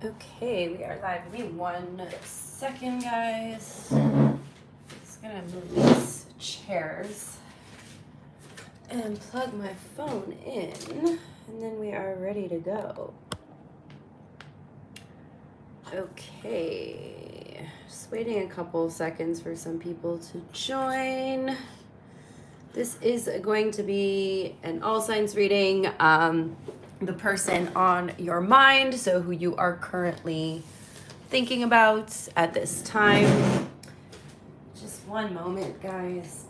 Okay, we are live. Give me 1 second, guys. Just gonna move these chairs and plug my phone in, and then we are ready to go. Okay, just waiting a couple seconds for some people to join. This is going to be an all signs reading. The person on your mind, so who you are currently thinking about at this time. Just one moment, guys.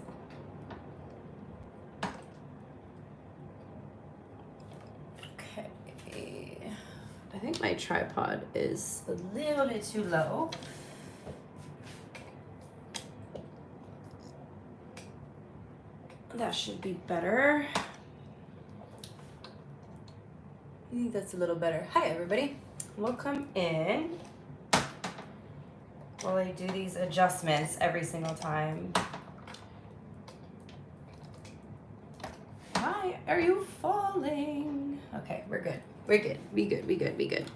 Okay. I think my tripod is a little bit too low. That should be better. I think that's a little better. Hi, everybody. Welcome in. While I do these adjustments every single time. Why are you falling? Okay, we're good. We're good. Be good. Be good. Be good.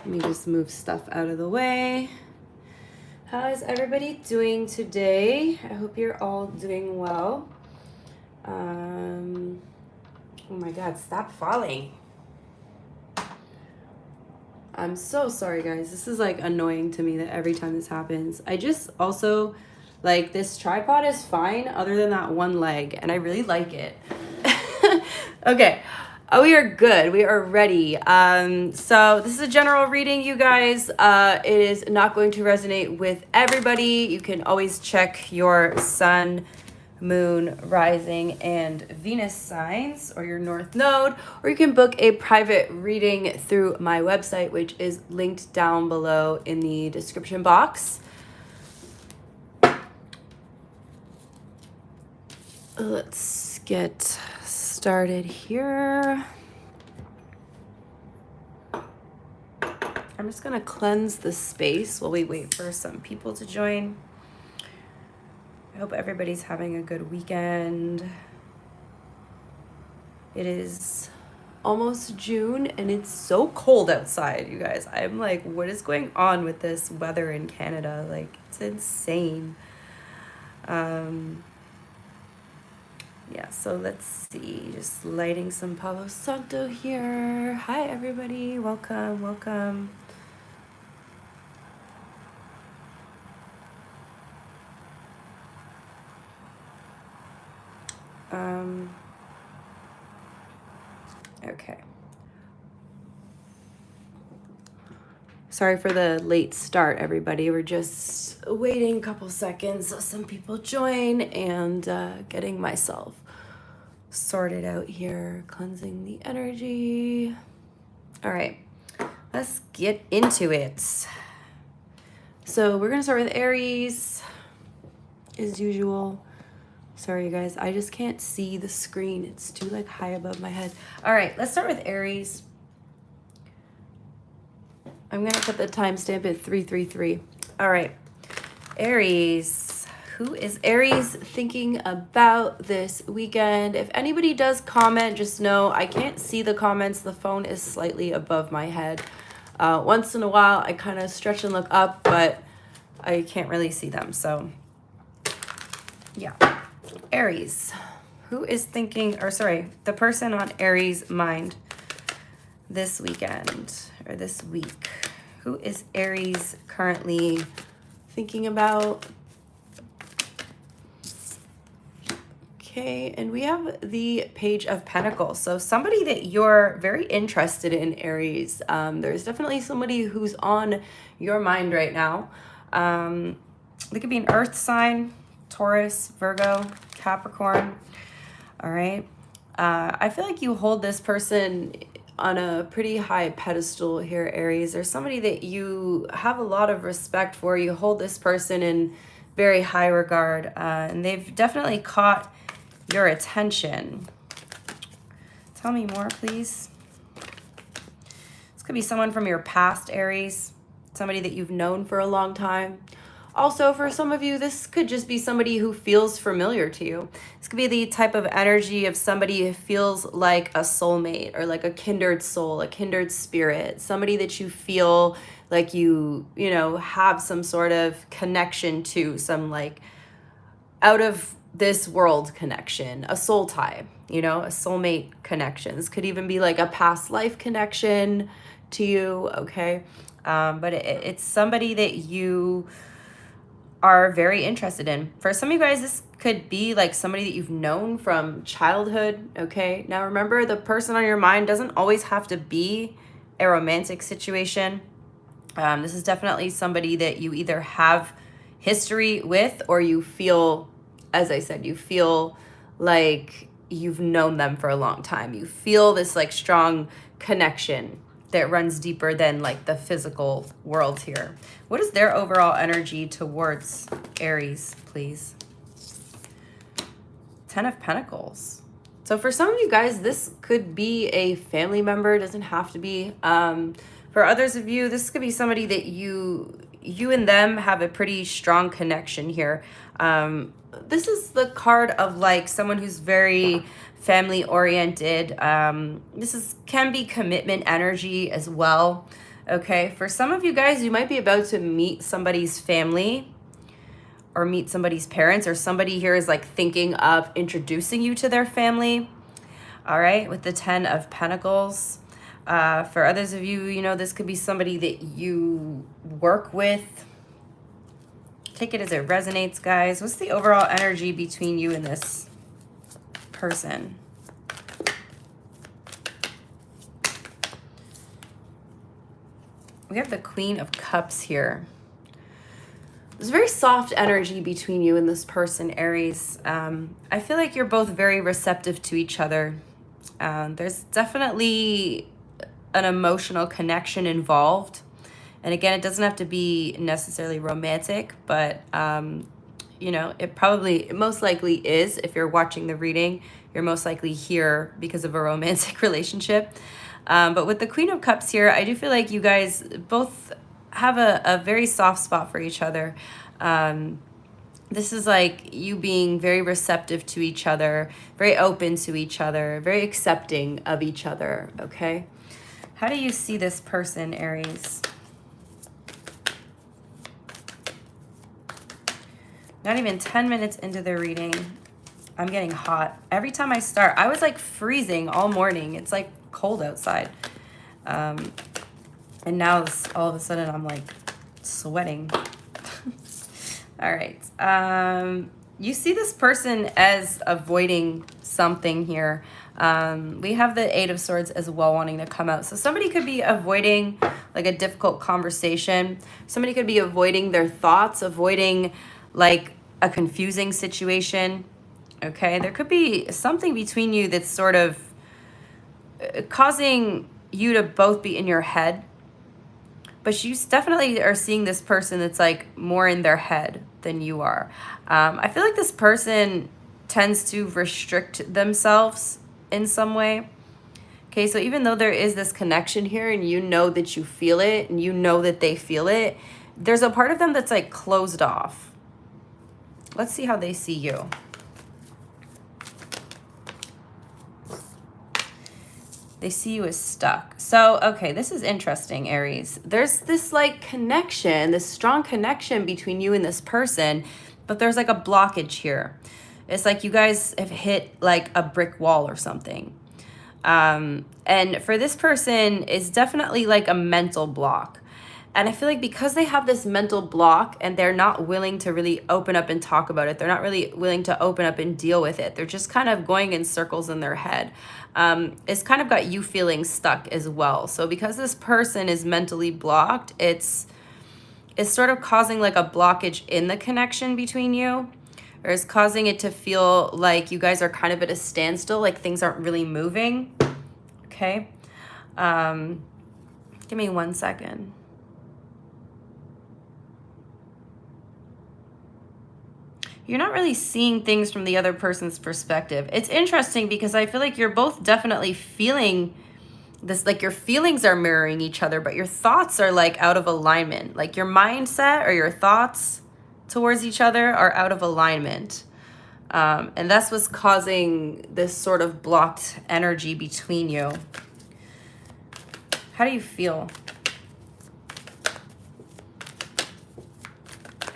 Let me just move stuff out of the way. How is everybody doing today? I hope you're all doing well. Oh my God, stop falling. I'm so sorry, guys. This is like annoying to me that every time this happens. I just also like this tripod is fine other than that one leg, and I really like it. Okay. Oh, we are good. We are ready. So this is a general reading, you guys. It is not going to resonate with everybody. You can always check your sun, moon, rising, and Venus signs, or your north node, or you can book a private reading through my website, which is linked down below in the description box. Let's get started here. I'm just gonna cleanse the space while we wait for some people to join. I hope everybody's having a good weekend. It is almost June and it's so cold outside, you guys. I'm like, what is going on with this weather in Canada? Like, it's insane. Yeah, so let's see. Just lighting some Palo Santo here. Hi, everybody. Welcome, welcome. Okay. Sorry for the late start, everybody. We're just waiting a couple seconds so some people join and getting myself sorted out here, cleansing the energy. All right, let's get into it. So we're gonna start with Aries, as usual. Sorry, you guys, I just can't see the screen. It's too like high above my head. All right, let's start with Aries. I'm gonna put the timestamp at 333. All right, Aries. Who is Aries thinking about this weekend? If anybody does comment, just know I can't see the comments. The phone is slightly above my head. Once in a while, I kind of stretch and look up, but I can't really see them. So, yeah. Aries. Who is thinking, or sorry, the person on Aries' mind this weekend or this week? Who is Aries currently thinking about? Okay, and we have the Page of Pentacles. So somebody that you're very interested in, Aries. There's definitely somebody who's on your mind right now. They could be an earth sign, Taurus, Virgo, Capricorn. All right. I feel like you hold this person on a pretty high pedestal here, Aries. There's somebody that you have a lot of respect for. You hold this person in very high regard, and they've definitely caught your attention. Tell me more, please. This could be someone from your past, Aries, somebody that you've known for a long time. Also, for some of you, this could just be somebody who feels familiar to you. This could be the type of energy of somebody who feels like a soulmate or like a kindred soul, a kindred spirit, somebody that you feel like you know, have some sort of connection to, some like out of this world connection, a soul tie, you know, a soulmate connection. This could even be like a past life connection to you, okay? But it's somebody that you are very interested in. For some of you guys, this could be like somebody that you've known from childhood, okay? Now remember, the person on your mind doesn't always have to be a romantic situation. This is definitely somebody that you either have history with, or you feel, as I said, you feel like you've known them for a long time. You feel this like strong connection that runs deeper than like the physical world here. What is their overall energy towards Aries, please? 10 of Pentacles. So for some of you guys, this could be a family member. It doesn't have to be. For others of you, this could be somebody that you and them have a pretty strong connection here. This is the card of like someone who's very family oriented. This can be commitment energy as well. Okay, for some of you guys, you might be about to meet somebody's family or meet somebody's parents, or somebody here is like thinking of introducing you to their family. All right, with the 10 of Pentacles. For others of you, you know, this could be somebody that you work with. Take it as it resonates, guys. What's the overall energy between you and this person? We have the Queen of Cups here. There's very soft energy between you and this person, Aries. I feel like you're both very receptive to each other. There's definitely an emotional connection involved. And again, it doesn't have to be necessarily romantic, but you know, it most likely is. If you're watching the reading, you're most likely here because of a romantic relationship. But with the Queen of Cups here, I do feel like you guys both have a very soft spot for each other. This is like you being very receptive to each other, very open to each other, very accepting of each other, okay? How do you see this person, Aries? Not even 10 minutes into the reading, I'm getting hot. Every time I start, I was like freezing all morning. It's like cold outside. And now all of a sudden I'm like sweating. All right. You see this person as avoiding something here. We have the 8 of Swords as well wanting to come out. So somebody could be avoiding like a difficult conversation. Somebody could be avoiding their thoughts, avoiding like a confusing situation. Okay, there could be something between you that's sort of causing you to both be in your head. But you definitely are seeing this person that's like more in their head than you are. I feel like this person tends to restrict themselves in some way. Okay, so even though there is this connection here and you know that you feel it and you know that they feel it, there's a part of them that's like closed off. Let's see how they see you. They see you as stuck. So, okay, this is interesting, Aries. There's this like connection, this strong connection between you and this person, but there's like a blockage here. It's like you guys have hit like a brick wall or something. And for this person, it's definitely like a mental block. And I feel like because they have this mental block and they're not willing to really open up and talk about it, they're not really willing to open up and deal with it. They're just kind of going in circles in their head. It's kind of got you feeling stuck as well. So because this person is mentally blocked, it's sort of causing like a blockage in the connection between you, or is causing it to feel like you guys are kind of at a standstill, like things aren't really moving. Okay. Give me 1 second. You're not really seeing things from the other person's perspective. It's interesting because I feel like you're both definitely feeling this, like your feelings are mirroring each other, but your thoughts are like out of alignment. Like your mindset or your thoughts towards each other are out of alignment. And that's what's causing this sort of blocked energy between you. How do you feel?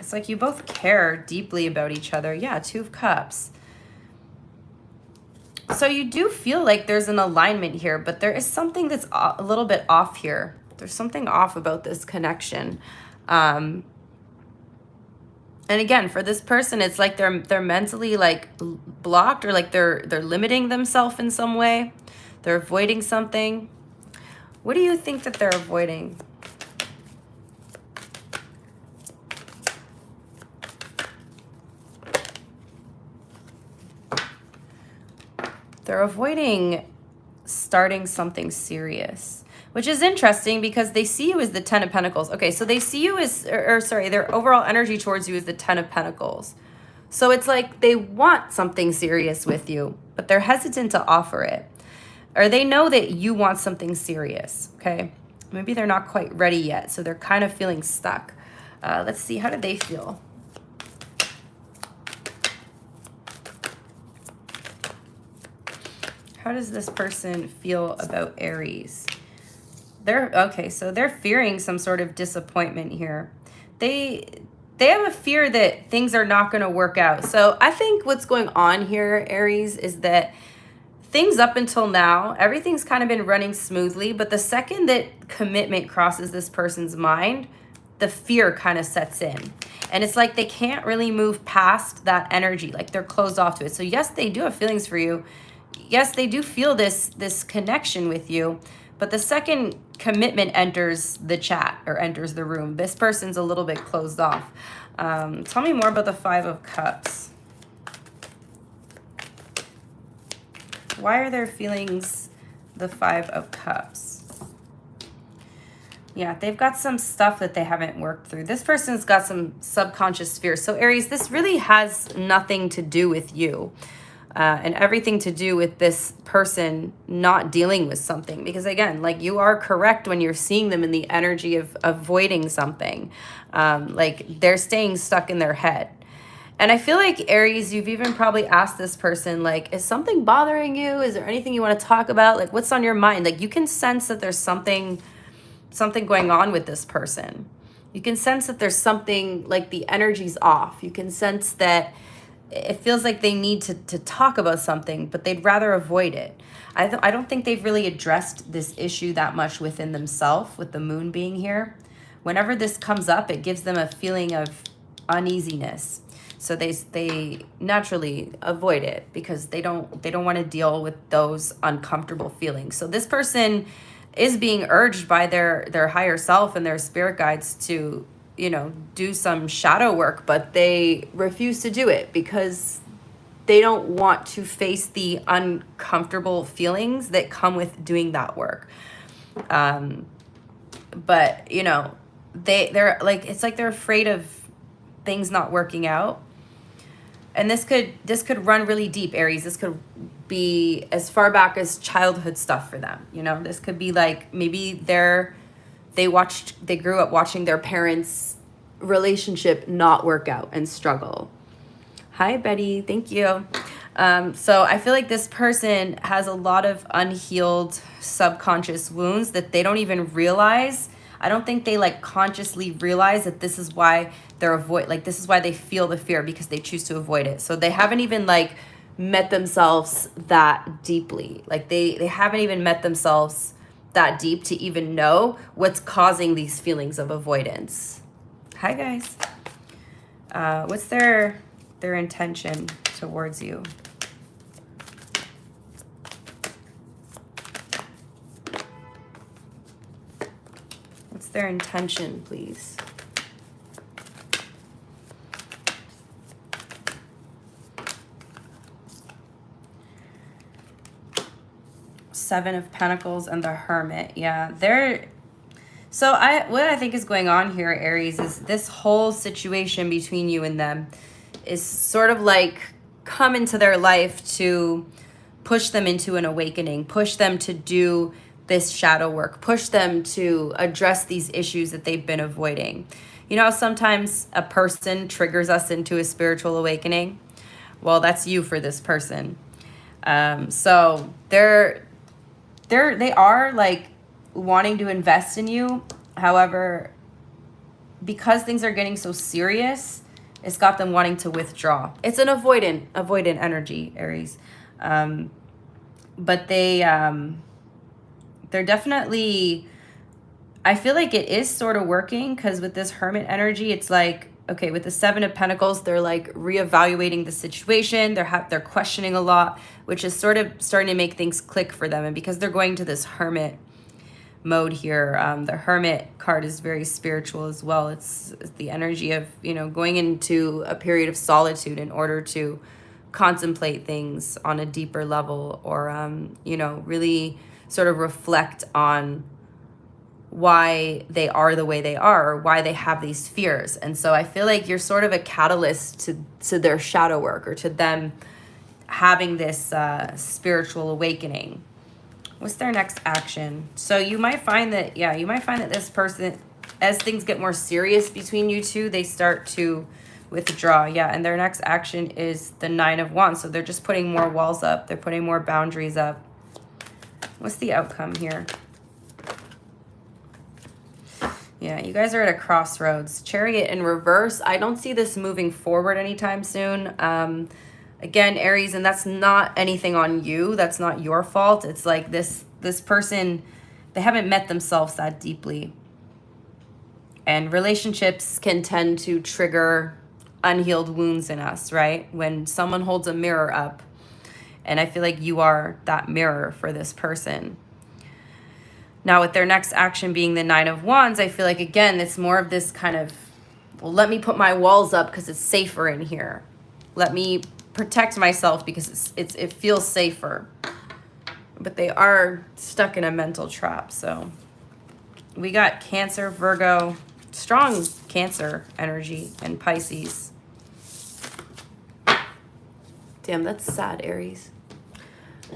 It's like you both care deeply about each other. Yeah, Two of Cups. So you do feel like there's an alignment here, but there is something that's a little bit off here. There's something off about this connection. And again, for this person, it's like they're mentally like blocked, or like they're limiting themselves in some way. They're avoiding something. What do you think that they're avoiding? They're avoiding starting something serious, which is interesting because they see you as the Ten of Pentacles. Okay, so they see you as, or sorry, their overall energy towards you is the Ten of Pentacles. So it's like they want something serious with you, but they're hesitant to offer it. Or they know that you want something serious, okay? Maybe they're not quite ready yet, so they're kind of feeling stuck. Let's see, how do they feel? How does this person feel about Aries? Okay, so they're fearing some sort of disappointment here. They have a fear that things are not going to work out. So I think what's going on here, Aries, is that things up until now, everything's kind of been running smoothly, but the second that commitment crosses this person's mind, the fear kind of sets in. And it's like they can't really move past that energy, like they're closed off to it. So yes, they do have feelings for you. Yes, they do feel this connection with you, but the second commitment enters the chat or enters the room, this person's a little bit closed off. Tell me more about the Five of Cups. Why are their feelings the Five of Cups? Yeah, they've got some stuff that they haven't worked through. This person's got some subconscious fears. So Aries, this really has nothing to do with you. And everything to do with this person not dealing with something. Because again, like you are correct when you're seeing them in the energy of avoiding something. Like they're staying stuck in their head. And I feel like Aries, you've even probably asked this person, like, is something bothering you? Is there anything you want to talk about? Like, what's on your mind? Like you can sense that there's something going on with this person. You can sense that there's something, like the energy's off. You can sense that it feels like they need to talk about something, but they'd rather avoid it. I don't think they've really addressed this issue that much within themselves, with the moon being here. Whenever this comes up, it gives them a feeling of uneasiness. So they naturally avoid it because they don't want to deal with those uncomfortable feelings. So this person is being urged by their higher self and their spirit guides to, you know, do some shadow work, but they refuse to do it because they don't want to face the uncomfortable feelings that come with doing that work. But you know, they're like, it's like they're afraid of things not working out. And this could run really deep, Aries. This could be as far back as childhood stuff for them. You know, this could be like maybe they grew up watching their parents' relationship not work out and struggle. Hi, Betty. Thank you. So I feel like this person has a lot of unhealed subconscious wounds that they don't even realize. I don't think they like consciously realize that this is why this is why they feel the fear, because they choose to avoid it. So they haven't even like met themselves that deeply. Like they haven't even met themselves that deep to even know what's causing these feelings of avoidance. Hi guys. What's their intention towards you? What's their intention, please? Seven of Pentacles and the Hermit. Yeah, what I think is going on here, Aries, is this whole situation between you and them is sort of like come into their life to push them into an awakening, push them to do this shadow work, push them to address these issues that they've been avoiding. You know how sometimes a person triggers us into a spiritual awakening? Well, that's you for this person. So they are like wanting to invest in you. However, because things are getting so serious, it's got them wanting to withdraw. It's an avoidant energy, Aries. But they're definitely, I feel like it is sort of working, because with this Hermit energy, it's like, okay, with the Seven of Pentacles, they're like reevaluating the situation. They're questioning a lot, which is sort of starting to make things click for them. And because they're going to this Hermit mode here, the Hermit card is very spiritual as well. It's the energy of, you know, going into a period of solitude in order to contemplate things on a deeper level, or you know, really sort of reflect on why they are the way they are, or why they have these fears. And so I feel like you're sort of a catalyst to their shadow work, or to them having this spiritual awakening. What's their next action? So you might find that, yeah, you might find that this person, as things get more serious between you two, they start to withdraw. Yeah, and their next action is the Nine of Wands. So they're just putting more walls up. They're putting more boundaries up. What's the outcome here? Yeah, you guys are at a crossroads. Chariot in reverse. I don't see this moving forward anytime soon. Again, Aries, and that's not anything on you. That's not your fault. It's like this person, they haven't met themselves that deeply. And relationships can tend to trigger unhealed wounds in us, right? When someone holds a mirror up, and I feel like you are that mirror for this person. Now, with their next action being the Nine of Wands, I feel like, again, it's more of this kind of, well, let me put my walls up because it's safer in here. Let me protect myself because it feels safer. But they are stuck in a mental trap. So we got Cancer, Virgo, strong Cancer energy, and Pisces. Damn, that's sad, Aries.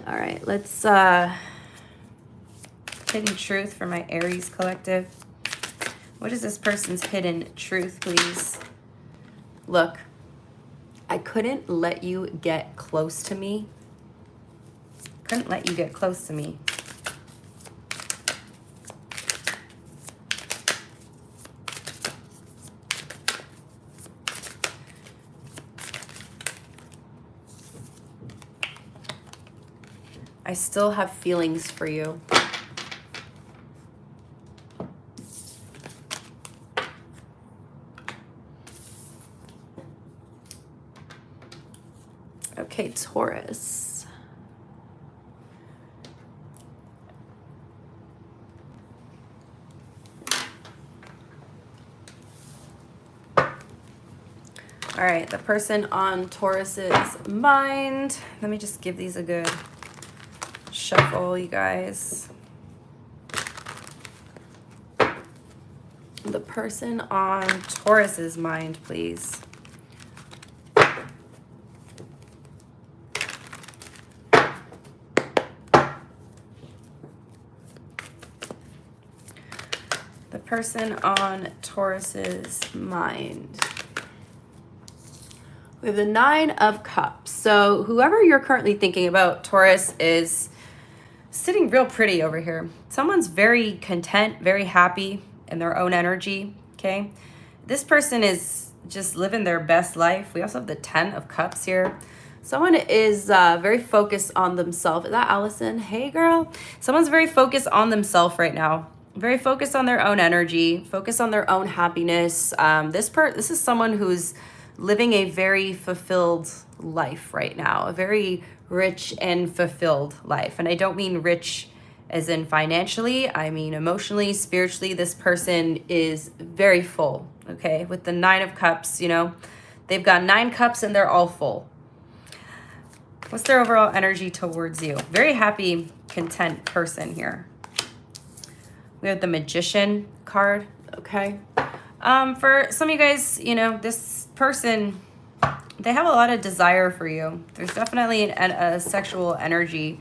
All right, let's hidden truth for my Aries collective. What is this person's hidden truth, please? Look, I couldn't let you get close to me. Couldn't let you get close to me. I still have feelings for you. Okay, Taurus. All right, the person on Taurus's mind. Let me just give these a good shuffle, you guys. The person on Taurus's mind, please. The person on Taurus's mind. We have the Nine of Cups. So whoever you're currently thinking about, Taurus, is sitting real pretty over here. Someone's very content, very happy in their own energy, okay? This person is just living their best life. We also have the Ten of Cups here. Someone is very focused on themselves. Is that Allison? Hey, girl. Someone's very focused on themselves right now. Very focused on their own energy, focused on their own happiness. This is someone who's living a very fulfilled life right now, a very rich and fulfilled life. And I don't mean rich as in financially, I mean emotionally, spiritually. This person is very full, okay? With the Nine of Cups, you know, they've got 9 cups and they're all full. What's their overall energy towards you? Very happy, content person here. We have the Magician card, okay? For some of you guys, you know, this person, they have a lot of desire for you. There's definitely a sexual energy.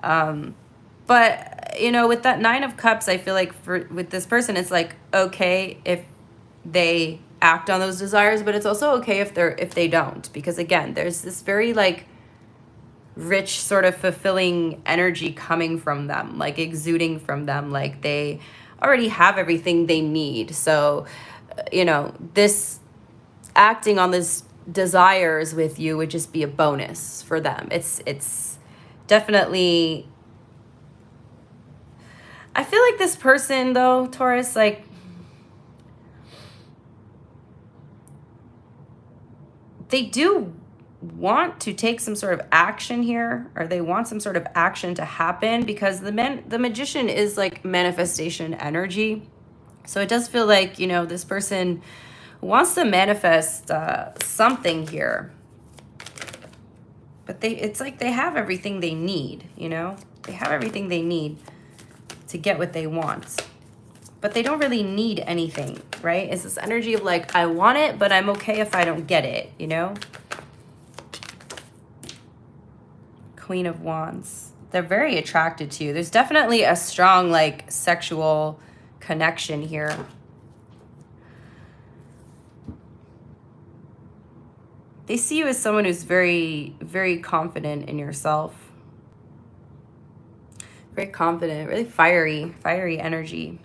But, you know, with that Nine of Cups, I feel like with this person, it's like, okay, if they act on those desires, but it's also okay if they don't, because again, there's this very like rich sort of fulfilling energy coming from them, like exuding from them, like they already have everything they need. So you know, this acting on this desires with you would just be a bonus for them. It's definitely, I feel like this person though, Taurus, like they do want to take some sort of action here, or they want some sort of action to happen, because the magician is like manifestation energy. So it does feel like, you know, this person wants to manifest something here, but it's like they have everything they need, you know, they have everything they need to get what they want, but they don't really need anything, right? It's this energy of like, I want it, but I'm okay if I don't get it, you know? Queen of Wands. They're very attracted to you. There's definitely a strong like sexual connection here. They see you as someone who's very, very confident in yourself. Very confident, really fiery energy.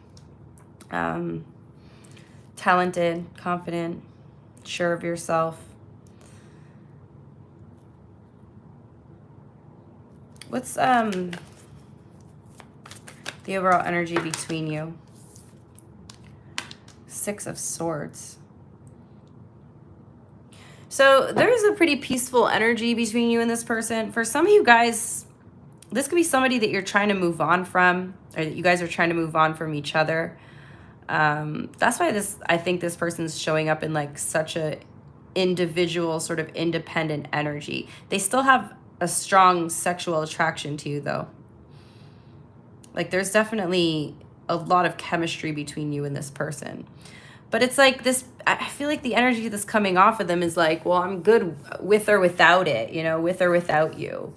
Talented, confident, sure of yourself. What's the overall energy between you? Six of Swords. So there's a pretty peaceful energy between you and this person. For some of you guys, this could be somebody that you're trying to move on from, or that you guys are trying to move on from each other. That's why I think this person's showing up in like such a individual, sort of independent energy. They still have a strong sexual attraction to you though. Like there's definitely a lot of chemistry between you and this person. But it's like this, I feel like the energy that's coming off of them is like, well, I'm good with or without it, you know, with or without you.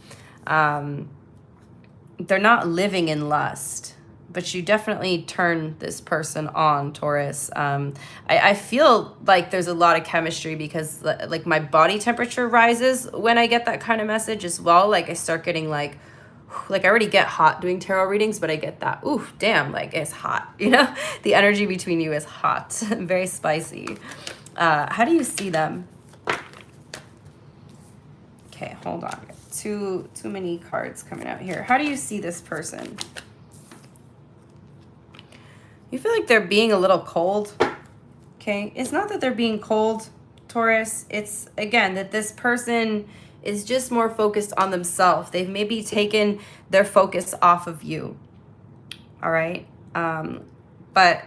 They're not living in lust, but you definitely turn this person on, Taurus. I feel like there's a lot of chemistry, because like my body temperature rises when I get that kind of message as well. Like I start getting like I already get hot doing tarot readings, but I get that, ooh, damn, like it's hot, you know? The energy between you is hot, very spicy. How do you see them? Okay, hold on. Too many cards coming out here. How do you see this person? You feel like they're being a little cold, okay? It's not that they're being cold, Taurus. It's, again, that this person is just more focused on themselves. They've maybe taken their focus off of you, all right? But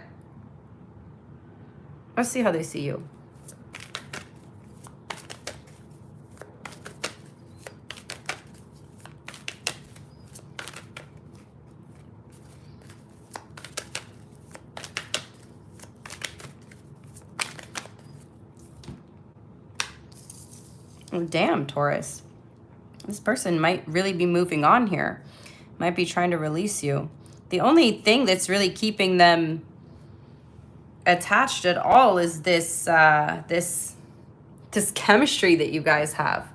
let's see how they see you. Oh, damn, Taurus. This person might really be moving on here. Might be trying to release you. The only thing that's really keeping them attached at all is this this chemistry that you guys have.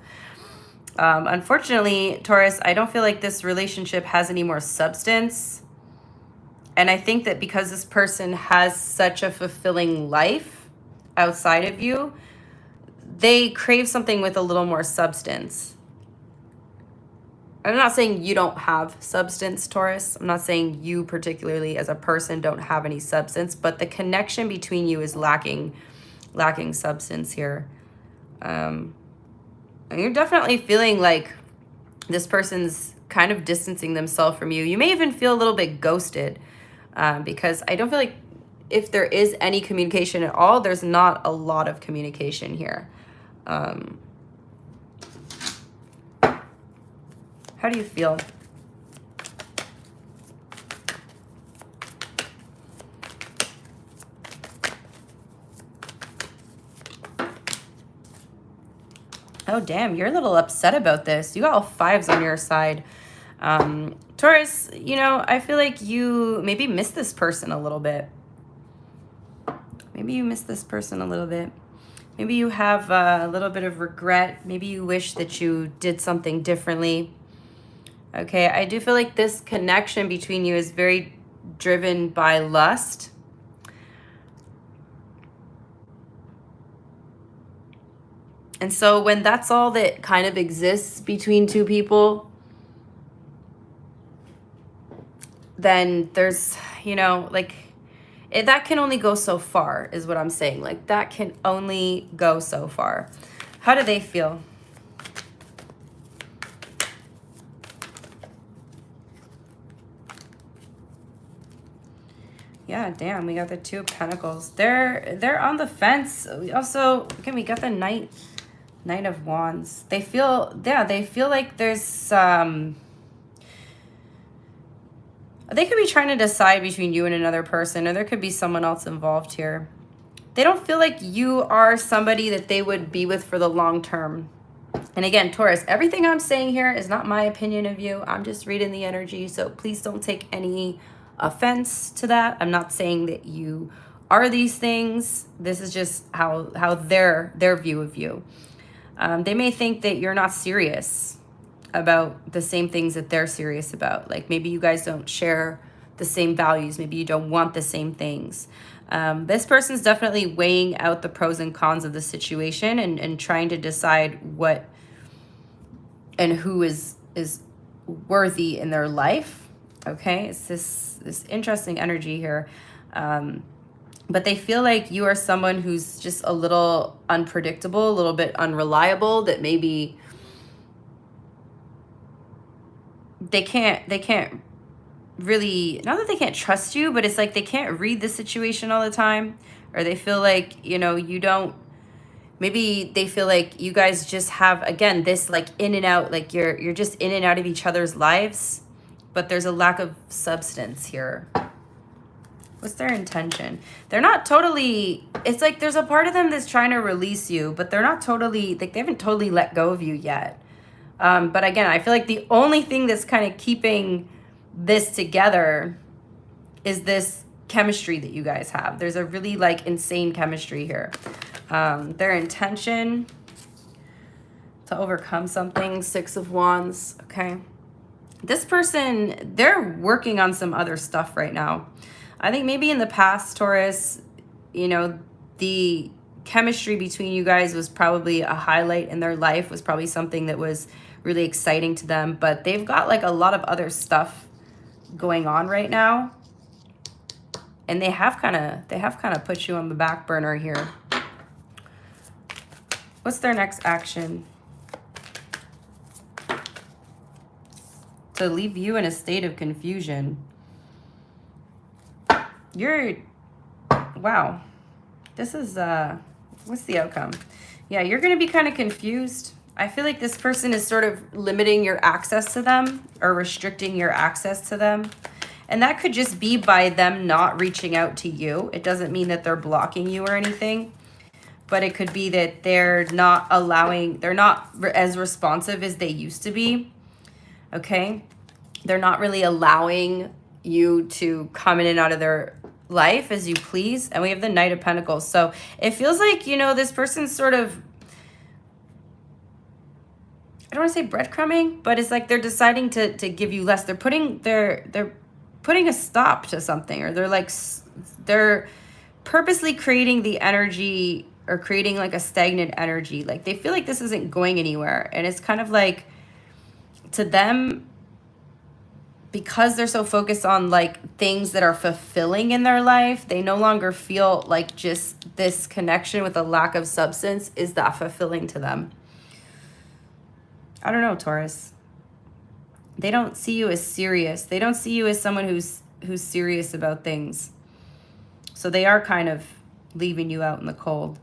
Unfortunately, Taurus, I don't feel like this relationship has any more substance. And I think that because this person has such a fulfilling life outside of you, they crave something with a little more substance. I'm not saying you don't have substance, Taurus. I'm not saying you particularly as a person don't have any substance, but the connection between you is lacking substance here. And you're definitely feeling like this person's kind of distancing themselves from you. You may even feel a little bit ghosted, because I don't feel like if there is any communication at all, there's not a lot of communication here. How do you feel? Oh, damn, you're a little upset about this. You got all fives on your side. Taurus, you know, I feel like you maybe miss this person a little bit. Maybe you miss this person a little bit. Maybe you have a little bit of regret. Maybe you wish that you did something differently. Okay, I do feel like this connection between you is very driven by lust. And so when that's all that kind of exists between two people, then there's, you know, like, that can only go so far is what I'm saying. Like, that can only go so far. How do they feel? Yeah, damn, we got the Two of Pentacles. They're on the fence. We also, again, we got the Knight of Wands. They feel, yeah, they feel like there's they could be trying to decide between you and another person, or there could be someone else involved here. They don't feel like you are somebody that they would be with for the long term. And again, Taurus, everything I'm saying here is not my opinion of you. I'm just reading the energy, so please don't take any offense to that. I'm not saying that you are these things. This is just how their view of you. They may think that you're not serious about the same things that they're serious about. Like, maybe you guys don't share the same values. Maybe you don't want the same things. This person's definitely weighing out the pros and cons of the situation and trying to decide what and who is worthy in their life. Okay, it's this interesting energy here. But they feel like you are someone who's just a little unpredictable, a little bit unreliable, that maybe they can't really, not that they can't trust you, but it's like they can't read the situation all the time, or they feel like, you know, you don't, maybe they feel like you guys just have, again, this like in and out, like you're just in and out of each other's lives, but there's a lack of substance here. What's their intention? They're not totally, it's like there's a part of them that's trying to release you, but they're not totally, like they haven't totally let go of you yet. But again, I feel like the only thing that's kind of keeping this together is this chemistry that you guys have. There's a really like insane chemistry here. Their intention to overcome something, Six of Wands, okay? This person, they're working on some other stuff right now. I think maybe in the past, Taurus, you know, the chemistry between you guys was probably a highlight in their life, was probably something that was really exciting to them, but they've got like a lot of other stuff going on right now, and they have kind of put you on the back burner here. What's their next action? To leave you in a state of confusion. Wow, this is what's the outcome? Yeah, you're gonna be kind of confused. I feel like this person is sort of limiting your access to them, or restricting your access to them. And that could just be by them not reaching out to you. It doesn't mean that they're blocking you or anything, but it could be that they're not as responsive as they used to be. Okay? They're not really allowing you to come in and out of their life as you please. And we have the Knight of Pentacles. So it feels like, you know, this person's sort of, I don't want to say breadcrumbing, but it's like they're deciding to give you less. They're putting a stop to something, or they're purposely creating the energy, or creating like a stagnant energy. Like they feel like this isn't going anywhere. And it's kind of like, to them, because they're so focused on like things that are fulfilling in their life, they no longer feel like just this connection with a lack of substance is that fulfilling to them. I don't know, Taurus. They don't see you as serious. They don't see you as someone who's serious about things. So they are kind of leaving you out in the cold.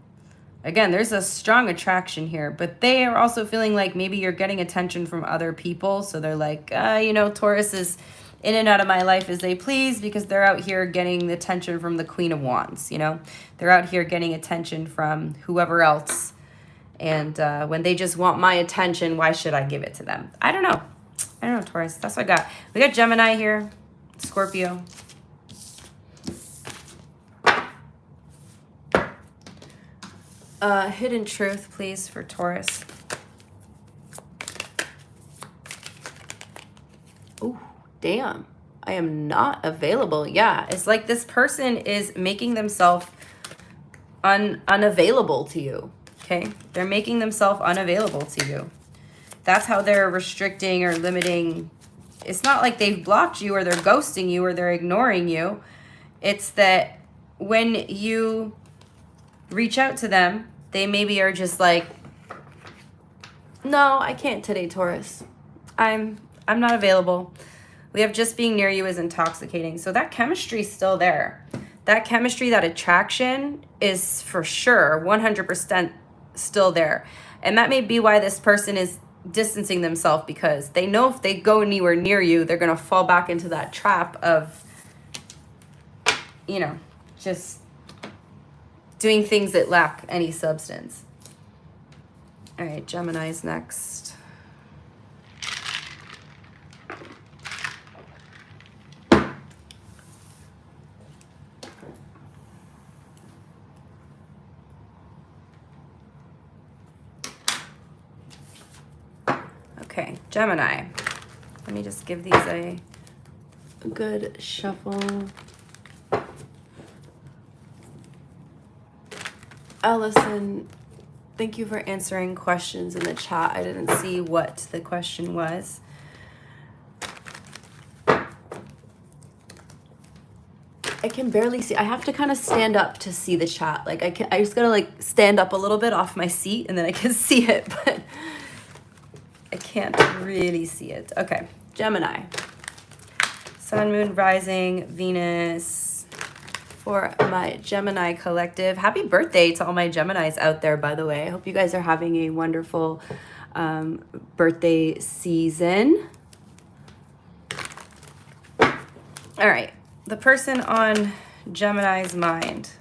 Again, there's a strong attraction here, but they are also feeling like maybe you're getting attention from other people. So they're like, you know, Taurus is in and out of my life as they please, because they're out here getting the attention from the Queen of Wands, you know? They're out here getting attention from whoever else. And when they just want my attention, why should I give it to them? I don't know. Taurus. That's what I got. We got Gemini here. Scorpio. Hidden truth, please, for Taurus. Oh, damn. I am not available. Yeah, it's like this person is making themselves unavailable to you, okay? They're making themselves unavailable to you. That's how they're restricting or limiting. It's not like they've blocked you or they're ghosting you or they're ignoring you. It's that when you reach out to them, they maybe are just like, no, I can't today, Taurus. I'm not available. We have just being near you is intoxicating. So that chemistry is still there. That chemistry, that attraction is for sure 100% still there. And that may be why this person is distancing themselves, because they know if they go anywhere near you, they're going to fall back into that trap of, you know, just doing things that lack any substance. All right, Gemini's next. Okay, Gemini. Let me just give these a good shuffle. Allison, thank you for answering questions in the chat. I didn't see what the question was. I can barely see. I have to kind of stand up to see the chat. Like I just gotta like stand up a little bit off my seat and then I can see it, but I can't really see it. Okay, Gemini. Sun, Moon, Rising, Venus. For my Gemini collective. Happy birthday to all my Geminis out there, by the way. I hope you guys are having a wonderful birthday season. All right, the person on Gemini's mind.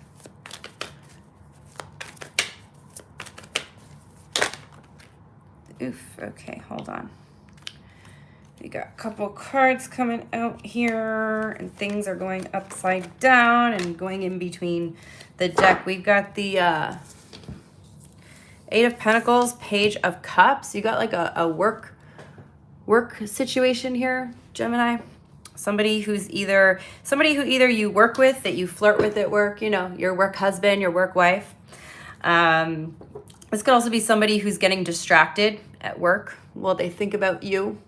Oof, okay, hold on. We got a couple cards coming out here and things are going upside down and going in between the deck. We've got the Eight of Pentacles, Page of Cups. You got like a work situation here, Gemini. Somebody who either you work with, that you flirt with at work, you know, your work husband, your work wife. This could also be somebody who's getting distracted at work while they think about you.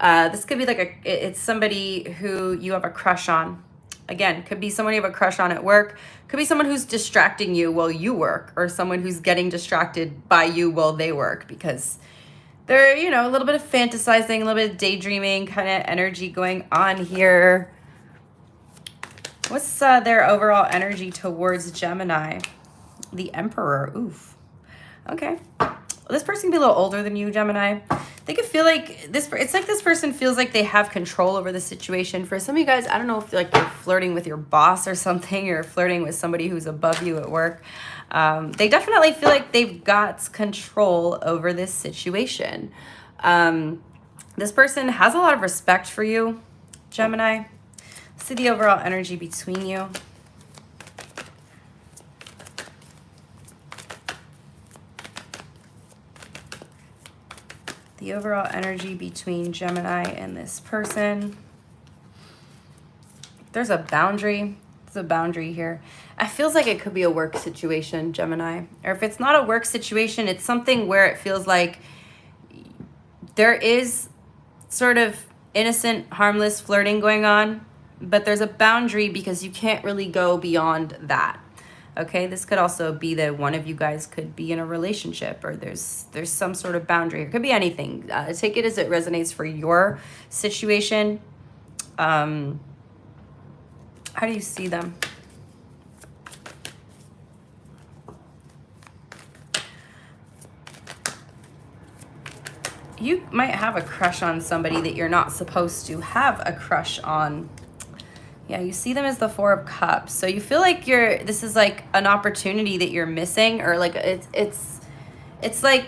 This could be like it's somebody who you have a crush on. Again, could be somebody you have a crush on at work. Could be someone who's distracting you while you work, or someone who's getting distracted by you while they work, because they're, you know, a little bit of fantasizing, a little bit of daydreaming kind of energy going on here. What's their overall energy towards Gemini? The Emperor. Oof. Okay. This person can be a little older than you, Gemini. They could feel like it's like this person feels like they have control over the situation. For some of you guys, I don't know if like you're flirting with your boss or something, or flirting with somebody who's above you at work. They definitely feel like they've got control over this situation. This person has a lot of respect for you, Gemini. Let's see the overall energy between you. The overall energy between Gemini and this person. There's a boundary. There's a boundary here. It feels like it could be a work situation, Gemini. Or if it's not a work situation, it's something where it feels like there is sort of innocent, harmless flirting going on, but there's a boundary because you can't really go beyond that. Okay, this could also be that one of you guys could be in a relationship, or there's some sort of boundary. It could be anything. Take it as it resonates for your situation. How do you see them? You might have a crush on somebody that you're not supposed to have a crush on. Yeah, you see them as the Four of Cups. So you feel like this is like an opportunity that you're missing, or like it's like,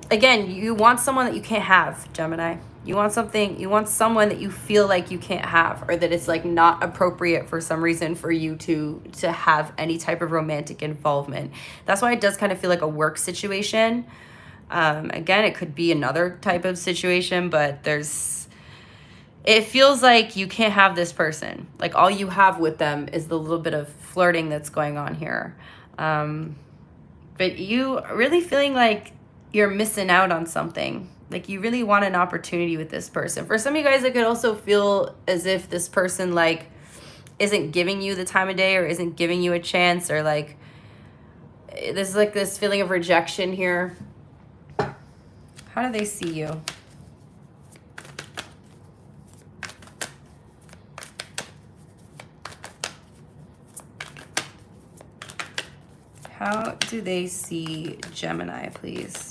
again, you want someone that you can't have, Gemini. You want something, you want someone that you feel like you can't have, or that it's like not appropriate for some reason for you to have any type of romantic involvement. That's why it does kind of feel like a work situation. Again, it could be another type of situation, but it feels like you can't have this person. Like all you have with them is the little bit of flirting that's going on here. But you really feeling like you're missing out on something. Like you really want an opportunity with this person. For some of you guys, it could also feel as if this person like isn't giving you the time of day, or isn't giving you a chance, or like there's like this feeling of rejection here. How do they see you? How do they see Gemini, please?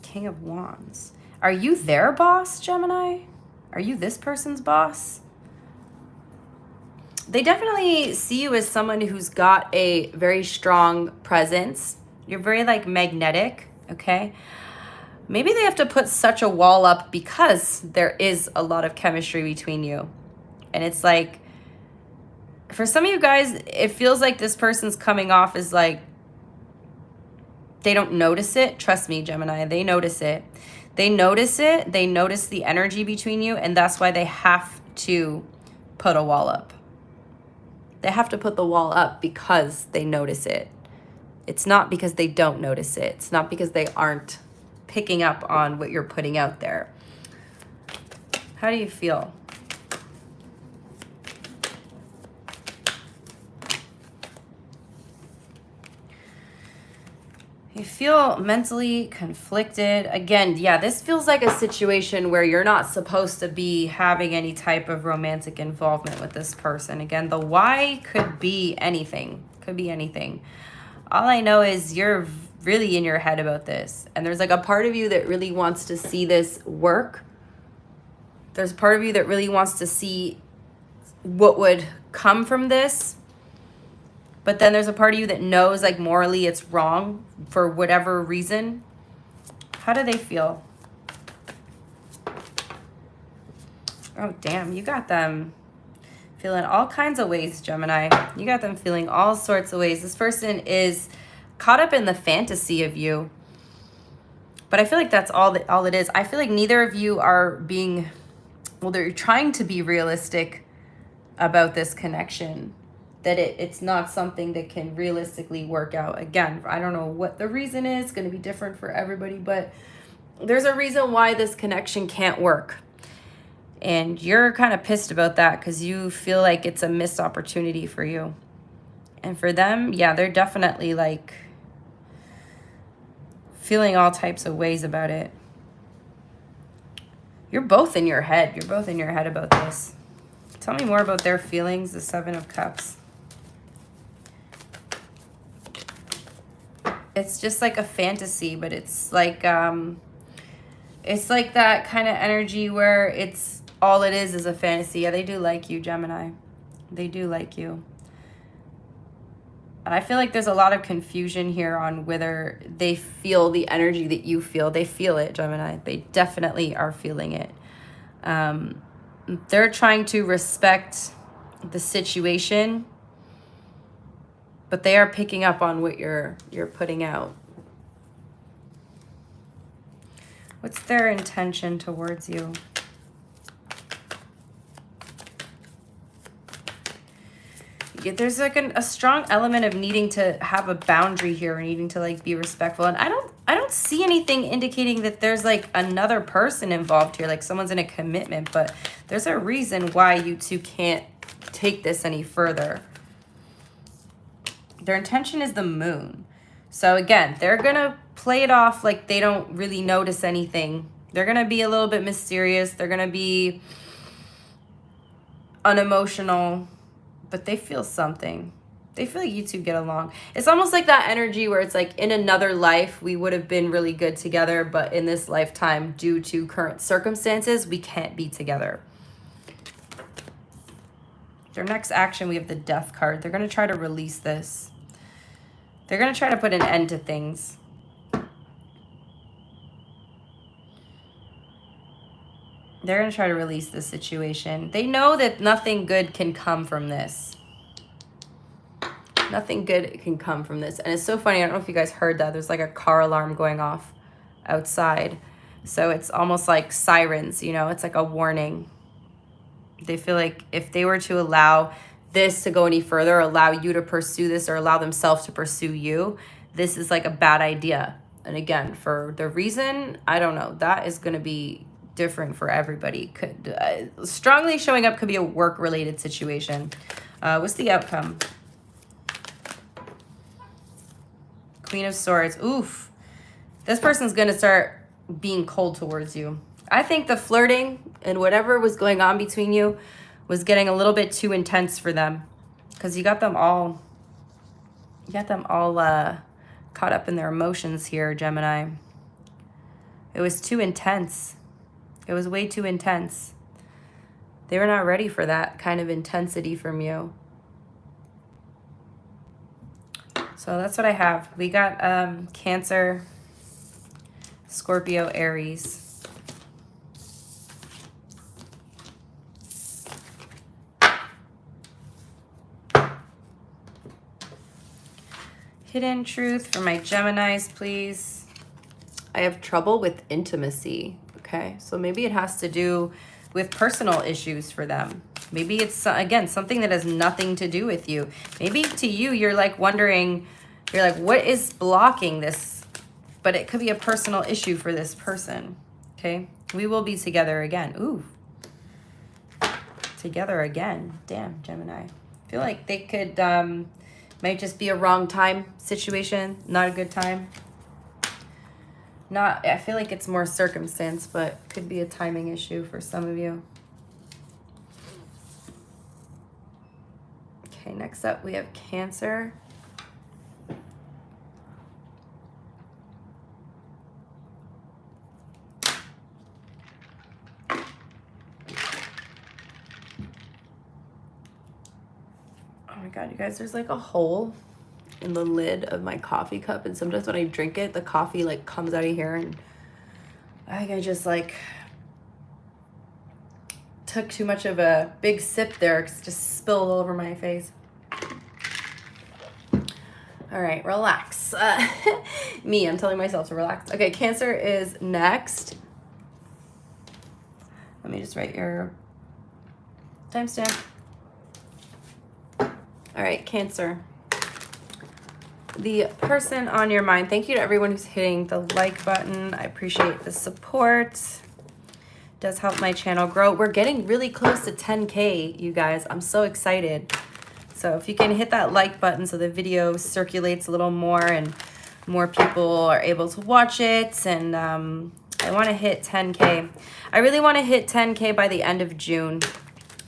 King of Wands. Are you their boss, Gemini? Are you this person's boss? They definitely see you as someone who's got a very strong presence. You're very like magnetic, okay? Maybe they have to put such a wall up because there is a lot of chemistry between you. And it's like, for some of you guys, it feels like this person's coming off as like, they don't notice it. Trust me, Gemini, they notice it. They notice it. They notice the energy between you, and that's why they have to put a wall up. They have to put the wall up because they notice it. It's not because they don't notice it. It's not because they aren't picking up on what you're putting out there. How do you feel? You feel mentally conflicted. Again, yeah, this feels like a situation where you're not supposed to be having any type of romantic involvement with this person. Again, the why could be anything. Could be anything. All I know is you're really in your head about this. And there's like a part of you that really wants to see this work. There's a part of you that really wants to see what would come from this. But then there's a part of you that knows like morally it's wrong for whatever reason. How do they feel? Oh, damn. You got them feeling all kinds of ways, Gemini. You got them feeling all sorts of ways. This person is caught up in the fantasy of you. But I feel like that's all it is. I feel like neither of you are being, well, they're trying to be realistic about this connection. That it's not something that can realistically work out. Again, I don't know what the reason is. It's going to be different for everybody, but there's a reason why this connection can't work. And you're kind of pissed about that because you feel like it's a missed opportunity for you. And for them, yeah, they're definitely like feeling all types of ways about it. You're both in your head. You're both in your head about this. Tell me more about their feelings, the Seven of Cups. It's just like a fantasy, but it's like that kind of energy where it's all it is a fantasy. Yeah, they do like you, Gemini. They do like you. And I feel like there's a lot of confusion here on whether they feel the energy that you feel. They feel it, Gemini. They definitely are feeling it. They're trying to respect the situation, but they are picking up on what you're putting out. What's their intention towards you? Yeah, there's like a strong element of needing to have a boundary here, needing to like be respectful. And I don't see anything indicating that there's like another person involved here, like someone's in a commitment, but there's a reason why you two can't take this any further. Their intention is the moon. So again, they're going to play it off like they don't really notice anything. They're going to be a little bit mysterious. They're going to be unemotional, but they feel something. They feel like you two get along. It's almost like that energy where it's like in another life, we would have been really good together, but in this lifetime, due to current circumstances, we can't be together. Their next action, we have the Death card. They're going to try to release this. They're going to try to put an end to things. They're going to try to release this situation. They know that nothing good can come from this. Nothing good can come from this. And it's so funny. I don't know if you guys heard that. There's like a car alarm going off outside. So it's almost like sirens, you know, it's like a warning. They feel like if they were to allow this to go any further, allow you to pursue this, or allow themselves to pursue you, this is like a bad idea. And again, for the reason, I don't know, that is going to be different for everybody. Could strongly showing up could be a work-related situation. What's the outcome? Queen of Swords. Oof. This person's going to start being cold towards you. I think the flirting and whatever was going on between you was getting a little bit too intense for them, because you got them all caught up in their emotions here, Gemini. It was too intense. It was way too intense. They were not ready for that kind of intensity from you. So that's what I have. We got Cancer, Scorpio, Aries. Hidden truth for my Geminis, please. I have trouble with intimacy. Okay, so maybe it has to do with personal issues for them. Maybe it's, again, something that has nothing to do with you. Maybe to you, you're like wondering, you're like, what is blocking this? But it could be a personal issue for this person. Okay, we will be together again. Ooh, together again. Damn, Gemini. I feel like they could, might just be a wrong time situation, not a good time. Not, I feel like it's more circumstance, but could be a timing issue for some of you. Okay, next up we have Cancer. Oh my God, you guys, there's like a hole in the lid of my coffee cup, and sometimes when I drink it, the coffee like comes out of here, and I think I just like took too much of a big sip there, because it just spilled all over my face. All right, relax. I'm telling myself to relax. Okay, Cancer is next. Let me just write your timestamp. All right, Cancer. The person on your mind. Thank you to everyone who's hitting the like button. I appreciate the support. It does help my channel grow. We're getting really close to 10K, you guys. I'm so excited. So if you can hit that like button so the video circulates a little more and more people are able to watch it. And I want to hit 10K. I really want to hit 10K by the end of June.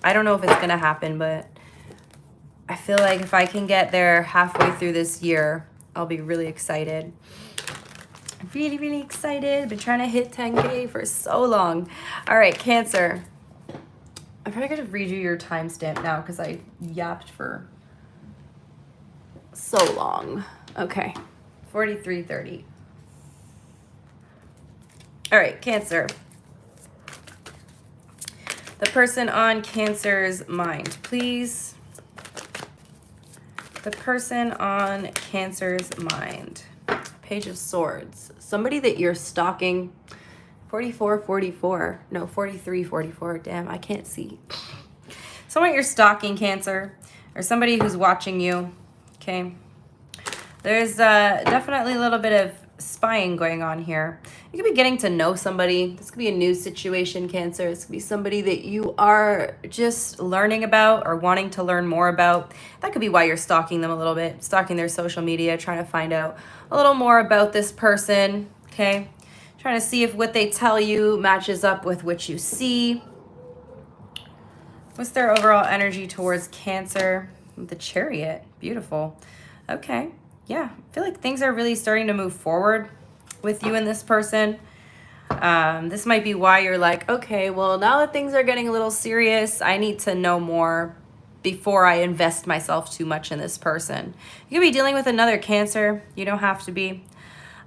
I don't know if it's going to happen, but I feel like if I can get there halfway through this year, I'll be really excited. Really, really excited. Been trying to hit 10K for so long. All right, Cancer. I'm probably going to redo your timestamp now because I yapped for so long. Okay, 43:30. All right, Cancer. The person on Cancer's mind, please. The person on Cancer's mind. Page of Swords. Somebody that you're stalking. 44. No, 43. Damn, I can't see. Someone you're stalking, Cancer. Or somebody who's watching you. Okay. There's definitely a little bit of spying going on here. You could be getting to know somebody. This could be a new situation, Cancer. This could be somebody that you are just learning about or wanting to learn more about. That could be why you're stalking them a little bit, stalking their social media, trying to find out a little more about this person, okay? Trying to see if what they tell you matches up with what you see. What's their overall energy towards Cancer? The Chariot. Beautiful. Okay. Yeah, I feel like things are really starting to move forward with you and this person. This might be why you're like, okay, well, now that things are getting a little serious, I need to know more before I invest myself too much in this person. You could be dealing with another Cancer. You don't have to be.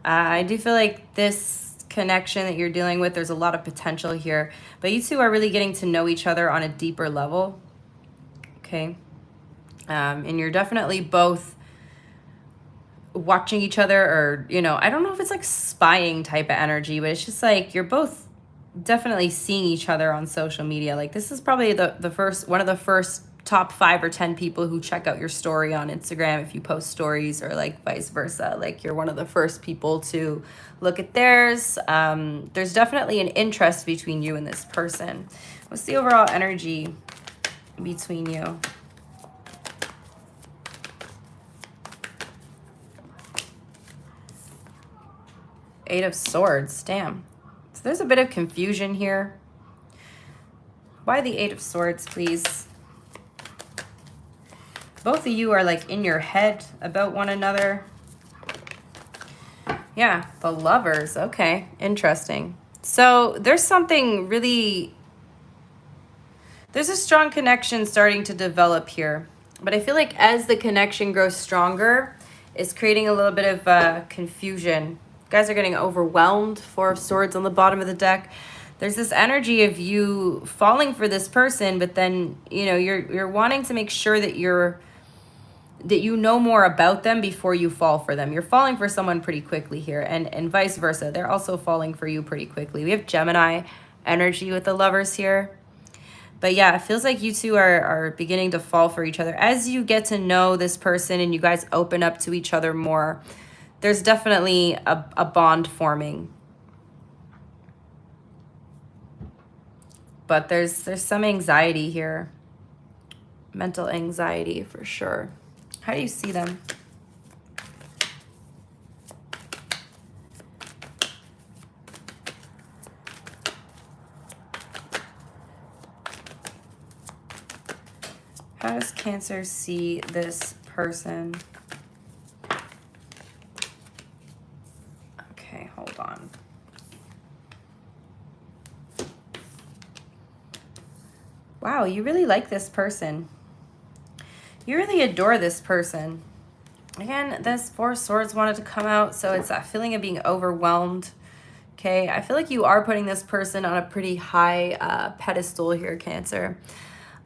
I do feel like this connection that you're dealing with, there's a lot of potential here. But you two are really getting to know each other on a deeper level. Okay. And you're definitely both watching each other, or, you know, I don't know if it's like spying type of energy, but it's just like you're both definitely seeing each other on social media. Like this is probably one of the first top 5 or 10 people who check out your story on Instagram if you post stories, or like vice versa. Like you're one of the first people to look at theirs. There's definitely an interest between you and this person. What's the overall energy between you? Eight of Swords, damn. So there's a bit of confusion here. Why the Eight of Swords, please? Both of you are like in your head about one another. Yeah, the Lovers. Okay, interesting. So there's something really... There's a strong connection starting to develop here. But I feel like as the connection grows stronger, it's creating a little bit of confusion. You guys are getting overwhelmed. 4 of Swords on the bottom of the deck. There's this energy of you falling for this person, but then, you know, you're wanting to make sure that you know more about them before you fall for them. You're falling for someone pretty quickly here, and vice versa. They're also falling for you pretty quickly. We have Gemini energy with the Lovers here. But yeah, it feels like you two are beginning to fall for each other. As you get to know this person and you guys open up to each other more, there's definitely a bond forming. But there's some anxiety here. Mental anxiety for sure. How do you see them? How does Cancer see this person? Okay, hold on. Wow, you really like this person. You really adore this person. Again, this 4 of Swords wanted to come out, so it's that feeling of being overwhelmed. Okay, I feel like you are putting this person on a pretty high pedestal here, Cancer.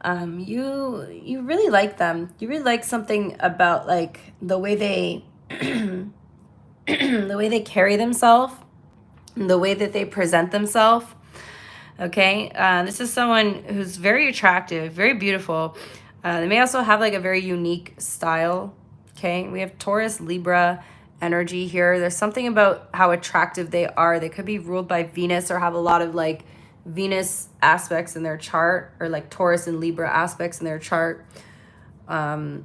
You really like them. You really like something about like the way they the way they carry themselves, the way that they present themselves. Okay, this is someone who's very attractive, very beautiful. They may also have like a very unique style. Okay, we have Taurus, Libra energy here. There's something about how attractive they are. They could be ruled by Venus or have a lot of like Venus aspects in their chart, or like Taurus and Libra aspects in their chart, or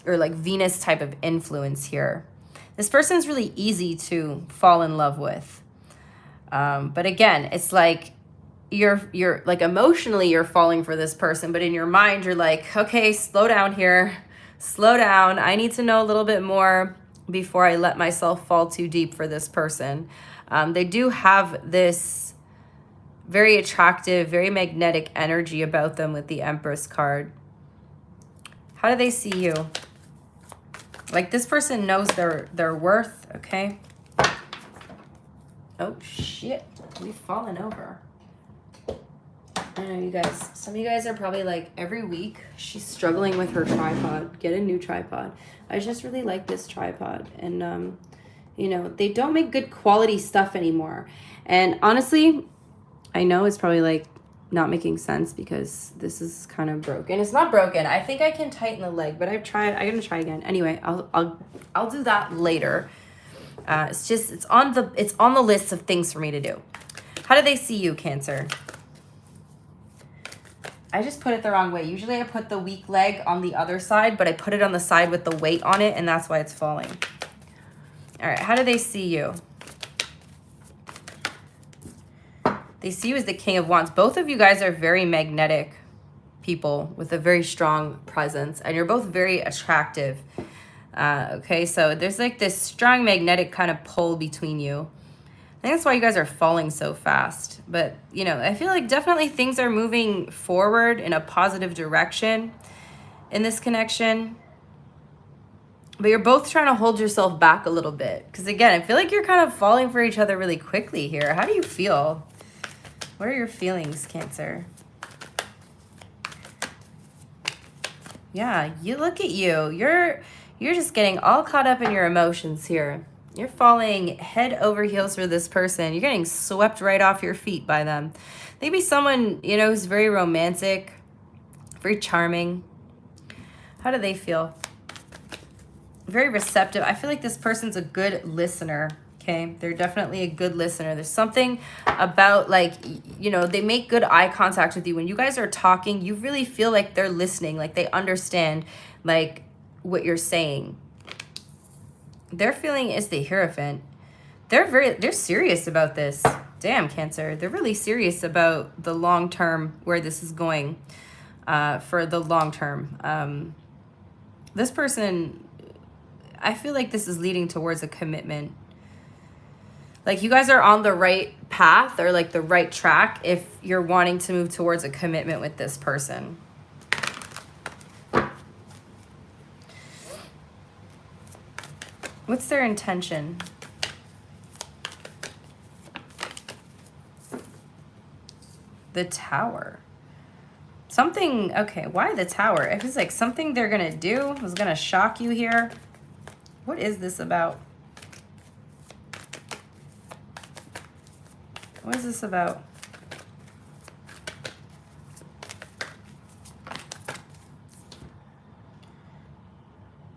like Venus type of influence here. This person's really easy to fall in love with. But again, it's like you're like emotionally you're falling for this person, but in your mind you're like, okay, slow down here, slow down. I need to know a little bit more before I let myself fall too deep for this person. They do have this very attractive, very magnetic energy about them with the Empress card. How do they see you? Like this person knows their worth, okay? Oh shit, we've fallen over. I know, you guys, some of you guys are probably like, every week she's struggling with her tripod. Get a new tripod. I just really like this tripod. And, you know, they don't make good quality stuff anymore. And honestly, I know it's probably like not making sense because this is kind of broken. It's not broken. I think I can tighten the leg, but I'm gonna try again. Anyway, I'll do that later. It's on the list of things for me to do. How do they see you, Cancer? I just put it the wrong way. Usually I put the weak leg on the other side, but I put it on the side with the weight on it, and that's why it's falling. All right, how do they see you? They see you as the King of Wands. Both of you guys are very magnetic people with a very strong presence, and you're both very attractive. Okay, so there's like this strong magnetic kind of pull between you. I think that's why you guys are falling so fast. But, you know, I feel like definitely things are moving forward in a positive direction in this connection. But you're both trying to hold yourself back a little bit. Because again, I feel like you're kind of falling for each other really quickly here. How do you feel? What are your feelings, Cancer? Yeah, you look at you. You're just getting all caught up in your emotions here. You're falling head over heels for this person. You're getting swept right off your feet by them. Maybe someone, you know, who's very romantic, very charming. How do they feel? Very receptive. I feel like this person's a good listener. Okay, they're definitely a good listener. There's something about, like, you know, they make good eye contact with you. When you guys are talking, you really feel like they're listening, like they understand, like, what you're saying. Their feeling is the Hierophant. They're serious about this. Damn, Cancer. They're really serious about the long term, where this is going, for the long term. This person, I feel like this is leading towards a commitment. Like, you guys are on the right path, or like the right track, if you're wanting to move towards a commitment with this person. What's their intention? The Tower. Something, okay, why the Tower? If it's like something they're gonna do is gonna shock you here. What is this about? What is this about?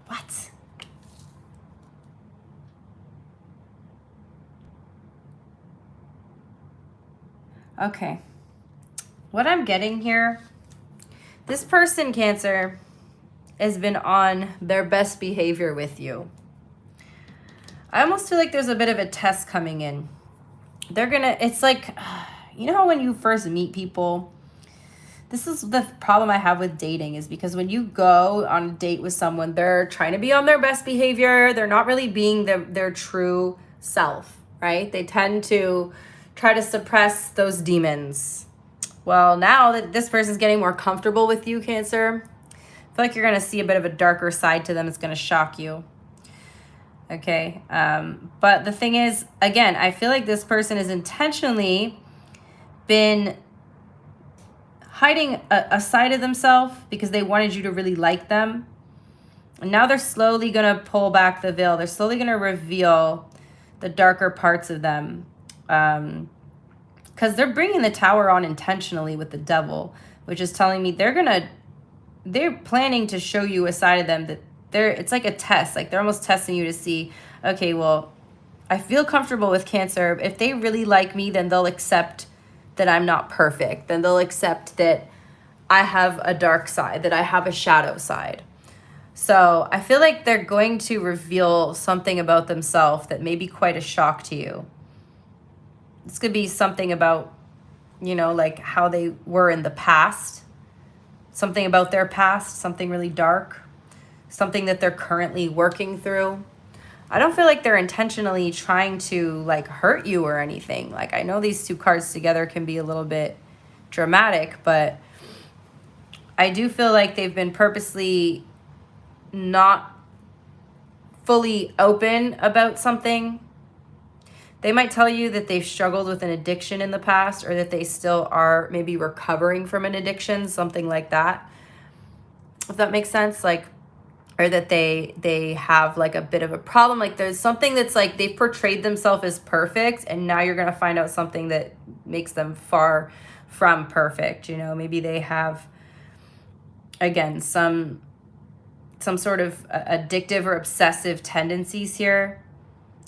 What? Okay. What I'm getting here, this person, Cancer, has been on their best behavior with you. I almost feel like there's a bit of a test coming in. They're gonna, it's like, you know how when you first meet people, this is the problem I have with dating, is because when you go on a date with someone, they're trying to be on their best behavior. They're not really being their true self, right? They tend to try to suppress those demons. Well, now that this person's getting more comfortable with you, Cancer, I feel like you're gonna see a bit of a darker side to them. It's gonna shock you. Okay, but the thing is, again, I feel like this person has intentionally been hiding a side of themselves because they wanted you to really like them. And now they're slowly going to pull back the veil. They're slowly going to reveal the darker parts of them. Because they're bringing the Tower on intentionally with the Devil, which is telling me they're planning to show you a side of them that it's like a test. Like, they're almost testing you to see, okay, well, I feel comfortable with Cancer. If they really like me, then they'll accept that I'm not perfect. Then they'll accept that I have a dark side, that I have a shadow side. So I feel like they're going to reveal something about themselves that may be quite a shock to you. This could be something about, you know, like how they were in the past. Something about their past, something really dark. Something that they're currently working through. I don't feel like they're intentionally trying to, like, hurt you or anything. Like, I know these two cards together can be a little bit dramatic, but I do feel like they've been purposely not fully open about something. They might tell you that they've struggled with an addiction in the past, or that they still are maybe recovering from an addiction, something like that. If that makes sense, like, or that they have like a bit of a problem. Like, there's something that's like they've portrayed themselves as perfect, and now you're going to find out something that makes them far from perfect. You know, maybe they have, again, some sort of addictive or obsessive tendencies here.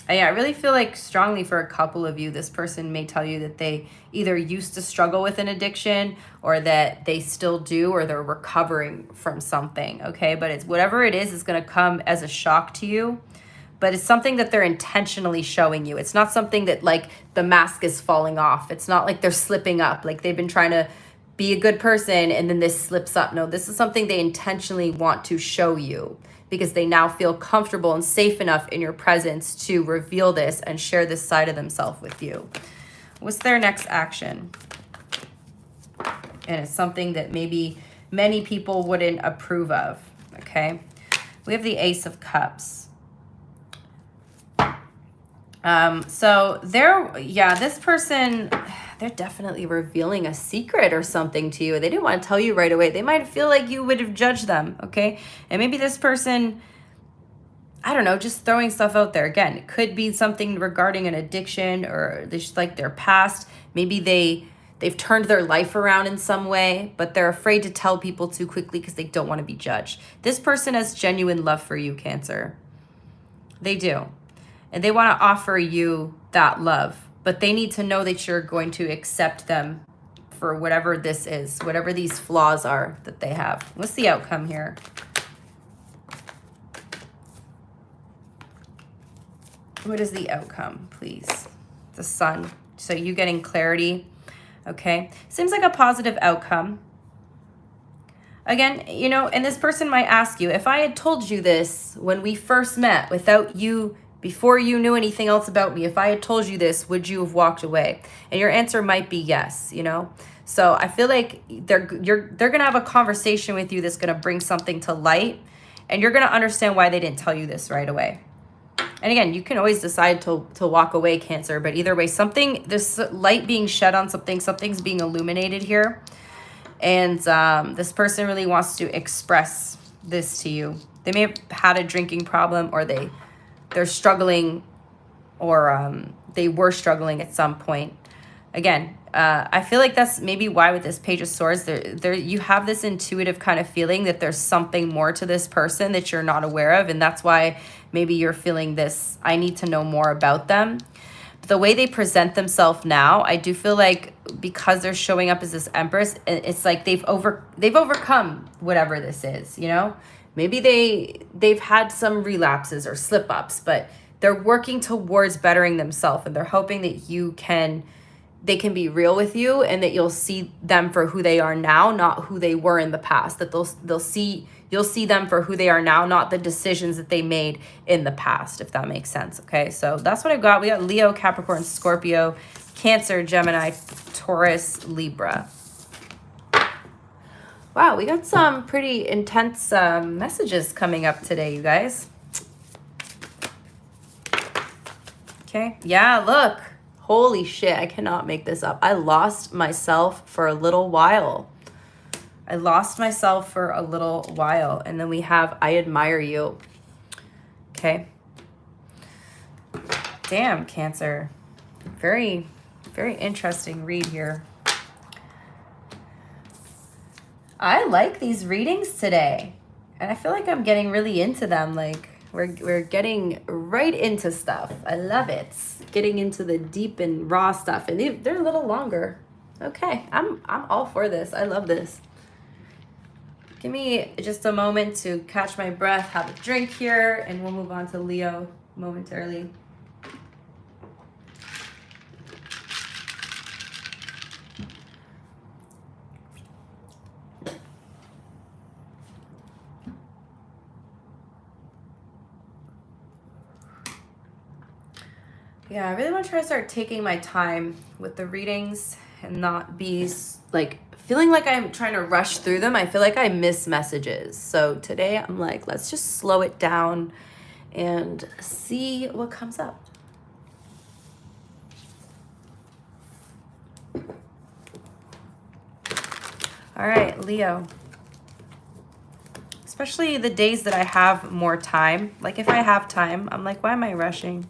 And yeah, I really feel like strongly for a couple of you, this person may tell you that they either used to struggle with an addiction, or that they still do, or they're recovering from something, okay? But it's whatever it is going to come as a shock to you, but it's something that they're intentionally showing you. It's not something that, like, the mask is falling off. It's not like they're slipping up, like they've been trying to be a good person and then this slips up. No, this is something they intentionally want to show you, because they now feel comfortable and safe enough in your presence to reveal this and share this side of themselves with you. What's their next action? And it's something that maybe many people wouldn't approve of, okay? We have the Ace of Cups. So this person, they're definitely revealing a secret or something to you. They didn't want to tell you right away. They might feel like you would have judged them, okay? And maybe this person, I don't know, just throwing stuff out there. Again, it could be something regarding an addiction or just like their past. Maybe they've turned their life around in some way, but they're afraid to tell people too quickly because they don't want to be judged. This person has genuine love for you, Cancer. They do. And they want to offer you that love, but they need to know that you're going to accept them for whatever this is, whatever these flaws are that they have. What's the outcome here? What is the outcome, please? The Sun. So you getting clarity, okay? Seems like a positive outcome. Again, you know, and this person might ask you, if I had told you this when we first met without you, before you knew anything else about me, if I had told you this, would you have walked away? And your answer might be yes, you know? So I feel like they're gonna have a conversation with you that's gonna bring something to light, and you're gonna understand why they didn't tell you this right away. And again, you can always decide to walk away, Cancer, but either way, this light being shed on something's being illuminated here. And this person really wants to express this to you. They may have had a drinking problem, or they're struggling, or they were struggling at some point. Again, I feel like that's maybe why with this Page of Swords, you have this intuitive kind of feeling that there's something more to this person that you're not aware of. And that's why maybe you're feeling this, I need to know more about them. But the way they present themselves now, I do feel like because they're showing up as this Empress, it's like they've overcome whatever this is, you know? Maybe they've had some relapses or slip-ups, but they're working towards bettering themselves, and they're hoping that they can be real with you, and that you'll see them for who they are now, not who they were in the past. That you'll see them for who they are now, not the decisions that they made in the past, if that makes sense. Okay, so that's what I've got. We got Leo, Capricorn, Scorpio, Cancer, Gemini, Taurus, Libra. Wow, we got some pretty intense messages coming up today, you guys. Okay, yeah, look. Holy shit, I cannot make this up. I lost myself for a little while. And then we have, I admire you. Okay. Damn, Cancer. Very, very interesting read here. I like these readings today. And I feel like I'm getting really into them. Like, we're getting right into stuff. I love it. Getting into the deep and raw stuff. And they're a little longer. Okay, I'm all for this. I love this. Give me just a moment to catch my breath, have a drink here, and we'll move on to Leo momentarily. Yeah, I really want to try to start taking my time with the readings and not be like feeling like I'm trying to rush through them. I feel like I miss messages. So today I'm like, let's just slow it down and see what comes up. All right, Leo. Especially the days that I have more time. Like if I have time, I'm like, why am I rushing?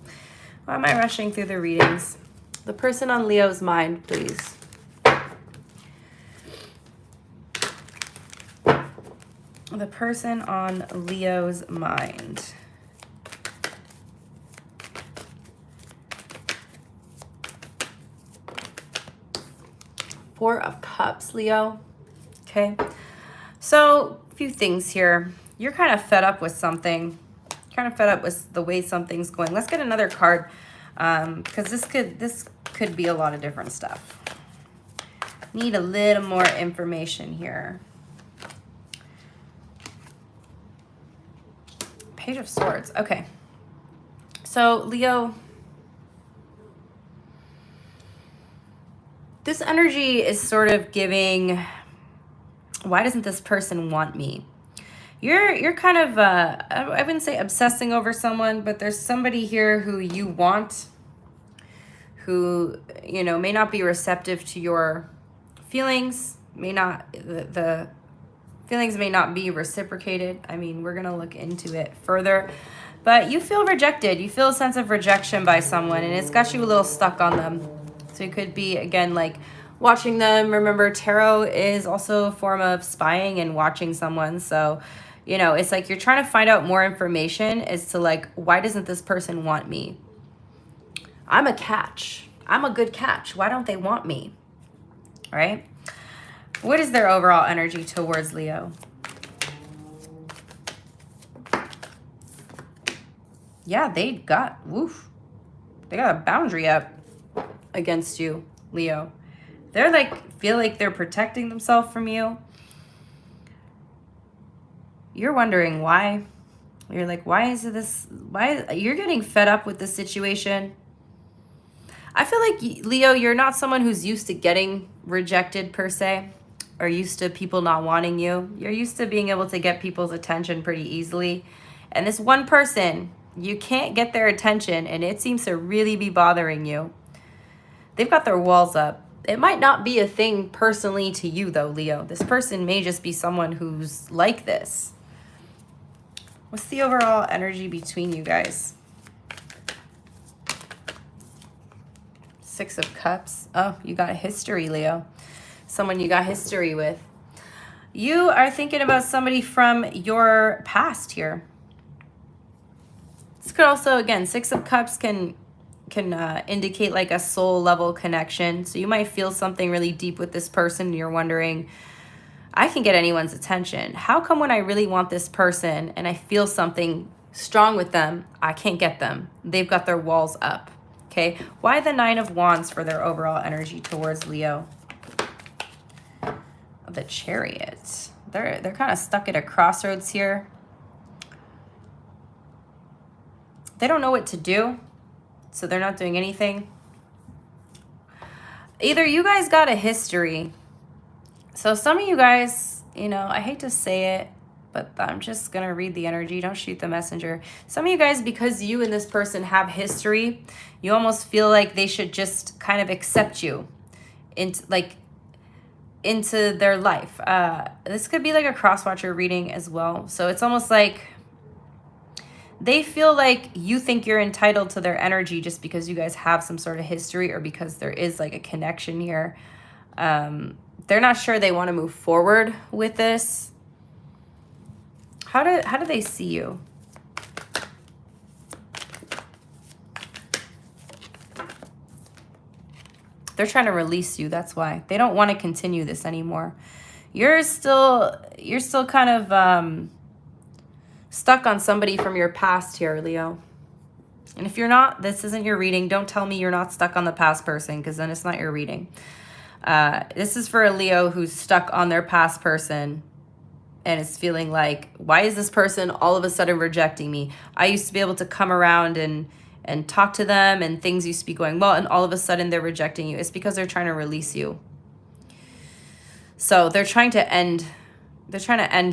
Why am I rushing through the readings? The person on Leo's mind, please. The person on Leo's mind. Four of Cups, Leo. Okay. So, a few things here. You're kind of fed up with something. Kind of fed up with the way something's going. Let's get another card, because this could be a lot of different stuff. Need a little more information here. Page of Swords. Okay. So, Leo, this energy is sort of giving, why doesn't this person want me? You're kind of, I wouldn't say obsessing over someone, but there's somebody here who you want, who, you know, may not be receptive to your feelings, may not, the feelings may not be reciprocated. I mean, we're going to look into it further. But you feel rejected. You feel a sense of rejection by someone, and it's got you a little stuck on them. So it could be, again, like watching them. Remember, tarot is also a form of spying and watching someone. So, you know, it's like you're trying to find out more information as to, like, why doesn't this person want me? I'm a catch. I'm a good catch. Why don't they want me? All right? What is their overall energy towards Leo? Yeah, they got a boundary up against you, Leo. They're like, feel like they're protecting themselves from you. You're wondering why. You're like, why is this? Why you're getting fed up with this situation? I feel like, Leo, you're not someone who's used to getting rejected per se, or used to people not wanting you. You're used to being able to get people's attention pretty easily. And this one person, you can't get their attention, and it seems to really be bothering you. They've got their walls up. It might not be a thing personally to you, though, Leo. This person may just be someone who's like this. What's the overall energy between you guys? Six of Cups. Oh, you got a history, Leo. Someone you got history with. You are thinking about somebody from your past here. This could also, again, Six of Cups can indicate like a soul level connection. So you might feel something really deep with this person, and you're wondering, I can get anyone's attention. How come when I really want this person and I feel something strong with them, I can't get them? They've got their walls up. Okay, why the Nine of Wands for their overall energy towards Leo? The Chariot. They're kind of stuck at a crossroads here. They don't know what to do, so they're not doing anything. Either you guys got a history. So some of you guys, you know, I hate to say it, but I'm just going to read the energy. Don't shoot the messenger. Some of you guys, because you and this person have history, you almost feel like they should just kind of accept you into their life. This could be like a cross-watcher reading as well. So it's almost like they feel like you think you're entitled to their energy just because you guys have some sort of history, or because there is like a connection here. They're not sure they want to move forward with this. How do they see you? They're trying to release you. That's why. They don't want to continue this anymore. You're still kind of stuck on somebody from your past here, Leo. And if you're not, this isn't your reading. Don't tell me you're not stuck on the past person, because then it's not your reading. This is for a Leo who's stuck on their past person and is feeling like, why is this person all of a sudden rejecting me? I used to be able to come around and talk to them, and things used to be going well, and all of a sudden they're rejecting you. It's because they're trying to release you. So they're trying to end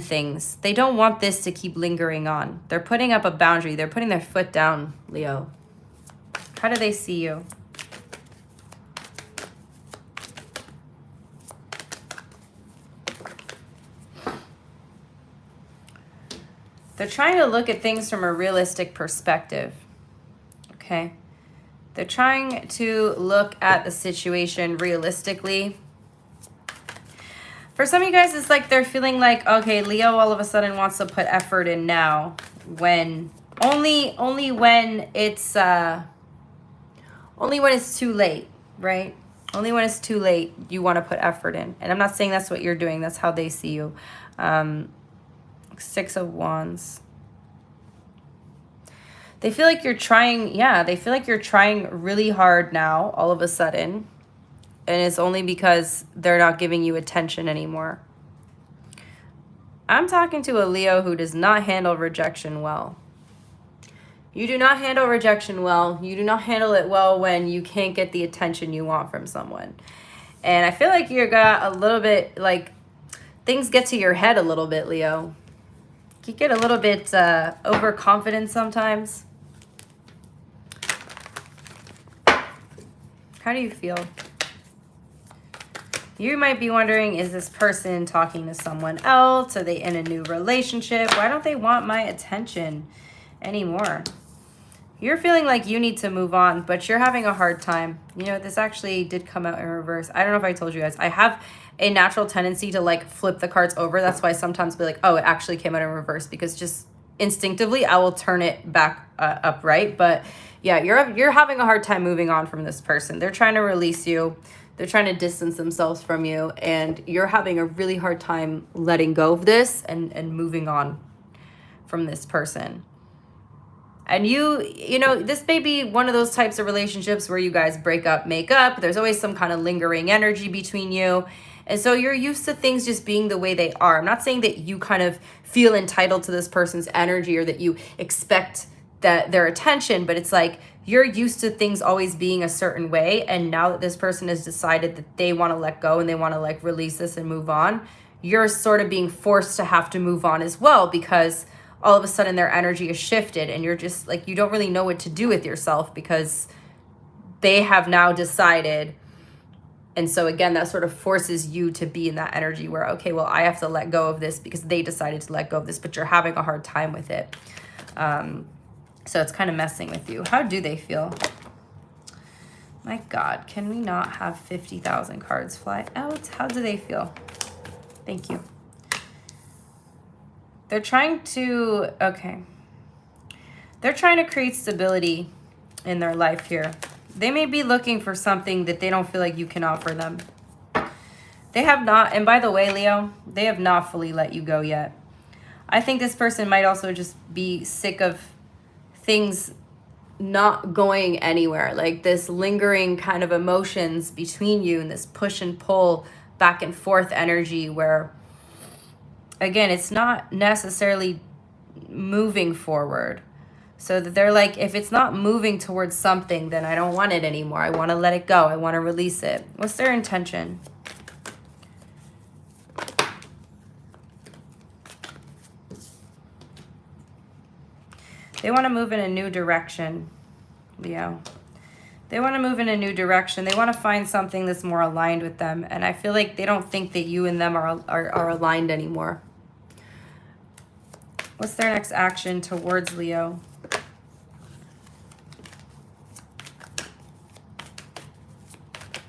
things. They don't want this to keep lingering on. They're putting up a boundary. They're putting their foot down, Leo. How do they see you? They're trying to look at things from a realistic perspective. Okay? They're trying to look at the situation realistically. For some of you guys, it's like they're feeling like, okay, Leo all of a sudden wants to put effort in now, when only when it's too late, right? Only when it's too late you want to put effort in. And I'm not saying that's what you're doing. That's how they see you. Six of Wands. They feel like you're trying, they feel like you're trying really hard now, all of a sudden. And it's only because they're not giving you attention anymore. I'm talking to a Leo who does not handle rejection well. You do not handle rejection well. You do not handle it well when you can't get the attention you want from someone. And I feel like you got a little bit, like, things get to your head a little bit, Leo. You get a little bit overconfident sometimes. How do you feel? You might be wondering, is this person talking to someone else? Are they in a new relationship? Why don't they want my attention anymore? You're feeling like you need to move on, but you're having a hard time. You know, this actually did come out in reverse. I don't know if I told you guys. I have a natural tendency to like flip the cards over. That's why I sometimes be like, oh, it actually came out in reverse, because just instinctively I will turn it back upright. But yeah, you're having a hard time moving on from this person. They're trying to release you. They're trying to distance themselves from you, and you're having a really hard time letting go of this and moving on from this person. And you know, this may be one of those types of relationships where you guys break up, make up. There's always some kind of lingering energy between you. And so you're used to things just being the way they are. I'm not saying that you kind of feel entitled to this person's energy or that you expect that their attention, but it's like you're used to things always being a certain way. And now that this person has decided that they want to let go and they want to like release this and move on, you're sort of being forced to have to move on as well, because all of a sudden their energy is shifted and you're just like, you don't really know what to do with yourself because they have now decided. And so again, that sort of forces you to be in that energy where, okay, well, I have to let go of this because they decided to let go of this, but you're having a hard time with it. So it's kind of messing with you. How do they feel? My God, can we not have 50,000 cards fly out? How do they feel? Thank you. They're trying to, okay. They're trying to create stability in their life here. They may be looking for something that they don't feel like you can offer them. They have not, and by the way, Leo, they have not fully let you go yet. I think this person might also just be sick of things not going anywhere, like this lingering kind of emotions between you and this push and pull back and forth energy where, again, it's not necessarily moving forward. So that they're like, if it's not moving towards something, then I don't want it anymore. I want to let it go. I want to release it. What's their intention? They want to move in a new direction, Leo. They want to move in a new direction. They want to find something that's more aligned with them. And I feel like they don't think that you and them are aligned anymore. What's their next action towards Leo?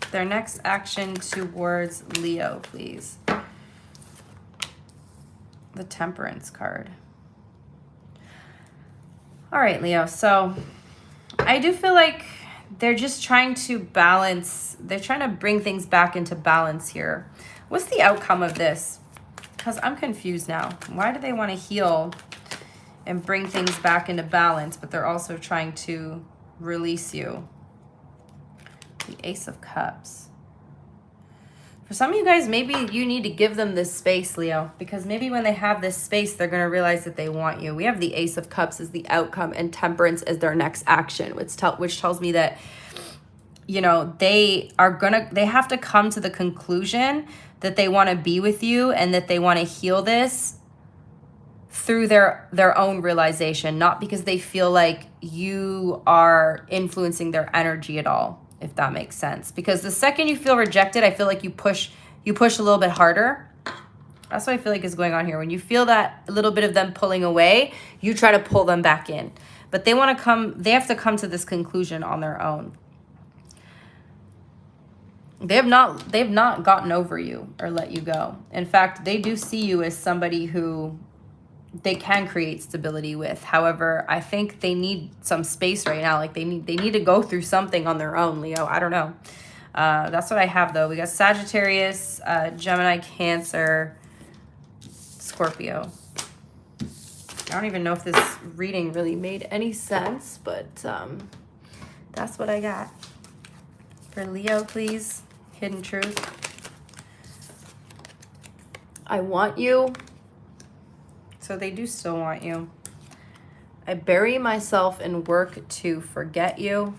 Their next action towards Leo, please. The Temperance card. All right, Leo. So I do feel like they're just trying to balance. They're trying to bring things back into balance here. What's the outcome of this? Because I'm confused now. Why do they want to heal and bring things back into balance, but they're also trying to release you? The Ace of Cups. For some of you guys, maybe you need to give them this space, Leo, because maybe when they have this space, they're going to realize that they want you. We have the Ace of Cups as the outcome and Temperance as their next action, which tells me that, you know, they have to come to the conclusion that they want to be with you and that they want to heal this through their own realization, not because they feel like you are influencing their energy at all, if that makes sense. Because the second you feel rejected, I feel like you push a little bit harder. That's what I feel like is going on here. When you feel that a little bit of them pulling away, you try to pull them back in. But they have to come to this conclusion on their own. They've not gotten over you or let you go. In fact, they do see you as somebody who they can create stability with. However, I think they need some space right now. Like they need to go through something on their own, Leo. I don't know. That's what I have, though. We got Sagittarius, Gemini, Cancer, Scorpio. I don't even know if this reading really made any sense, but that's what I got. For Leo, please. Hidden truth. I want you. So they do still want you. I bury myself in work to forget you.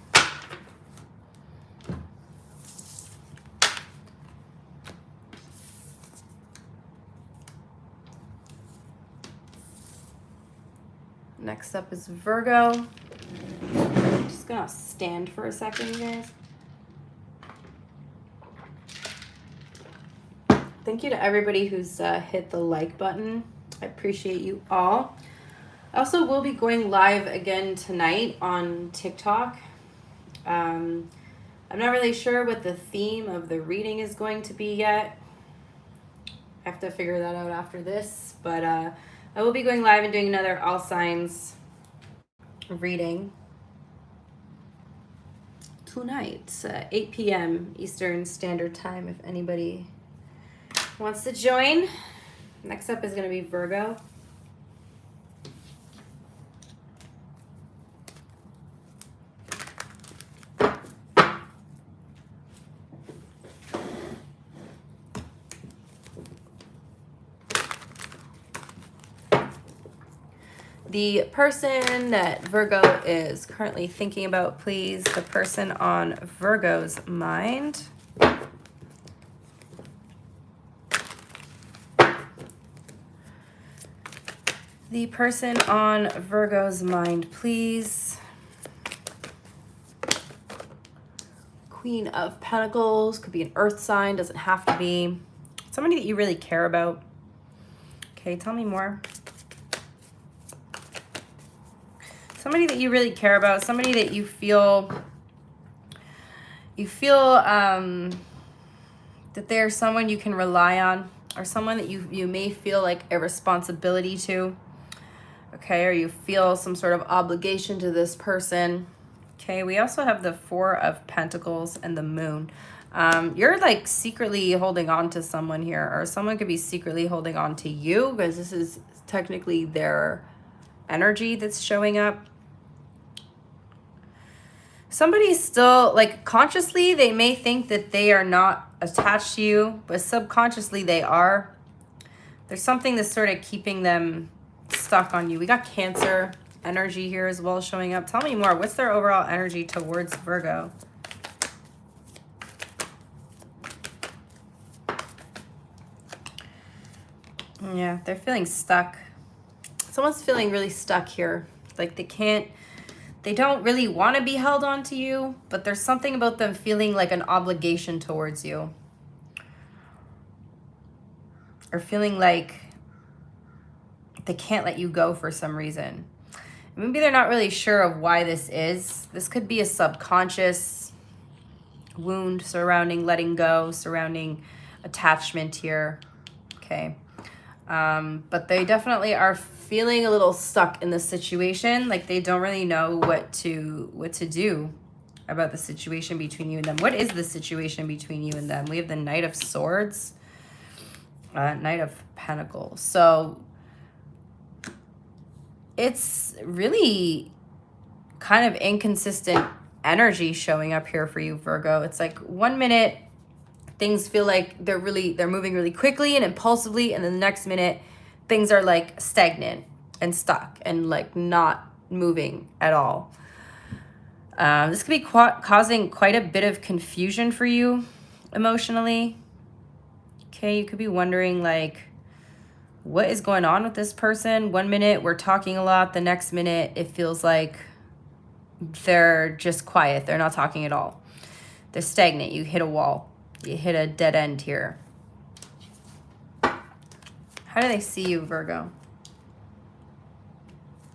Next up is Virgo. I'm just gonna stand for a second, you guys. Thank you to everybody who's hit the like button. I appreciate you all. I also will be going live again tonight on TikTok. I'm not really sure what the theme of the reading is going to be yet. I have to figure that out after this. But I will be going live and doing another all signs reading tonight, 8 p.m. Eastern Standard Time, if anybody wants to join. Next up is going to be Virgo. The person that Virgo is currently thinking about, please. The person on Virgo's mind. The person on Virgo's mind, please. Queen of Pentacles, could be an earth sign, doesn't have to be. Somebody that you really care about. Okay, tell me more. Somebody that you really care about, somebody that you feel that they're someone you can rely on, or someone that you may feel like a responsibility to. Okay, or you feel some sort of obligation to this person. Okay, we also have the Four of Pentacles and the Moon. You're like secretly holding on to someone here, or someone could be secretly holding on to you, because this is technically their energy that's showing up. Somebody's still, like, consciously they may think that they are not attached to you, but subconsciously they are. There's something that's sort of keeping them stuck on you. We got Cancer energy here as well showing up. Tell me more. What's their overall energy towards Virgo? Yeah, they're feeling stuck. Someone's feeling really stuck here. Like they don't really want to be held on to you, but there's something about them feeling like an obligation towards you. Or feeling like they can't let you go for some reason. Maybe they're not really sure of why this is. This could be a subconscious wound surrounding letting go, surrounding attachment here. Okay. But they definitely are feeling a little stuck in this situation. Like they don't really know what to do about the situation between you and them. What is the situation between you and them? We have the Knight of Swords, Knight of Pentacles. So it's really kind of inconsistent energy showing up here for you, Virgo. It's like 1 minute things feel like they're moving really quickly and impulsively, and then the next minute things are like stagnant and stuck and like not moving at all. This could be causing quite a bit of confusion for you emotionally. Okay, you could be wondering like, what is going on with this person? 1 minute we're talking a lot, the next minute it feels like they're just quiet. They're not talking at all. They're stagnant. You hit a wall. You hit a dead end here. How do they see you, Virgo?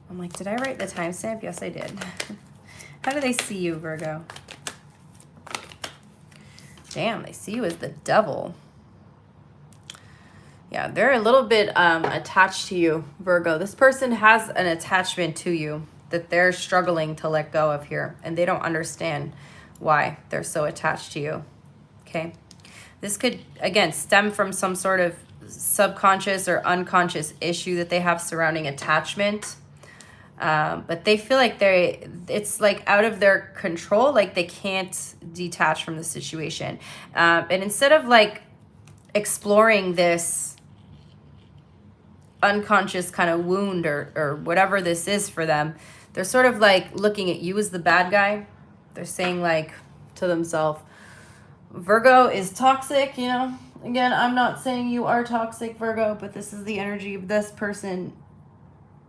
I'm like, did I write the timestamp? Yes, I did. How do they see you, Virgo? Damn, they see you as the devil. Yeah, they're a little bit attached to you, Virgo. This person has an attachment to you that they're struggling to let go of here, and they don't understand why they're so attached to you. Okay, this could, again, stem from some sort of subconscious or unconscious issue that they have surrounding attachment. But they feel like it's like out of their control, like they can't detach from the situation. And instead of like exploring this unconscious kind of wound or whatever this is for them, they're sort of like looking at you as the bad guy. They're saying like to themselves, Virgo is toxic, you know. Again, I'm not saying you are toxic, Virgo, but this is the energy of this person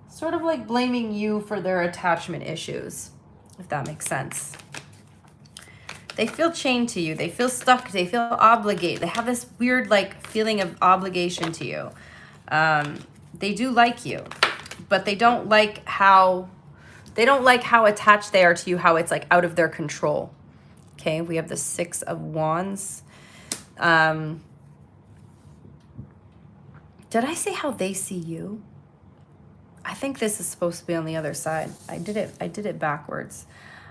Sort of like blaming you for their attachment issues, if that makes sense. They feel chained to you. They feel stuck. They feel obligated. They have this weird like feeling of obligation to you. They do like you, but they don't like how attached they are to you, how it's like out of their control. Okay, we have the 6 of Wands. Did I say how they see you? I think this is supposed to be on the other side. I did it backwards.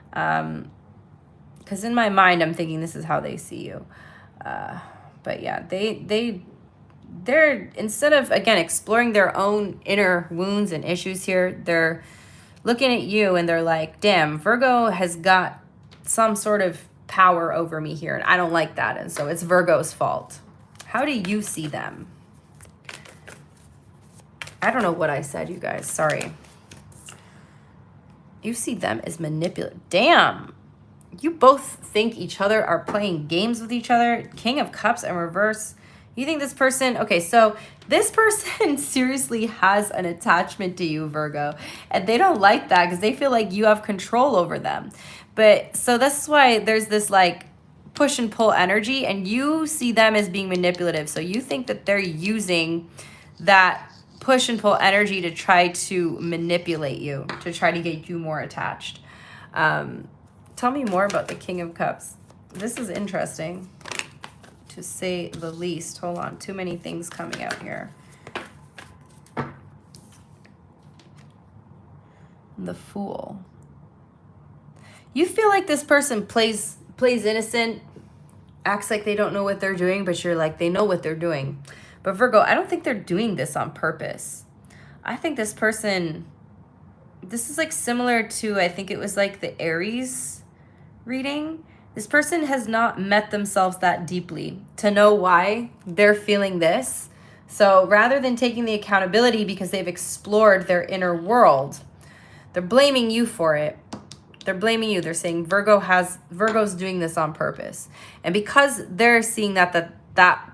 Because in my mind, I'm thinking this is how they see you. But yeah, they're, instead of, again, exploring their own inner wounds and issues here, they're looking at you and they're like, damn, Virgo has got some sort of power over me here, and I don't like that, and so it's Virgo's fault. How do you see them? I don't know what I said, you guys. Sorry. You see them as manipulative. Damn. You both think each other are playing games with each other. King of Cups in reverse. You think this person... Okay, so this person seriously has an attachment to you, Virgo. And they don't like that because they feel like you have control over them. But so that's why there's this like push and pull energy, and you see them as being manipulative. So you think that they're using that push and pull energy to try to manipulate you, to try to get you more attached. Tell me more about the King of Cups. This is interesting, to say the least. Hold on, too many things coming out here. The Fool. You feel like this person plays innocent, acts like they don't know what they're doing, but you're like, they know what they're doing. But Virgo, I don't think they're doing this on purpose. I think this person, this is like similar to, I think it was like the Aries reading. This person has not met themselves that deeply to know why they're feeling this. So rather than taking the accountability because they've explored their inner world, they're blaming you for it. They're blaming you. They're saying Virgo's doing this on purpose. And because they're seeing that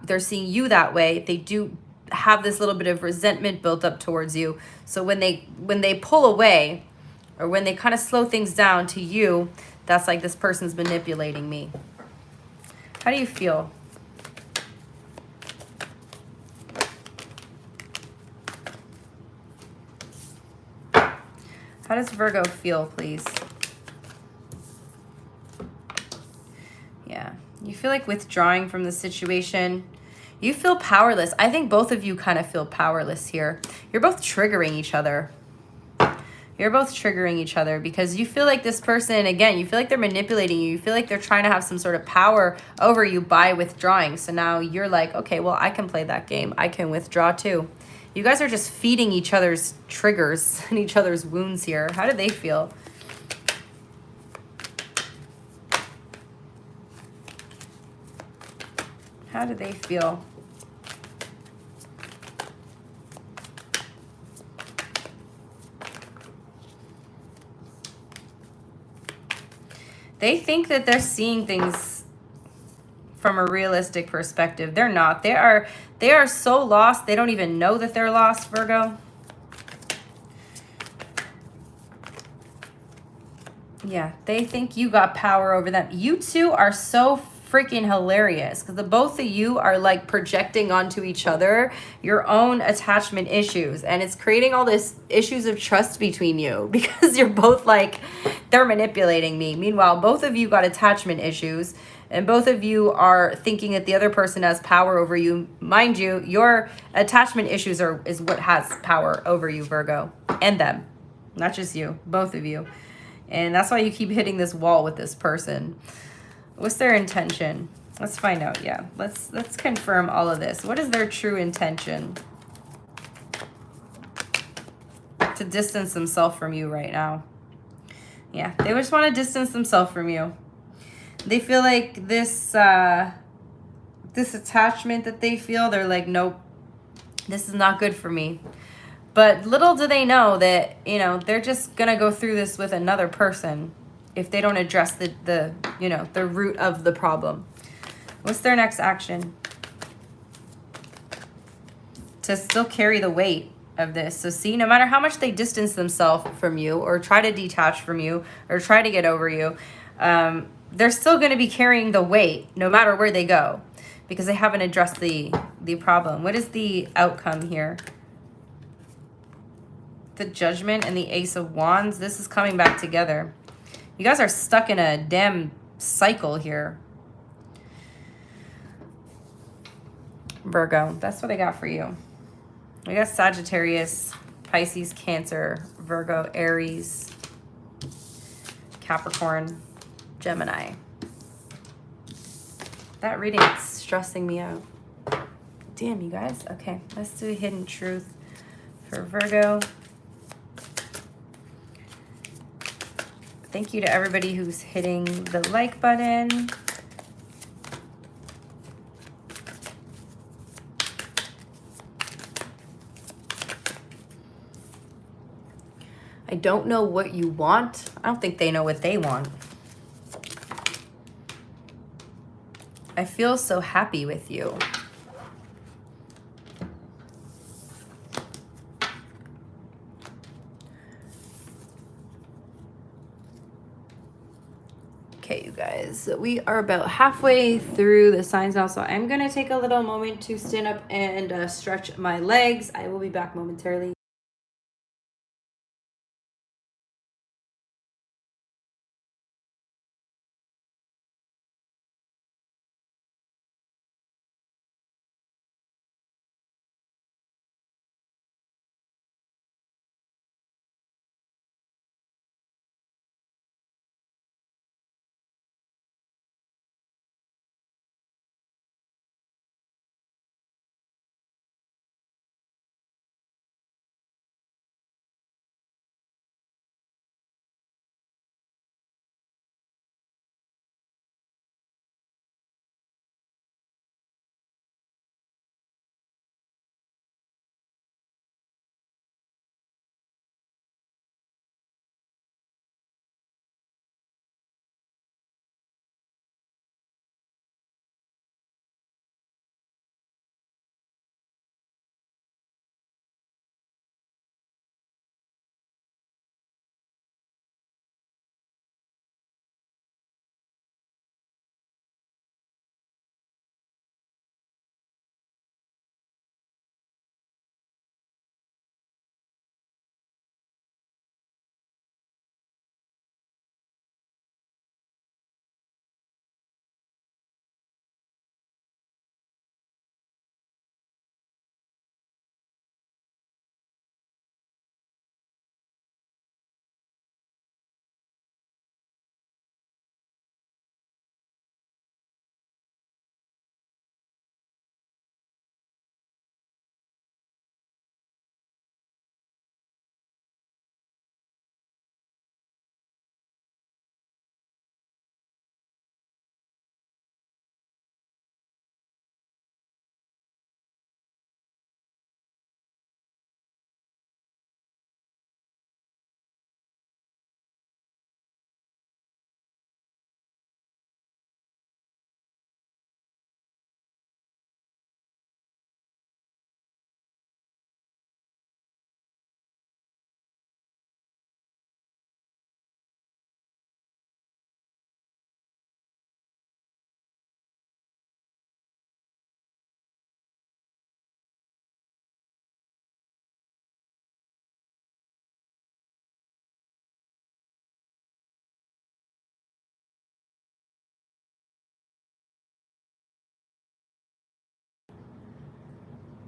they're seeing you that way, they do have this little bit of resentment built up towards you. So when they pull away, or when they kind of slow things down to you, that's like, this person's manipulating me. How do you feel? How does Virgo feel, please? Yeah, you feel like withdrawing from the situation. You feel powerless. I think both of you kind of feel powerless here. You're both triggering each other. You're both triggering each other because you feel like this person, again, you feel like they're manipulating you. You feel like they're trying to have some sort of power over you by withdrawing. So now you're like, okay, well, I can play that game. I can withdraw too. You guys are just feeding each other's triggers and each other's wounds here. How do they feel? How do they feel? They think that they're seeing things from a realistic perspective. They're not. They are so lost, they don't even know that they're lost, Virgo. Yeah, they think you got power over them. You two are so freaking hilarious because the both of you are like projecting onto each other your own attachment issues, and it's creating all this issues of trust between you because you're both like, they're manipulating me. Meanwhile, both of you got attachment issues, and both of you are thinking that the other person has power over you. Mind you, your attachment issues is what has power over you, Virgo, and them, not just you, both of you. And that's why you keep hitting this wall with this person. What's their intention? Let's find out. Yeah, let's confirm all of this. What is their true intention? To distance themselves from you right now. Yeah, they just want to distance themselves from you. They feel like this attachment that they feel, they're like, nope, this is not good for me. But little do they know that, you know, they're just gonna go through this with another person if they don't address the root of the problem. What's their next action? To still carry the weight. of this. So see, no matter how much they distance themselves from you or try to detach from you or try to get over you, they're still going to be carrying the weight no matter where they go because they haven't addressed the problem. What is the outcome here? The Judgment and the Ace of Wands. This is coming back together. You guys are stuck in a damn cycle here. Virgo, that's what I got for you. We got Sagittarius, Pisces, Cancer, Virgo, Aries, Capricorn, Gemini. That reading is stressing me out. Damn, you guys. Okay, let's do a hidden truth for Virgo. Thank you to everybody who's hitting the like button. I don't know what you want. I don't think they know what they want. I feel so happy with you. Okay, you guys, we are about halfway through the signs now, so I'm going to take a little moment to stand up and stretch my legs. I will be back momentarily.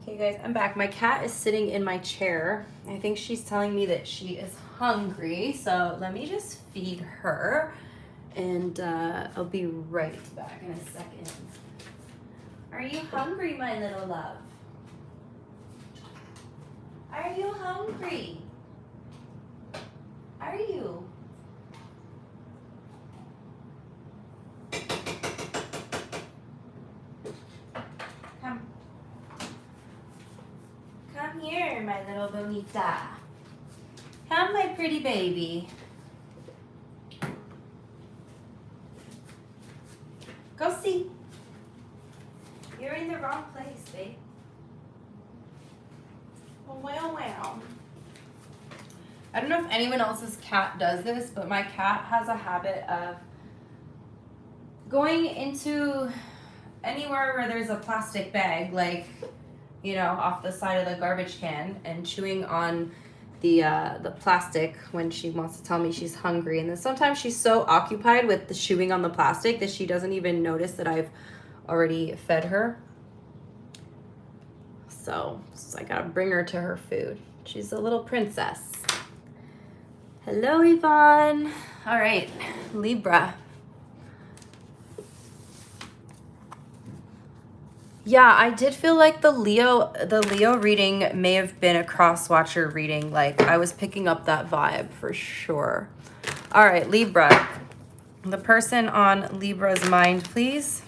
Okay, guys, I'm back. My cat is sitting in my chair. I think she's telling me that she is hungry, so let me just feed her, and I'll be right back in a second. Are you hungry, my little love? Are you hungry? Are you? Come. Come here, my little bonita. Come, my pretty baby. Go see. You're in the wrong place, babe. Oh, Wow, wow. I don't know if anyone else's cat does this, but my cat has a habit of going into anywhere where there's a plastic bag, like, you know, off the side of the garbage can, and chewing on the plastic when she wants to tell me she's hungry. And then sometimes she's so occupied with the chewing on the plastic that she doesn't even notice that I've already fed her. So I gotta bring her to her food. She's a little princess. Hello, Yvonne. All right, Libra. Yeah, I did feel like the Leo reading may have been a cross-watcher reading. Like, I was picking up that vibe for sure. All right, Libra. The person on Libra's mind, please.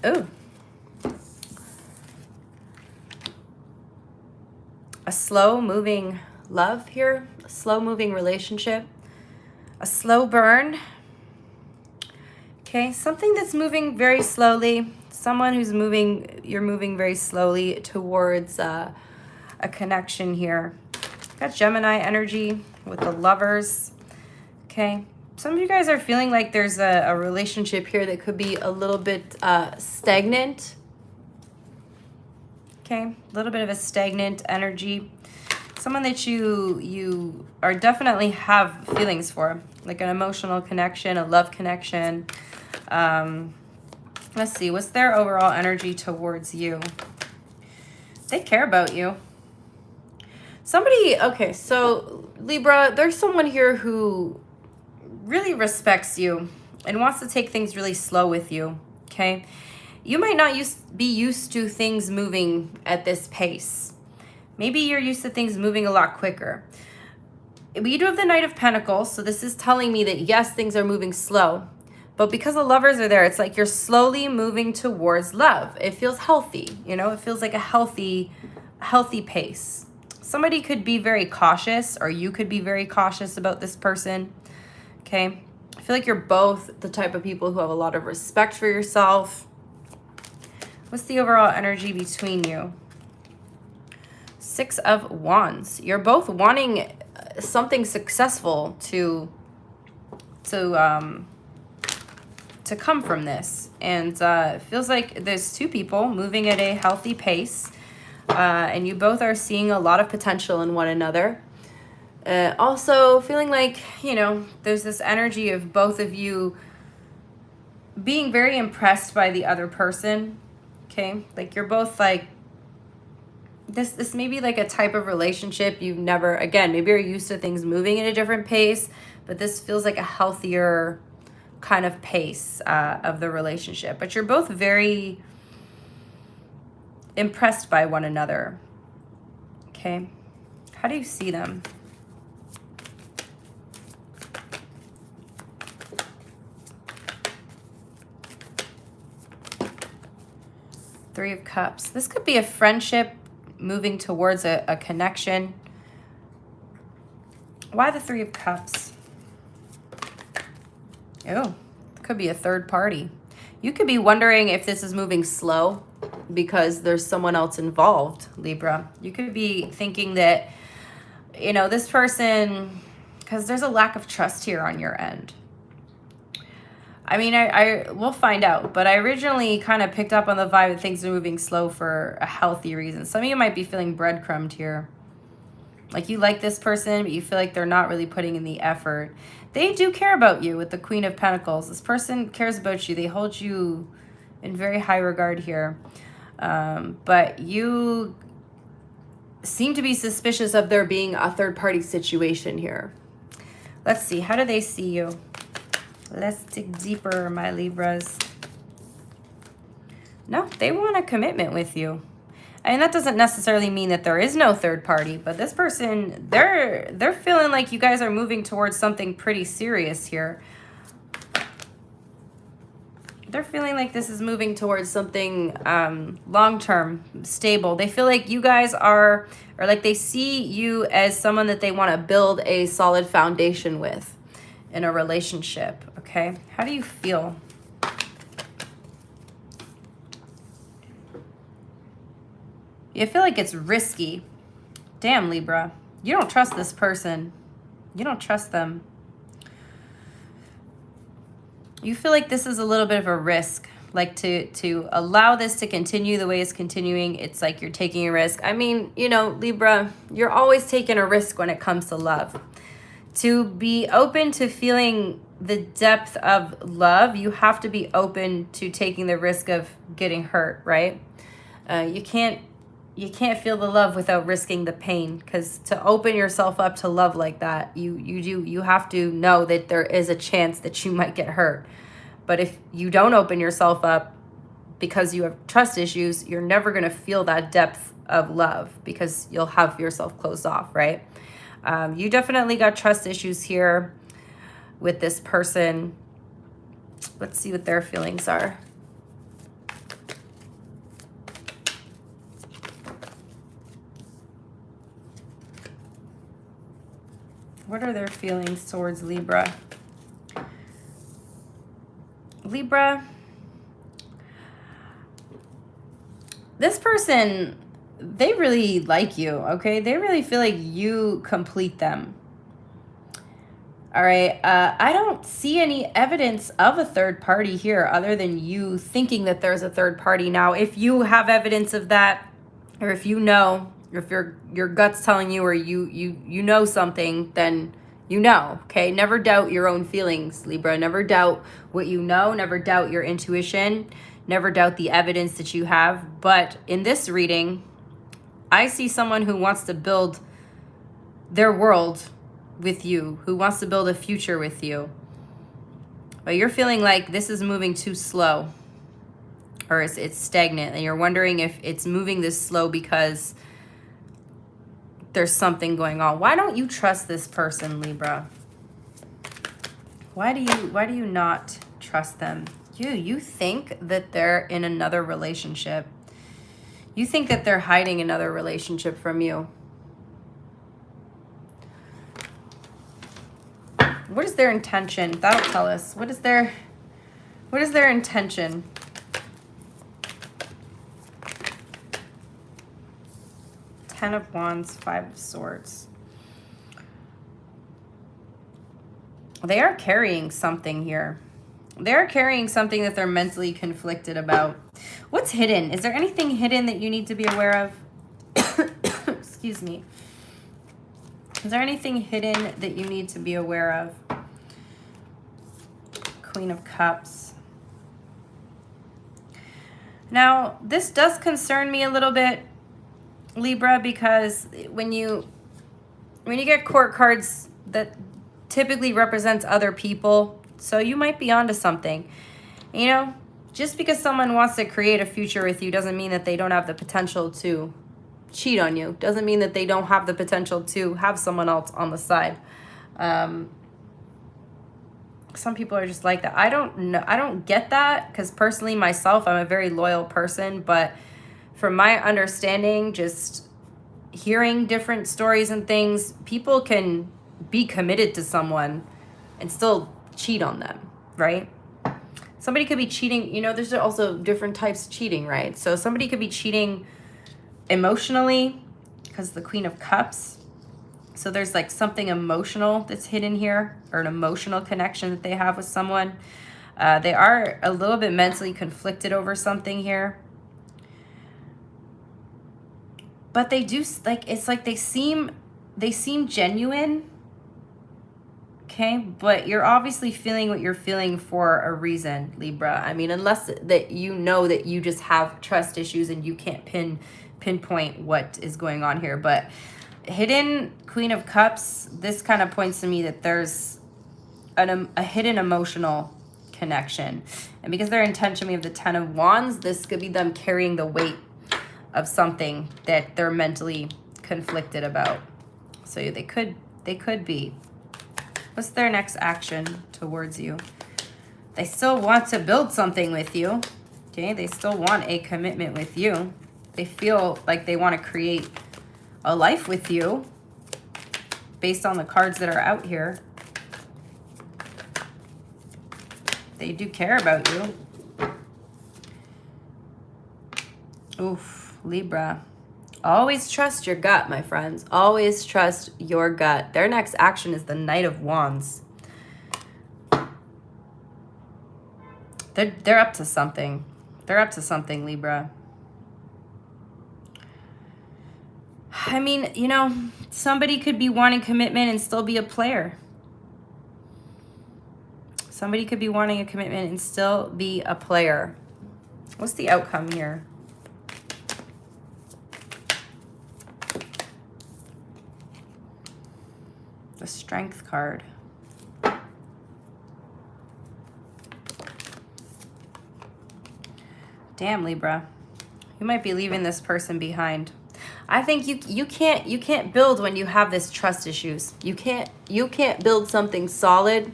Oh. A slow-moving love here. A slow-moving relationship. A slow burn. Okay, something that's moving very slowly. Someone who's you're moving very slowly towards a connection here. Got Gemini energy with the Lovers. Okay, some of you guys are feeling like there's a relationship here that could be a little bit stagnant. Okay, a little bit of a stagnant energy. Someone that you are definitely have feelings for, like an emotional connection, a love connection. Let's see, what's their overall energy towards you? They care about you. Somebody, okay, so Libra, there's someone here who really respects you and wants to take things really slow with you, okay? You might not be used to things moving at this pace. Maybe you're used to things moving a lot quicker. We do have the Knight of Pentacles, so this is telling me that yes, things are moving slow. But because the Lovers are there, it's like you're slowly moving towards love. It feels healthy, you know? It feels like a healthy pace. Somebody could be very cautious, or you could be very cautious about this person, okay? I feel like you're both the type of people who have a lot of respect for yourself. What's the overall energy between you? Six of Wands. You're both wanting something successful to come from this, and it feels like there's two people moving at a healthy pace, and you both are seeing a lot of potential in one another. Also feeling like, you know, there's this energy of both of you being very impressed by the other person. Okay, like you're both like, this may be like a type of relationship you've never, again, maybe you're used to things moving at a different pace, but this feels like a healthier kind of pace of the relationship. But you're both very impressed by one another. Okay, how do you see them? Three of Cups. This could be a friendship moving towards a connection. Why the Three of Cups? Oh, it could be a third party. You could be wondering if this is moving slow because there's someone else involved, Libra. You could be thinking that, you know, this person, because there's a lack of trust here on your end. I mean, we'll find out, but I originally kind of picked up on the vibe that things are moving slow for a healthy reason. Some of you might be feeling breadcrumbed here. Like you like this person, but you feel like they're not really putting in the effort. They do care about you with the Queen of Pentacles. This person cares about you. They hold you in very high regard here. But you seem to be suspicious of there being a third-party situation here. Let's see. How do they see you? Let's dig deeper, my Libras. No, they want a commitment with you. And that doesn't necessarily mean that there is no third party, but this person, they're feeling like you guys are moving towards something pretty serious here. They're feeling like this is moving towards something long-term, stable. They feel like you guys are, or like they see you as someone that they want to build a solid foundation with in a relationship, okay? How do you feel? You feel like it's risky. Damn, Libra. You don't trust this person. You don't trust them. You feel like this is a little bit of a risk. Like to allow this to continue the way it's continuing, it's like you're taking a risk. I mean, you know, Libra, you're always taking a risk when it comes to love. To be open to feeling the depth of love, you have to be open to taking the risk of getting hurt, right? You can't feel the love without risking the pain, because to open yourself up to love like that, you have to know that there is a chance that you might get hurt. But if you don't open yourself up because you have trust issues, you're never going to feel that depth of love because you'll have yourself closed off, right? You definitely got trust issues here with this person. Let's see what their feelings are. What are their feelings towards Libra? Libra, this person, they really like you, okay? They really feel like you complete them. All right, I don't see any evidence of a third party here other than you thinking that there's a third party. Now, if you have evidence of that, or if you know, or if your gut's telling you, or you know something, then you know, okay? Never doubt your own feelings, Libra. Never doubt what you know. Never doubt your intuition. Never doubt the evidence that you have. But in this reading, I see someone who wants to build their world with you, who wants to build a future with you. But you're feeling like this is moving too slow, or it's stagnant, and you're wondering if it's moving this slow because there's something going on. Why don't you trust this person, Libra? Why do you not trust them? You think that they're in another relationship. You think that they're hiding another relationship from you. What is their intention? That'll tell us. What is their intention? Ten of Wands, Five of Swords. They are carrying something here. They're carrying something that they're mentally conflicted about. What's hidden? Is there anything hidden that you need to be aware of? Excuse me. Is there anything hidden that you need to be aware of? Queen of Cups. Now, this does concern me a little bit, Libra, because when you get court cards, that typically represents other people, so you might be onto something. You know, just because someone wants to create a future with you doesn't mean that they don't have the potential to cheat on you. Doesn't mean that they don't have the potential to have someone else on the side. Some people are just like that. I don't know. I don't get that, because personally myself, I'm a very loyal person, but from my understanding, just hearing different stories and things, people can be committed to someone and still cheat on them, right? Somebody could be cheating. You know, there's also different types of cheating, right? So somebody could be cheating emotionally, because the Queen of Cups. So there's like something emotional that's hidden here, or an emotional connection that they have with someone. They are a little bit mentally conflicted over something here. But they do, like, it's like they seem genuine, okay? But you're obviously feeling what you're feeling for a reason, Libra. I mean, unless that you know that you just have trust issues and you can't pinpoint what is going on here. But hidden Queen of Cups, this kind of points to me that there's a hidden emotional connection. And because they're in tension, we have the Ten of Wands. This could be them carrying the weight of something that they're mentally conflicted about. So they could be. What's their next action towards you? They still want to build something with you. Okay, they still want a commitment with you. They feel like they want to create a life with you based on the cards that are out here. They do care about you. Oof, Libra. Always trust your gut, my friends. Always trust your gut. Their next action is the Knight of Wands. They're up to something. They're up to something, Libra. I mean, you know, somebody could be wanting commitment and still be a player. Somebody could be wanting a commitment and still be a player. What's the outcome here? The Strength card. Damn, Libra. You might be leaving this person behind. I think you can't build when you have this trust issues. You can't build something solid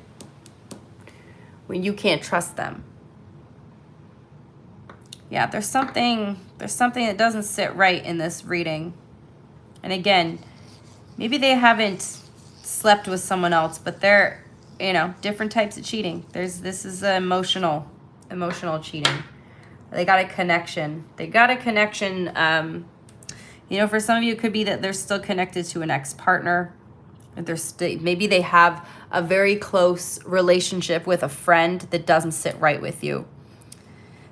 when you can't trust them. Yeah, there's something that doesn't sit right in this reading. And again, maybe they haven't slept with someone else, but they're, you know, different types of cheating. This is emotional cheating. They got a connection. They got a connection. You know, for some of you, it could be that they're still connected to an ex-partner. Maybe they have a very close relationship with a friend that doesn't sit right with you.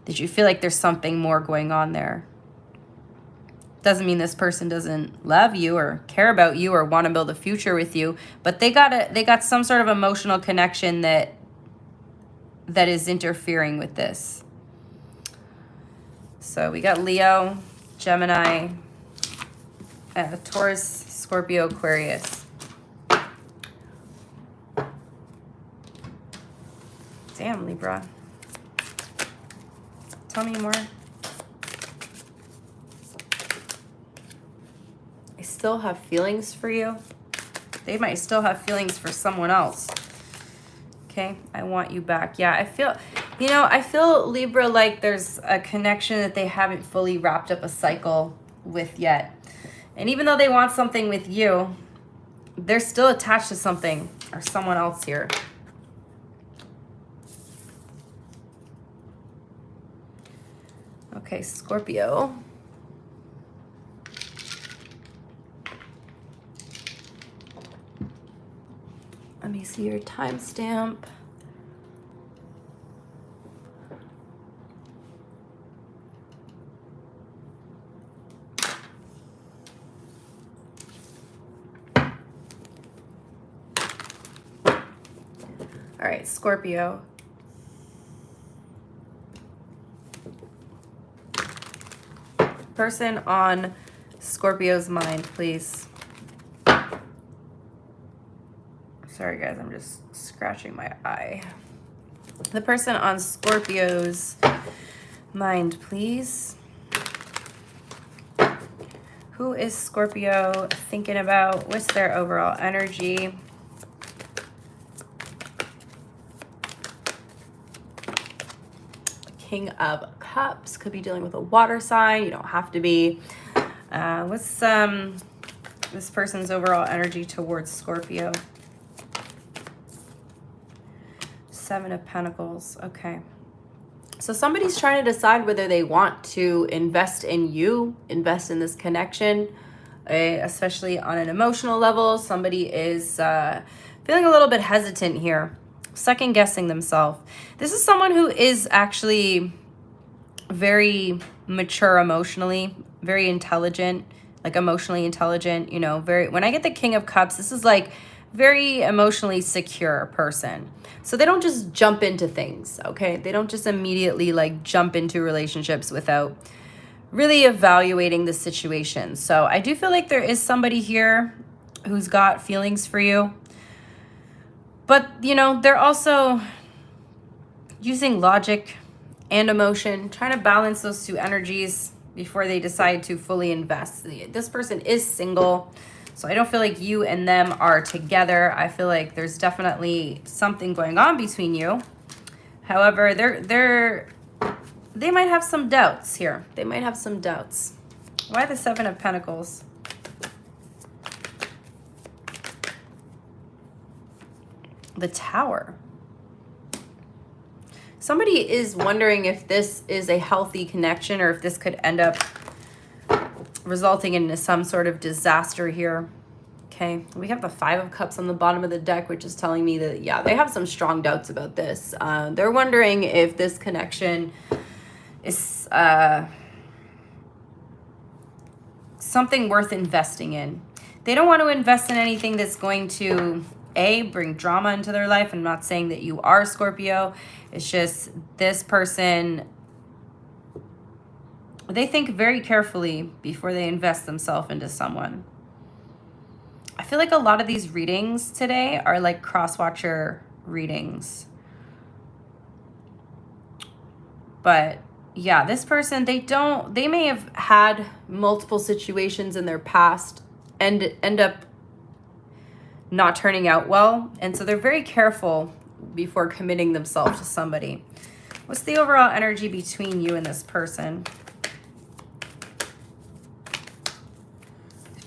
That you feel like there's something more going on there. Doesn't mean this person doesn't love you or care about you or want to build a future with you, but they got some sort of emotional connection that is interfering with this. So we got Leo, Gemini, Taurus, Scorpio, Aquarius. Damn, Libra. Tell me more. I still have feelings for you. They might still have feelings for someone else. Okay, I want you back. Yeah, I feel, Libra, like there's a connection that they haven't fully wrapped up a cycle with yet. And even though they want something with you, they're still attached to something or someone else here. Okay, Scorpio. Let me see your timestamp. All right, Scorpio. Person on Scorpio's mind, please. Sorry, guys, I'm just scratching my eye. The person on Scorpio's mind, please. Who is Scorpio thinking about? What's their overall energy? King of Cups could be dealing with a water sign. You don't have to be. What's this person's overall energy towards Scorpio? Seven of Pentacles. Okay. So somebody's trying to decide whether they want to invest in you, invest in this connection, especially on an emotional level. Somebody is feeling a little bit hesitant here, second guessing themselves. This is someone who is actually very mature emotionally, very intelligent, like emotionally intelligent, you know, when I get the King of Cups, this is like very emotionally secure person. So they don't just jump into things, okay? They don't just immediately like jump into relationships without really evaluating the situation. So I do feel like there is somebody here who's got feelings for you. But, you know, they're also using logic and emotion, trying to balance those two energies before they decide to fully invest. This person is single, so I don't feel like you and them are together. I feel like there's definitely something going on between you. However, they might have some doubts here. They might have some doubts. Why the Seven of Pentacles? The Tower. Somebody is wondering if this is a healthy connection or if this could end up resulting in some sort of disaster here. Okay, we have the Five of Cups on the bottom of the deck, which is telling me that, yeah, they have some strong doubts about this. They're wondering if this connection is something worth investing in. They don't want to invest in anything that's going to, bring drama into their life. I'm not saying that you are Scorpio. It's just this person, they think very carefully before they invest themselves into someone. I feel like a lot of these readings today are like cross-watcher readings. But yeah, this person, they may have had multiple situations in their past and end up not turning out well. And so they're very careful before committing themselves to somebody. What's the overall energy between you and this person?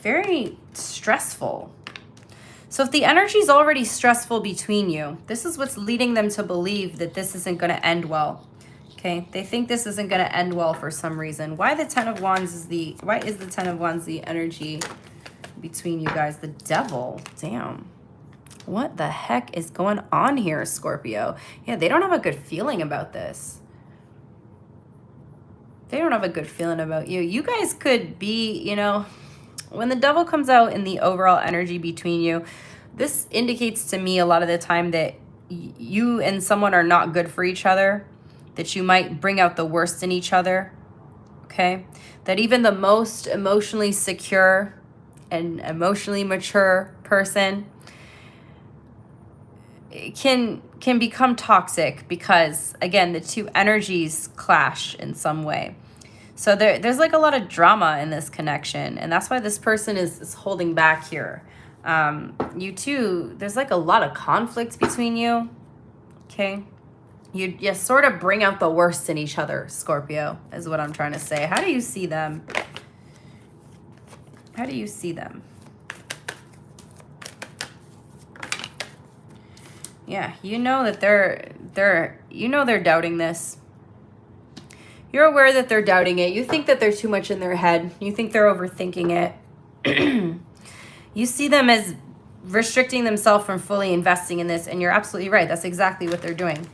Very stressful. So if the energy is already stressful between you, this is what's leading them to believe that this isn't going to end well. Okay, they think this isn't going to end well for some reason. Why is the Ten of Wands the energy between you guys? The Devil. Damn. What the heck is going on here, Scorpio? Yeah, they don't have a good feeling about this. They don't have a good feeling about you. You guys could be, you know, when the Devil comes out in the overall energy between you, this indicates to me a lot of the time that you and someone are not good for each other, that you might bring out the worst in each other, okay? That even the most emotionally secure and emotionally mature person can become toxic because, again, the two energies clash in some way. So there's like a lot of drama in this connection, and that's why this person is holding back here. You two, there's like a lot of conflict between you, okay? You sort of bring out the worst in each other, Scorpio, is what I'm trying to say. How do you see them? How do you see them? Yeah, you know that they're doubting this. You're aware that they're doubting it. You think that they're too much in their head. You think they're overthinking it. You see them as restricting themselves from fully investing in this, and you're absolutely right. That's exactly what they're doing.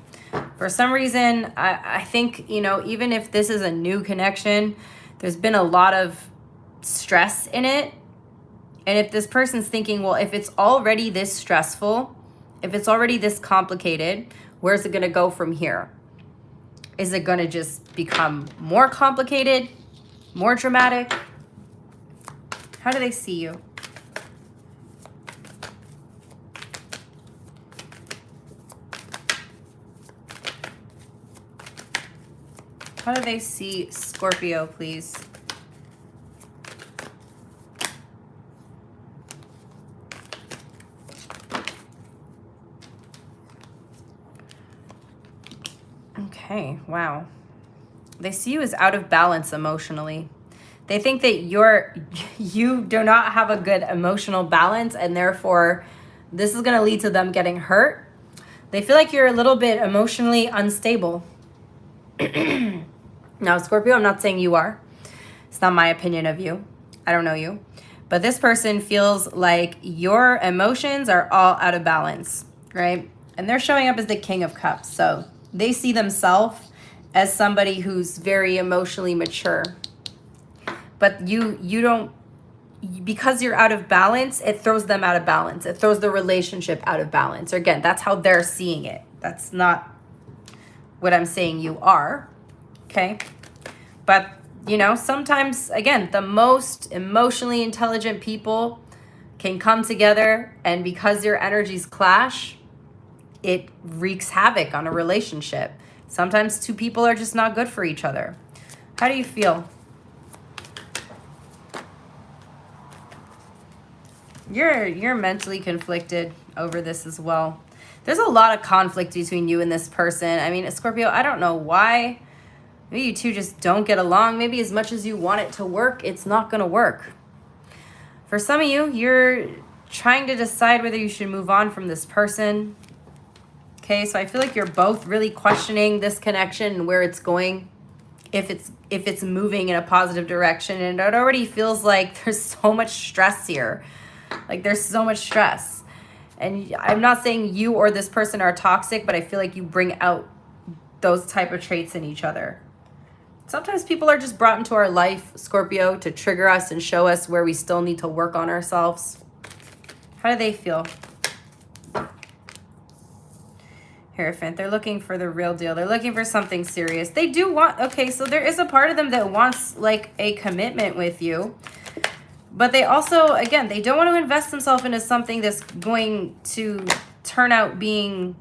For some reason, I think, you know, even if this is a new connection, there's been a lot of stress in it. And if this person's thinking, well, if it's already this stressful, if it's already this complicated, where's it going to go from here? Is it going to just become more complicated, more dramatic? How do they see you? How do they see Scorpio, please? Okay, wow. They see you as out of balance emotionally. They think that you do not have a good emotional balance, and therefore this is going to lead to them getting hurt. They feel like you're a little bit emotionally unstable. Now, Scorpio, I'm not saying you are. It's not my opinion of you. I don't know you. But this person feels like your emotions are all out of balance, right? And they're showing up as the King of Cups. So they see themselves as somebody who's very emotionally mature. But you don't, because you're out of balance, it throws them out of balance. It throws the relationship out of balance. Or again, that's how they're seeing it. That's not what I'm saying you are, okay? But, you know, sometimes, again, the most emotionally intelligent people can come together, and because their energies clash, it wreaks havoc on a relationship. Sometimes two people are just not good for each other. How do you feel? You're mentally conflicted over this as well. There's a lot of conflict between you and this person. I mean, Scorpio, I don't know why. Maybe you two just don't get along. Maybe as much as you want it to work, it's not going to work. For some of you, you're trying to decide whether you should move on from this person. Okay, so I feel like you're both really questioning this connection and where it's going. if it's moving in a positive direction. And it already feels like there's so much stress here. Like there's so much stress. And I'm not saying you or this person are toxic, but I feel like you bring out those type of traits in each other. Sometimes people are just brought into our life, Scorpio, to trigger us and show us where we still need to work on ourselves. How do they feel? Hierophant, they're looking for the real deal. They're looking for something serious. They do want, okay, so there is a part of them that wants like a commitment with you. But they also, again, they don't want to invest themselves into something that's going to turn out being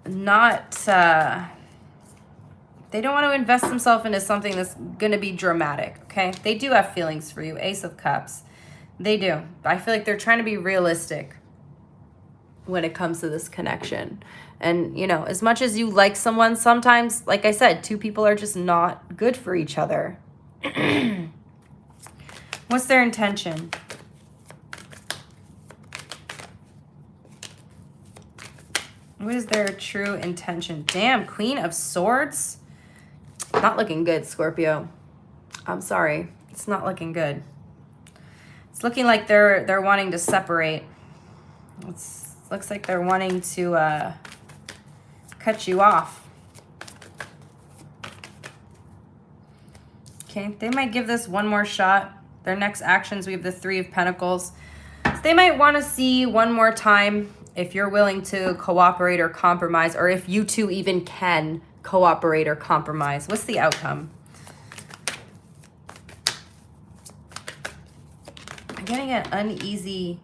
not, they don't want to invest themselves into something that's going to be dramatic, okay? They do have feelings for you. Ace of Cups. They do. I feel like they're trying to be realistic when it comes to this connection. And, you know, as much as you like someone, sometimes, like I said, two people are just not good for each other. What's their intention? What is their true intention? Damn, Queen of Swords. Not looking good, Scorpio. I'm sorry. It's not looking good. It's looking like they're wanting to separate. Looks like they're wanting to cut you off. Okay, they might give this one more shot. Their next actions, we have the Three of Pentacles. So they might want to see one more time if you're willing to cooperate or compromise, or if you two even can cooperate or compromise. What's the outcome? I'm getting an uneasy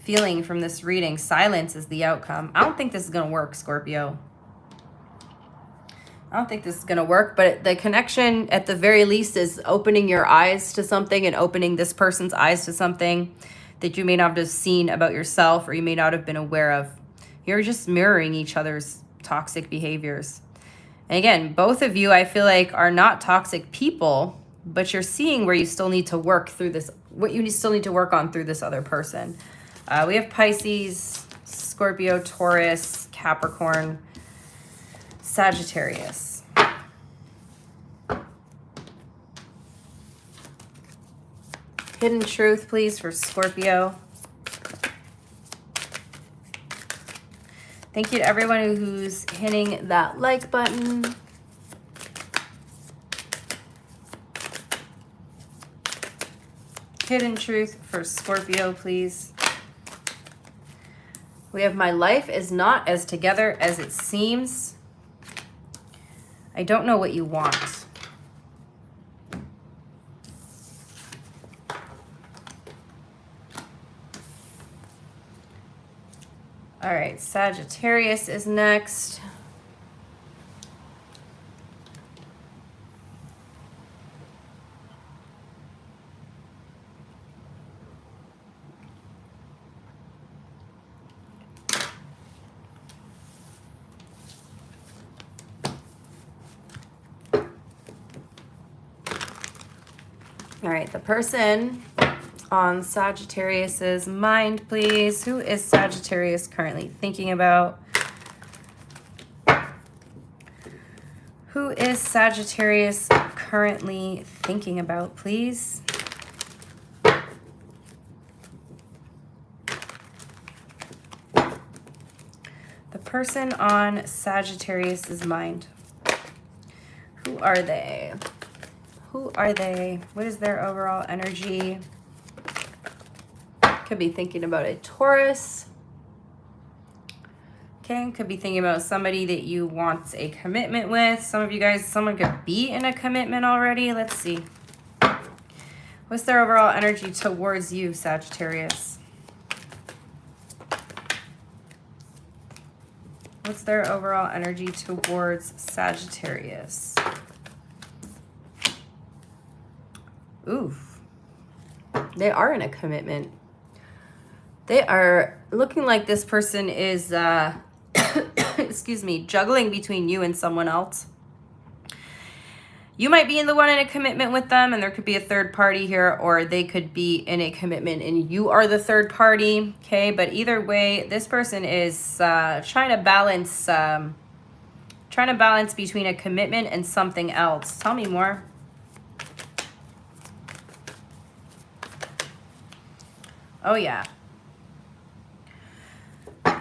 feeling from this reading. Silence is the outcome. I don't think this is going to work, Scorpio. I don't think this is going to work, but the connection at the very least is opening your eyes to something and opening this person's eyes to something that you may not have seen about yourself or you may not have been aware of. You're just mirroring each other's toxic behaviors. And again, both of you, I feel like, are not toxic people, but you're seeing where you still need to work through this, what you still need to work on through this other person. We have Pisces, Scorpio, Taurus, Capricorn, Sagittarius. Hidden truth, please, for Scorpio. Thank you to everyone who's hitting that like button. Hidden truth for Scorpio, please. We have my life is not as together as it seems. I don't know what you want. All right, Sagittarius is next. All right, the person on Sagittarius's mind, please. Who is Sagittarius currently thinking about? Who is Sagittarius currently thinking about, please? The person on Sagittarius's mind. Who are they? Who are they? What is their overall energy? Could be thinking about a Taurus. Okay, could be thinking about somebody that you want a commitment with. Some of you guys, someone could be in a commitment already. Let's see. What's their overall energy towards you, Sagittarius? What's their overall energy towards Sagittarius? Oof. They are in a commitment. They are looking like this person is, excuse me, juggling between you and someone else. You might be in the one in a commitment with them, and there could be a third party here, or they could be in a commitment and you are the third party, okay? But either way, this person is trying to balance Trying to balance between a commitment and something else. Tell me more. Oh, yeah.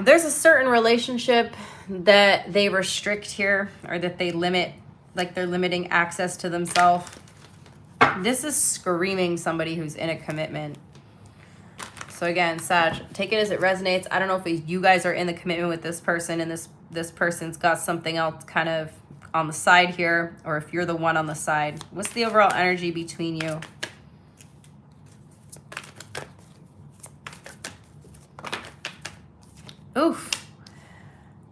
There's a certain relationship that they restrict here, or that they limit, like they're limiting access to themselves. This is screaming somebody who's in a commitment. So again, Sag, take it as it resonates. I don't know if you guys are in the commitment with this person and this person's got something else kind of on the side here, or if you're the one on the side. What's the overall energy between you? Oof.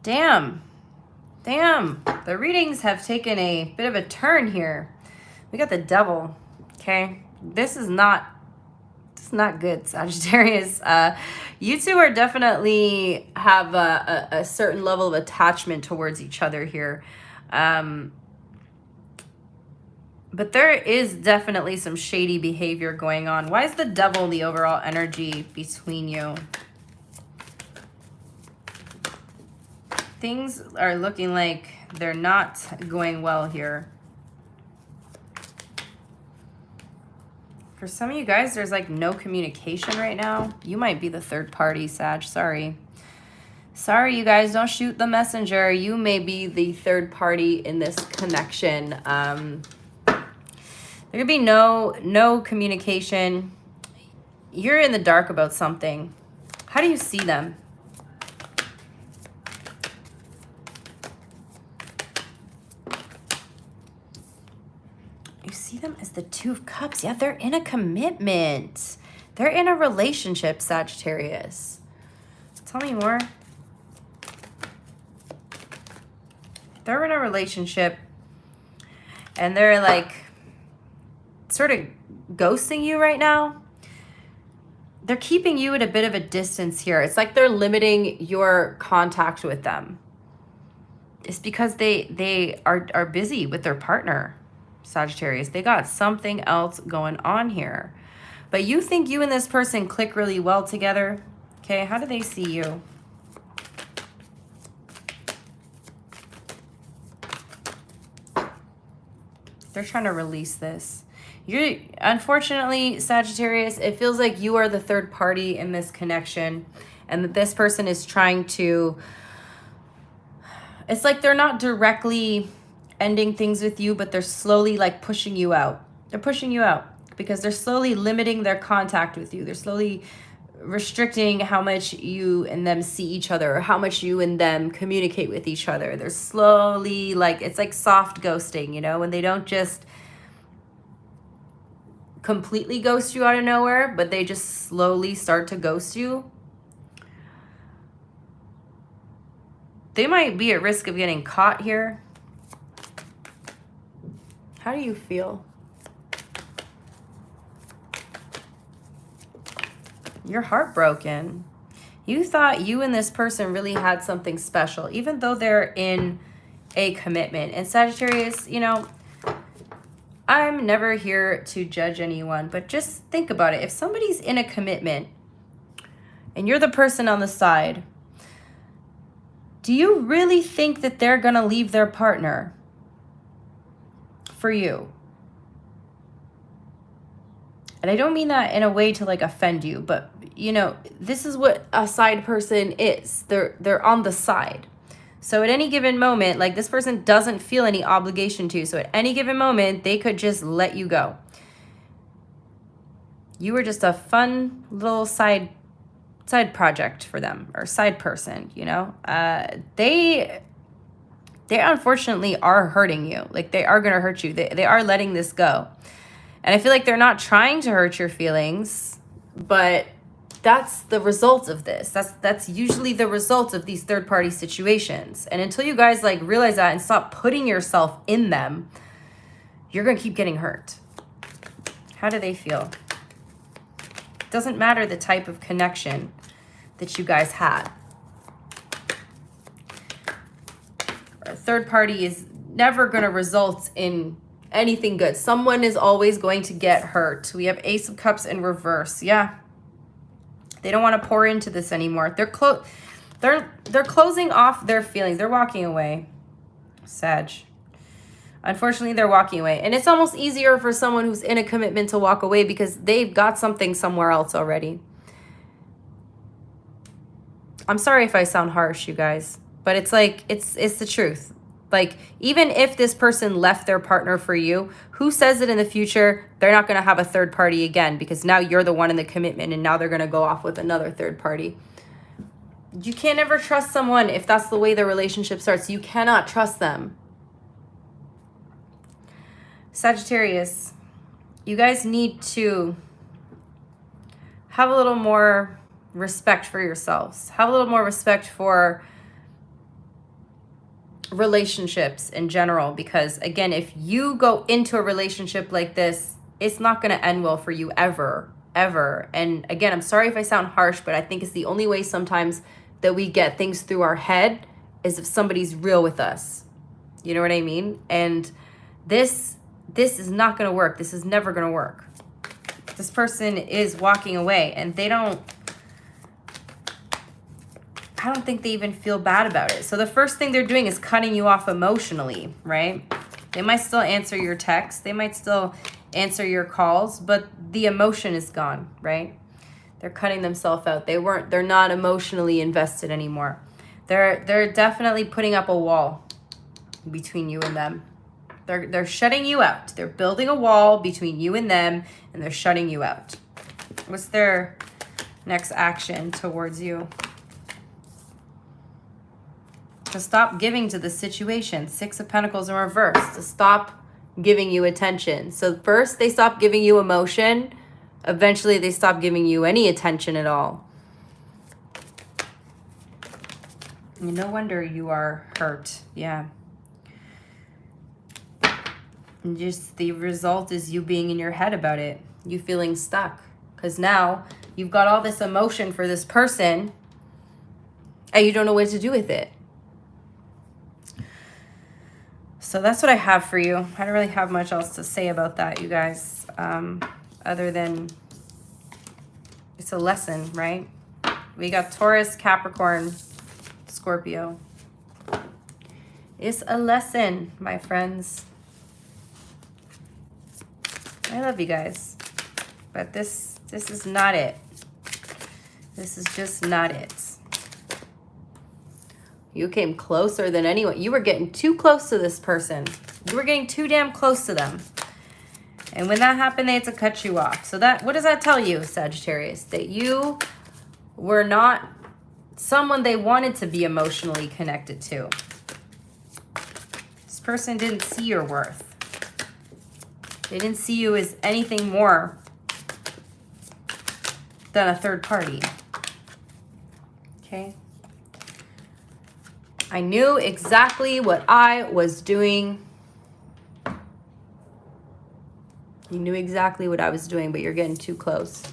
Damn. Damn. The readings have taken a bit of a turn here. We got the devil. Okay. This is not good, Sagittarius. You two are definitely have a certain level of attachment towards each other here. But there is definitely some shady behavior going on. Why is the devil the overall energy between you? Things are looking like they're not going well here. For some of you guys, there's like no communication right now. You might be the third party, Sag. Sorry. Sorry, you guys. Don't shoot the messenger. You may be the third party in this connection. There could be no communication. You're in the dark about something. How do you see them? See them as the Two of Cups. Yeah, they're in a commitment. They're in a relationship, Sagittarius. Tell me more. They're in a relationship and they're like sort of ghosting you right now. They're keeping you at a bit of a distance here. It's like they're limiting your contact with them. It's because they are busy with their partner. Sagittarius, they got something else going on here. But you think you and this person click really well together. Okay, how do they see you? They're trying to release this. Unfortunately, Sagittarius, it feels like you are the third party in this connection and that this person is trying to, it's like they're not directly ending things with you, but they're slowly like pushing you out. They're pushing you out because they're slowly limiting their contact with you. They're slowly restricting how much you and them see each other or how much you and them communicate with each other. They're slowly like, it's like soft ghosting, you know, when they don't just completely ghost you out of nowhere, but they just slowly start to ghost you. They might be at risk of getting caught here. How do you feel? You're heartbroken. You thought you and this person really had something special, even though they're in a commitment. And Sagittarius, you know, I'm never here to judge anyone, but just think about it. If somebody's in a commitment and you're the person on the side, do you really think that they're going to leave their partner for you? And I don't mean that in a way to like offend you, but you know, this is what a side person is. They're on the side. So at any given moment, like this person doesn't feel any obligation to you. So at any given moment, they could just let you go. You were just a fun little side project for them, or side person, you know. They unfortunately are hurting you. Like they are going to hurt you. They are letting this go. And I feel like they're not trying to hurt your feelings, but that's the result of this. That's usually the result of these third-party situations. And until you guys like realize that and stop putting yourself in them, you're going to keep getting hurt. How do they feel? Doesn't matter the type of connection that you guys had. A third party is never going to result in anything good. Someone is always going to get hurt. We have Ace of Cups in reverse. Yeah. They don't want to pour into this anymore. They're closing off their feelings. They're walking away. Sag. Unfortunately, they're walking away. And it's almost easier for someone who's in a commitment to walk away because they've got something somewhere else already. I'm sorry if I sound harsh, you guys, but it's like, it's the truth. Like, even if this person left their partner for you, who says that in the future they're not going to have a third party again, because now you're the one in the commitment and now they're going to go off with another third party. You can't ever trust someone if that's the way the relationship starts. You cannot trust them. Sagittarius, you guys need to have a little more respect for yourselves. Have a little more respect for relationships in general, because again, if you go into a relationship like this, it's not going to end well for you ever. And again, I'm sorry if I sound harsh, but I think it's the only way sometimes that we get things through our head is if somebody's real with us. You know what I mean? And this is not going to work. This is never going to work. This person is walking away, and I don't think they even feel bad about it. So the first thing they're doing is cutting you off emotionally, right? They might still answer your texts. They might still answer your calls, but the emotion is gone, right? They're cutting themselves out. They're not emotionally invested anymore. They're definitely putting up a wall between you and them. They're shutting you out. They're building a wall between you and them, and they're shutting you out. What's their next action towards you? To stop giving to the situation. 6 of Pentacles in reverse. To stop giving you attention. So first they stop giving you emotion. Eventually they stop giving you any attention at all. And no wonder you are hurt. Yeah. And just the result is you being in your head about it. You feeling stuck. Because now you've got all this emotion for this person and you don't know what to do with it. So that's what I have for you. I don't really have much else to say about that, you guys, other than it's a lesson, right? We got Taurus, Capricorn, Scorpio. It's a lesson, my friends. I love you guys, but this is not it. This is just not it. You came closer than anyone. You were getting too close to this person. You were getting too damn close to them. And when that happened, they had to cut you off. So what does that tell you, Sagittarius? That you were not someone they wanted to be emotionally connected to. This person didn't see your worth. They didn't see you as anything more than a third party. Okay? I knew exactly what I was doing. You knew exactly what I was doing, but you're getting too close.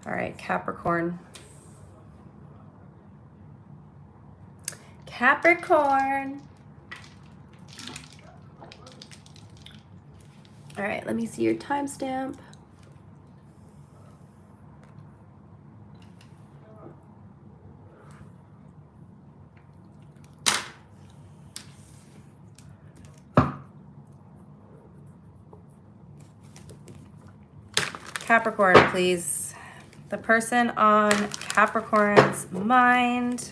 All right, Capricorn. Capricorn. All right, let me see your timestamp. Capricorn, please. The person on Capricorn's mind.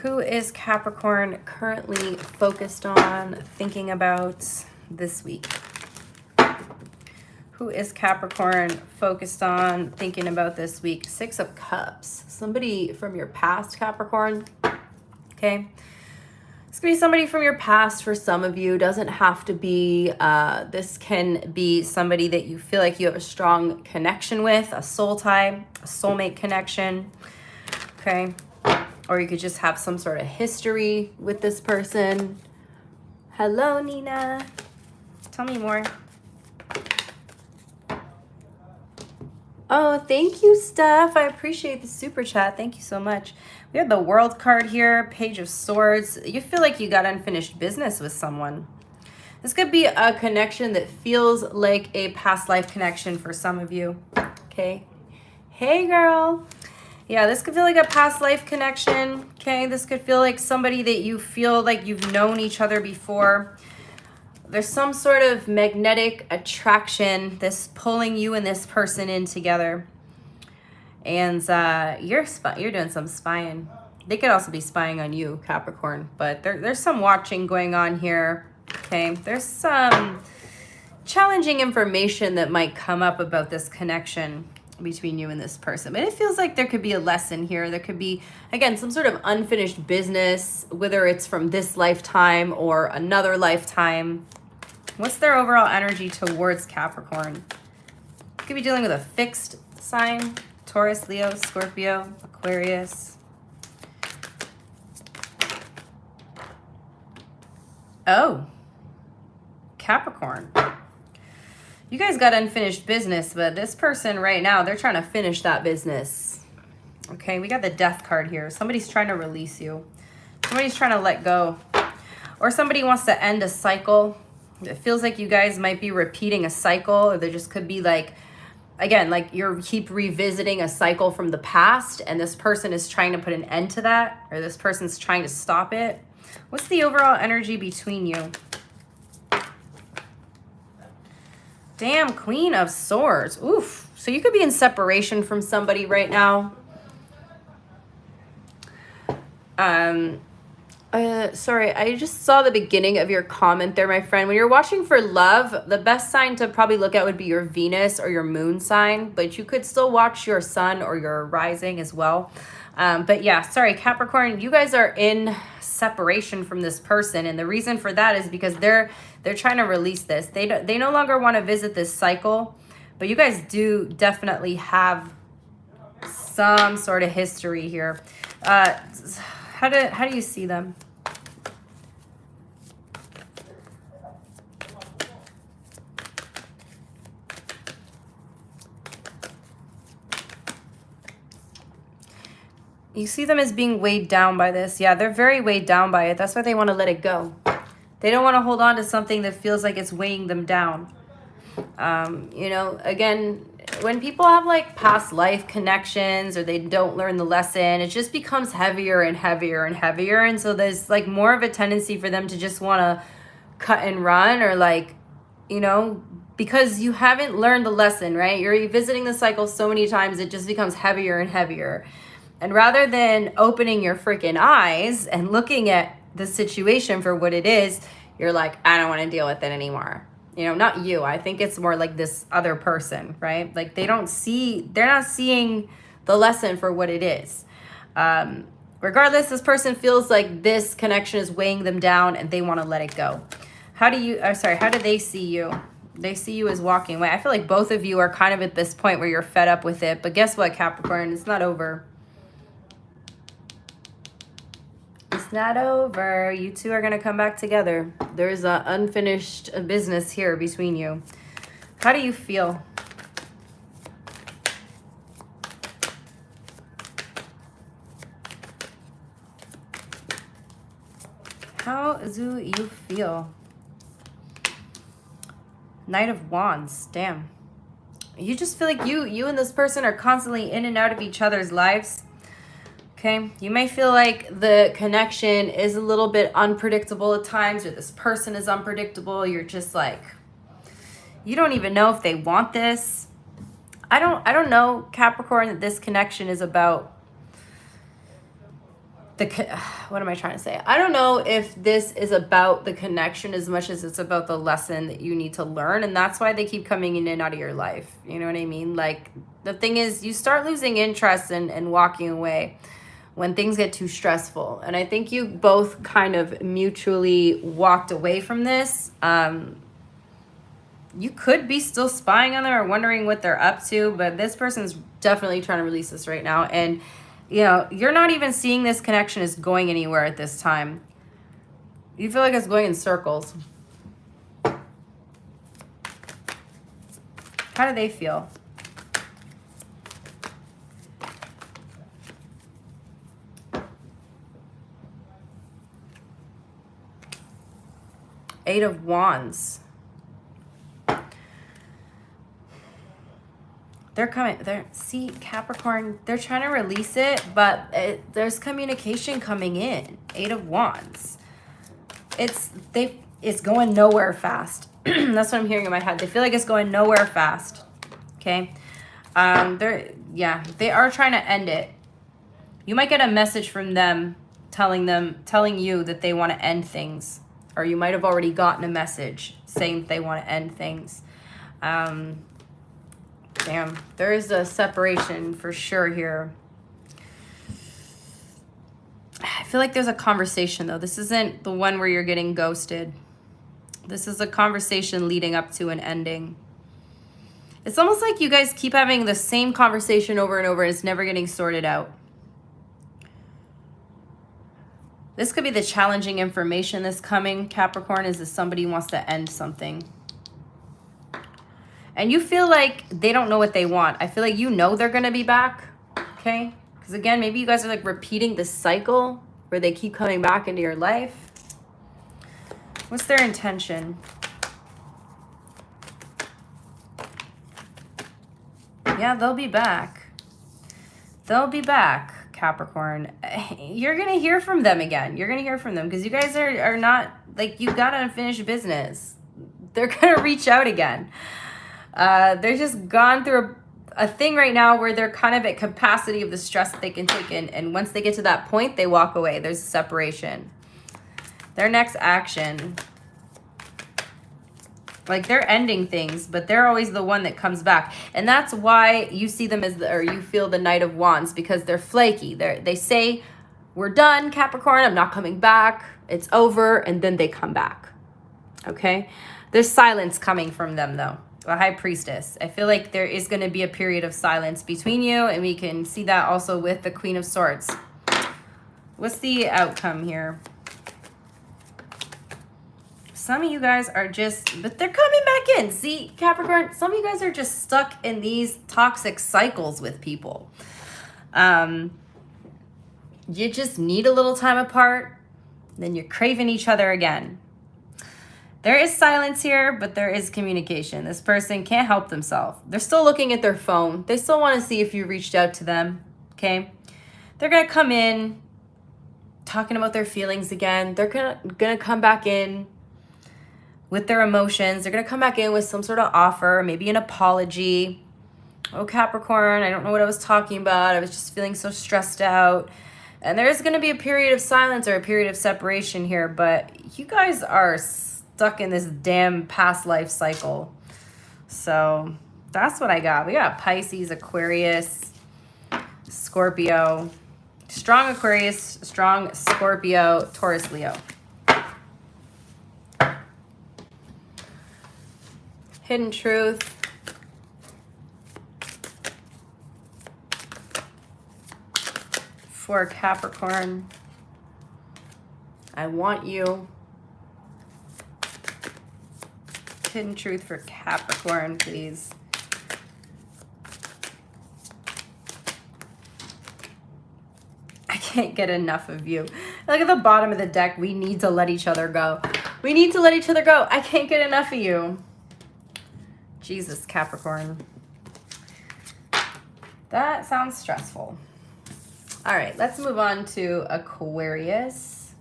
Who is Capricorn currently focused on, thinking about this week? Who is Capricorn focused on, thinking about this week? 6 of Cups. Somebody from your past, Capricorn. Okay. It's going to be somebody from your past for some of you. Doesn't have to be. This can be somebody that you feel like you have a strong connection with, a soul tie, a soulmate connection. Okay. Or you could just have some sort of history with this person. Hello, Nina. Tell me more. Oh, thank you, Steph. I appreciate the super chat. Thank you so much. We have the World card here, Page of Swords. You feel like you got unfinished business with someone. This could be a connection that feels like a past life connection for some of you. Okay. Hey, girl. Yeah, this could feel like a past life connection, okay? This could feel like somebody that you feel like you've known each other before. There's some sort of magnetic attraction that's pulling you and this person in together. And you're doing some spying. They could also be spying on you, Capricorn, but there's some watching going on here, okay? There's some challenging information that might come up about this connection between you and this person. But it feels like there could be a lesson here. There could be, again, some sort of unfinished business, whether it's from this lifetime or another lifetime. What's their overall energy towards Capricorn? Could be dealing with a fixed sign. Taurus, Leo, Scorpio, Aquarius. Oh, Capricorn. You guys got unfinished business, but this person right now, they're trying to finish that business. Okay, we got the Death card here. Somebody's trying to release you. Somebody's trying to let go. Or somebody wants to end a cycle. It feels like you guys might be repeating a cycle, or there just could be like, again, like you're keep revisiting a cycle from the past, and this person is trying to put an end to that, or this person's trying to stop it. What's the overall energy between you? Damn, Queen of Swords. Oof. So you could be in separation from somebody right now. Sorry, I just saw the beginning of your comment there, my friend. When you're watching for love, the best sign to probably look at would be your Venus or your moon sign, but you could still watch your sun or your rising as well. But yeah, sorry, Capricorn, you guys are in separation from this person, and the reason for that is because they're trying to release this. They no longer want to visit this cycle, but you guys do definitely have some sort of history here. How do you see them? You see them as being weighed down by this. Yeah, they're very weighed down by it. That's why they want to let it go. They don't want to hold on to something that feels like it's weighing them down. You know, again, when people have like past life connections or they don't learn the lesson, it just becomes heavier and heavier and heavier. And so there's like more of a tendency for them to just want to cut and run, or like, you know, because you haven't learned the lesson, right? You're revisiting the cycle so many times, it just becomes heavier and heavier. And rather than opening your freaking eyes and looking at the situation for what it is, you're like, I don't want to deal with it anymore. You know, not you. I think it's more like this other person, right? Like they're not seeing the lesson for what it is. Regardless, this person feels like this connection is weighing them down and they want to let it go. How do they see you? They see you as walking away. I feel like both of you are kind of at this point where you're fed up with it. But guess what, Capricorn? It's not over. It's not over. You two are going to come back together. There's an unfinished business here between you. How do you feel? How do you feel? Knight of Wands. Damn. You just feel like you and this person are constantly in and out of each other's lives. Okay, you may feel like the connection is a little bit unpredictable at times, or this person is unpredictable. You're just like, you don't even know if they want this. I don't know, Capricorn, that this connection is about what am I trying to say? I don't know if this is about the connection as much as it's about the lesson that you need to learn, and that's why they keep coming in and out of your life. You know what I mean? Like, the thing is, you start losing interest and walking away when things get too stressful. And I think you both kind of mutually walked away from this. You could be still spying on them or wondering what they're up to, but this person's definitely trying to release this right now. And, you know, you're not even seeing this connection as going anywhere at this time. You feel like it's going in circles. How do they feel? Eight of Wands. They're coming. See, Capricorn, they're trying to release it, but there's communication coming in. 8 of Wands. It's going nowhere fast. That's what I'm hearing in my head. They feel like it's going nowhere fast. Okay? They are trying to end it. You might get a message from them telling you that they want to end things. Or you might have already gotten a message saying that they want to end things. Damn, there is a separation for sure here. I feel like there's a conversation, though. This isn't the one where you're getting ghosted. This is a conversation leading up to an ending. It's almost like you guys keep having the same conversation over and over, and it's never getting sorted out. This could be the challenging information that's coming, Capricorn, is that somebody wants to end something. And you feel like they don't know what they want. I feel like you know they're going to be back, okay? Because again, maybe you guys are like repeating the cycle where they keep coming back into your life. What's their intention? Yeah, they'll be back. They'll be back, Capricorn. You're going to hear from them again. You're going to hear from them because you guys are not, like, you got unfinished business. They're going to reach out again. They're just gone through a thing right now where they're kind of at capacity of the stress that they can take in. And once they get to that point, they walk away. There's a separation. Their next action, like they're ending things, but they're always the one that comes back. And that's why you see them as, or you feel the Knight of Wands, because they're flaky. They say, we're done, Capricorn, I'm not coming back. It's over. And then they come back. Okay. There's silence coming from them though. A High Priestess. I feel like there is going to be a period of silence between you, and we can see that also with the Queen of Swords. What's the outcome here? Some of you guys are just, but they're coming back in. See, Capricorn, some of you guys are just stuck in these toxic cycles with people. You just need a little time apart, then you're craving each other again. There is silence here, but there is communication. This person can't help themselves. They're still looking at their phone. They still want to see if you reached out to them, okay? They're going to come in talking about their feelings again. They're going to come back in with their emotions. They're going to come back in with some sort of offer, maybe an apology. Oh, Capricorn, I don't know what I was talking about. I was just feeling so stressed out. And there is going to be a period of silence or a period of separation here, but you guys are stuck in this damn past life cycle. So that's what I got. We got Pisces, Aquarius, Scorpio, strong Aquarius, strong Scorpio, Taurus, Leo. Hidden truth. For Capricorn, I want you. Hidden truth for Capricorn, please. I can't get enough of you. Look at the bottom of the deck. We need to let each other go. We need to let each other go. I can't get enough of you. Jesus, Capricorn. That sounds stressful. All right, let's move on to Aquarius.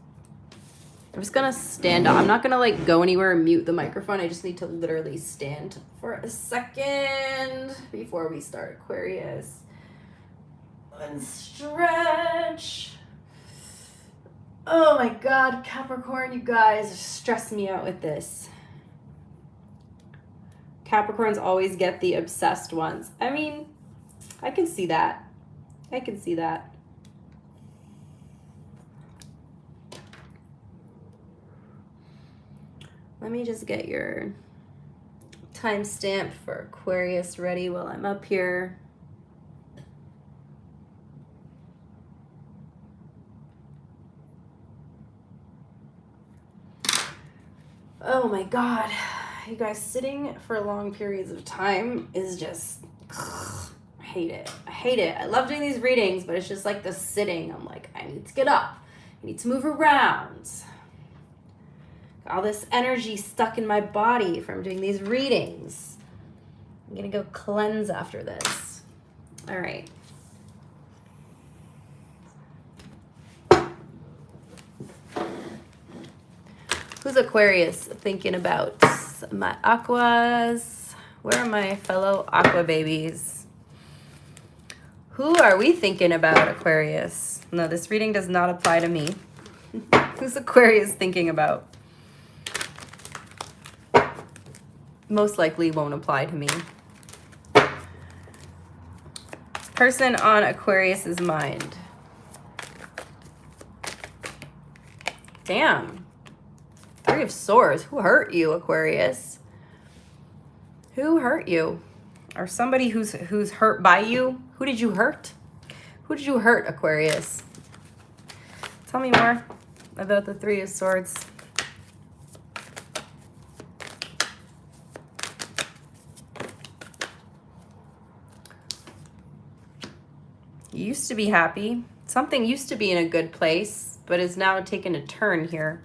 I'm just gonna stand up. I'm not gonna like go anywhere and mute the microphone. I just need to literally stand for a second before we start. Aquarius. And stretch. Oh my God, Capricorn, you guys are stressing me out with this. Capricorns always get the obsessed ones. I mean, I can see that. I can see that. Let me just get your timestamp for Aquarius ready while I'm up here. Oh my God. You guys, sitting for long periods of time is just, I hate it. I hate it. I love doing these readings, but it's just like the sitting. I'm like, I need to get up. I need to move around. All this energy stuck in my body from doing these readings. I'm going to go cleanse after this. All right. Who's Aquarius thinking about? My Aquas. Where are my fellow Aqua babies? Who are we thinking about, Aquarius? No, this reading does not apply to me. Who's Aquarius thinking about? Most likely won't apply to me. Person on Aquarius's mind. Damn. 3 of Swords. Who hurt you, Aquarius? Who hurt you? Or somebody who's hurt by you? Who did you hurt? Who did you hurt, Aquarius? Tell me more about the 3 of Swords. You used to be happy. Something used to be in a good place, but is now taking a turn here.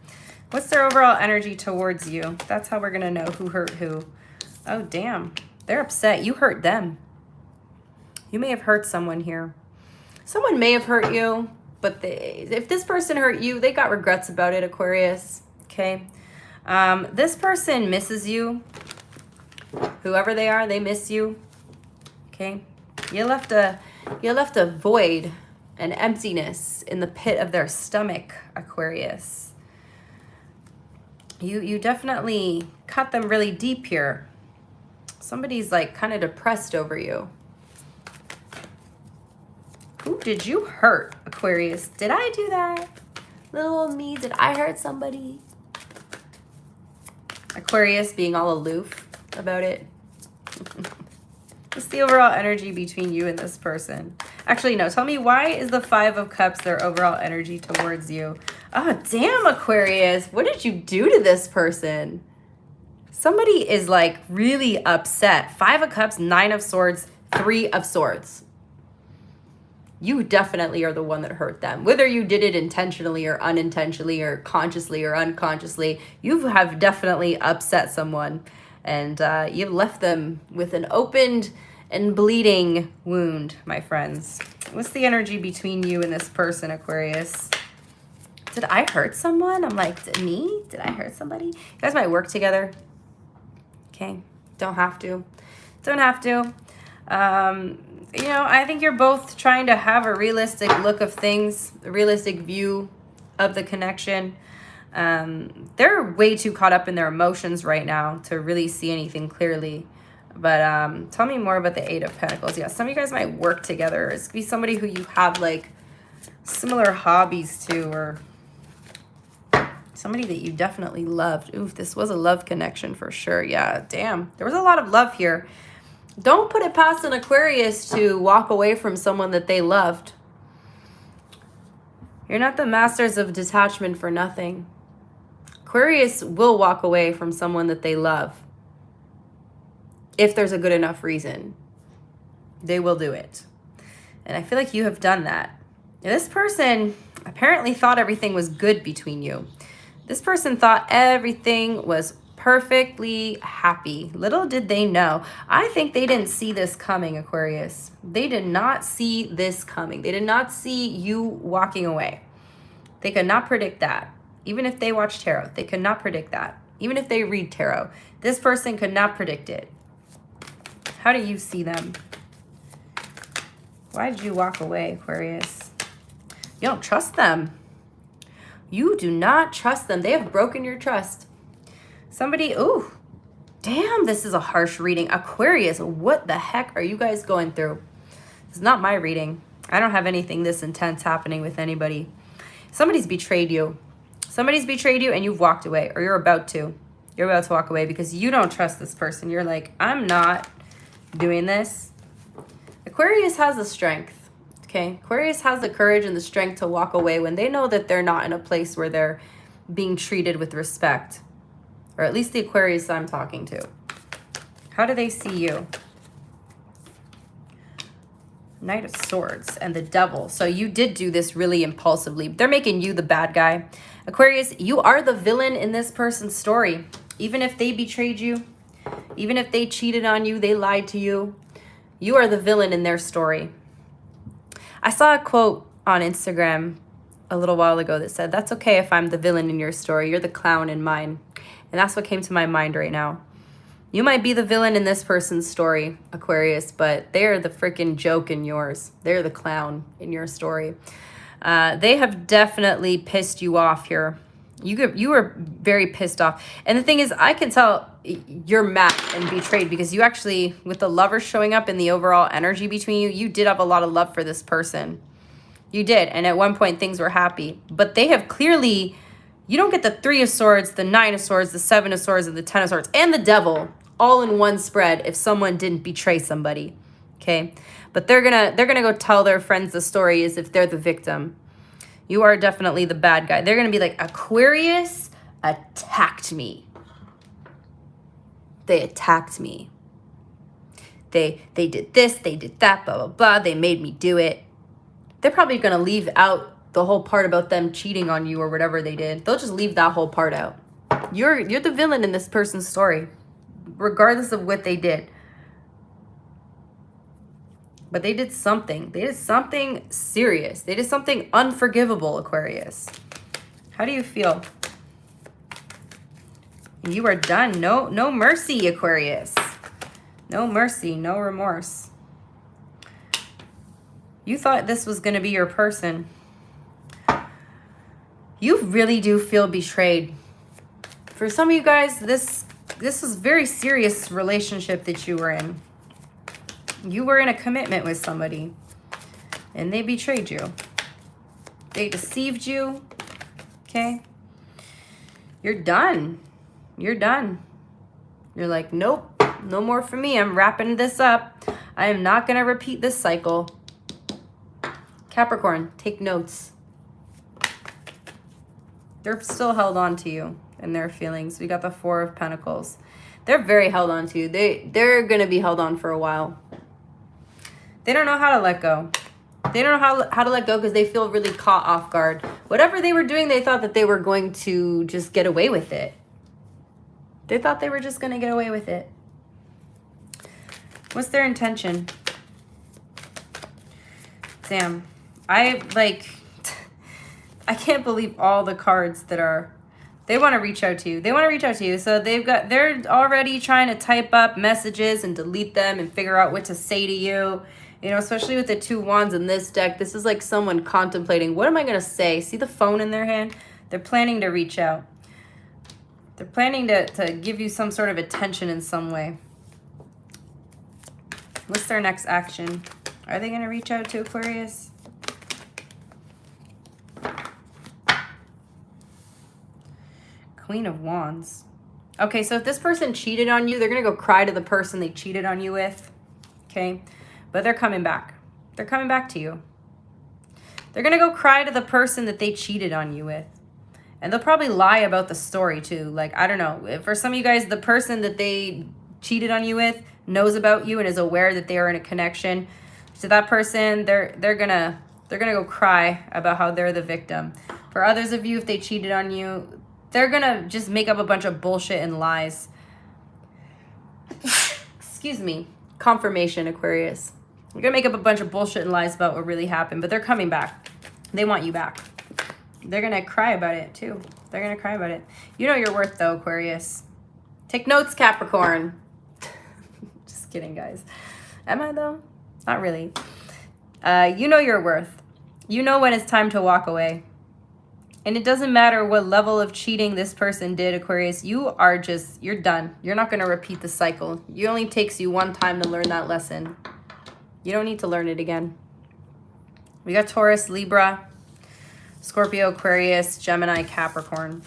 What's their overall energy towards you? That's how we're going to know who hurt who. Oh, damn. They're upset. You hurt them. You may have hurt someone here. Someone may have hurt you, but if this person hurt you, they got regrets about it, Aquarius. Okay? This person misses you. Whoever they are, they miss you. Okay? You left a void, an emptiness in the pit of their stomach, Aquarius. You definitely cut them really deep here. Somebody's like kind of depressed over you. Who did you hurt, Aquarius? Did I do that? Little old me, did I hurt somebody? Aquarius being all aloof about it. What's the overall energy between you and this person? Actually, no. Tell me, why is the 5 of Cups their overall energy towards you? Oh, damn, Aquarius. What did you do to this person? Somebody is like really upset. 5 of Cups, 9 of Swords, 3 of Swords. You definitely are the one that hurt them. Whether you did it intentionally or unintentionally or consciously or unconsciously, you have definitely upset someone. And you've left them with an opened and bleeding wound, my friends. What's the energy between you and this person, Aquarius? Did I hurt someone? I'm like, me? Did I hurt somebody? You guys might work together. Okay. Don't have to. Don't have to. You know, I think you're both trying to have a realistic look of things, a realistic view of the connection. They're way too caught up in their emotions right now to really see anything clearly. But tell me more about the 8 of Pentacles. Yeah, some of you guys might work together. It's be somebody who you have like similar hobbies to, or somebody that you definitely loved. Oof, this was a love connection for sure. Yeah, damn. There was a lot of love here. Don't put it past an Aquarius to walk away from someone that they loved. You're not the masters of detachment for nothing. Aquarius will walk away from someone that they love. If there's a good enough reason, they will do it. And I feel like you have done that. Now, this person apparently thought everything was good between you. This person thought everything was perfectly happy. Little did they know. I think they didn't see this coming, Aquarius. They did not see this coming. They did not see you walking away. They could not predict that. Even if they watch tarot, they could not predict that. Even if they read tarot, this person could not predict it. How do you see them? Why did you walk away, Aquarius? You don't trust them. You do not trust them. They have broken your trust. Somebody, ooh, damn, this is a harsh reading. Aquarius, what the heck are you guys going through? It's not my reading. I don't have anything this intense happening with anybody. Somebody's betrayed you. Somebody's betrayed you and you've walked away, or you're about to. You're about to walk away because you don't trust this person. You're like, I'm not doing this. Aquarius has the strength, okay? Aquarius has the courage and the strength to walk away when they know that they're not in a place where they're being treated with respect. Or at least the Aquarius I'm talking to. How do they see you? Knight of Swords and the Devil. So you did do this really impulsively. They're making you the bad guy. Aquarius, you are the villain in this person's story. Even if they betrayed you, Even if they cheated on you, they lied to you, you are the villain in their story. I saw a quote on Instagram a little while ago that said, that's okay if I'm the villain in your story. You're the clown in mine. And that's what came to my mind right now. You might be the villain in this person's story, Aquarius, but they're the freaking joke in yours. They're the clown in your story. They have definitely pissed you off here. You were very pissed off. And the thing is, I can tell you're mad and betrayed because you actually, with the Lovers showing up in the overall energy between you, you did have a lot of love for this person. You did. And at one point, things were happy. But they have clearly, you don't get the 3 of Swords, the 9 of Swords, the 7 of Swords, and the 10 of Swords, and the Devil all in one spread if someone didn't betray somebody. Okay? But they're gonna go tell their friends the story as if they're the victim. You are definitely the bad guy. They're going to be like, Aquarius attacked me. They attacked me. They did this, they did that, blah, blah, blah. They made me do it. They're probably going to leave out the whole part about them cheating on you or whatever they did. They'll just leave that whole part out. You're the villain in this person's story, regardless of what they did. But they did something. They did something serious. They did something unforgivable, Aquarius. How do you feel? You are done. No mercy, Aquarius. No mercy, no remorse. You thought this was going to be your person. You really do feel betrayed. For some of you guys, this is a very serious relationship that you were in. You were in a commitment with somebody and they betrayed you. They deceived you. Okay? You're done. You're done. You're like, nope, no more for me. I'm wrapping this up. I am not going to repeat this cycle. Capricorn, take notes. They're still held on to you and their feelings. We got the 4 of Pentacles. They're very held on to you. They're going to be held on for a while. They don't know how to let go. They don't know how to let go because they feel really caught off guard. Whatever they were doing, they thought that they were going to just get away with it. They thought they were just going to get away with it. What's their intention? Damn. I can't believe all the cards that are... They want to reach out to you. They want to reach out to you. So they're already trying to type up messages and delete them and figure out what to say to you. You know, especially with the 2 wands in this deck, this is like someone contemplating, what am I going to say? See the phone in their hand? They're planning to reach out. They're planning to give you some sort of attention in some way. What's their next action? Are they going to reach out to Aquarius? Queen of Wands. Okay, so if this person cheated on you, they're going to go cry to the person they cheated on you with. Okay? But they're coming back. They're coming back to you. They're going to go cry to the person that they cheated on you with. And they'll probably lie about the story too. Like, I don't know. For some of you guys, the person that they cheated on you with knows about you and is aware that they are in a connection. To that person, they're gonna go cry about how they're the victim. For others of you, if they cheated on you, they're gonna just make up a bunch of bullshit and lies. Excuse me. Confirmation, Aquarius. You're gonna make up a bunch of bullshit and lies about what really happened, but they're coming back. They want you back. They're gonna cry about it too. They're gonna cry about it. You know your worth though, Aquarius. Take notes, Capricorn. Just kidding, guys. Am I though? Not really. You know your worth. You know when it's time to walk away. And it doesn't matter what level of cheating this person did, Aquarius. You're done. You're not going to repeat the cycle. It only takes you one time to learn that lesson. You don't need to learn it again. We got Taurus, Libra, Scorpio, Aquarius, Gemini, Capricorn.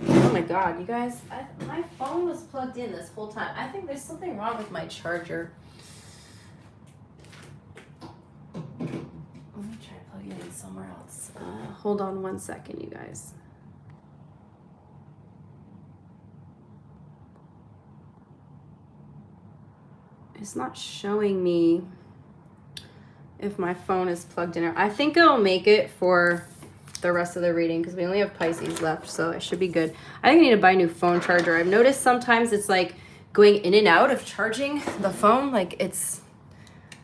Oh my God, you guys, my phone was plugged in this whole time. I think there's something wrong with my charger. Let me try plugging it in somewhere else. Hold on one second, you guys. It's not showing me if my phone is plugged in. I think it'll make it for the rest of the reading because we only have Pisces left, so I should be good. I think I need to buy a new phone charger. I've noticed sometimes it's like going in and out of charging the phone. Like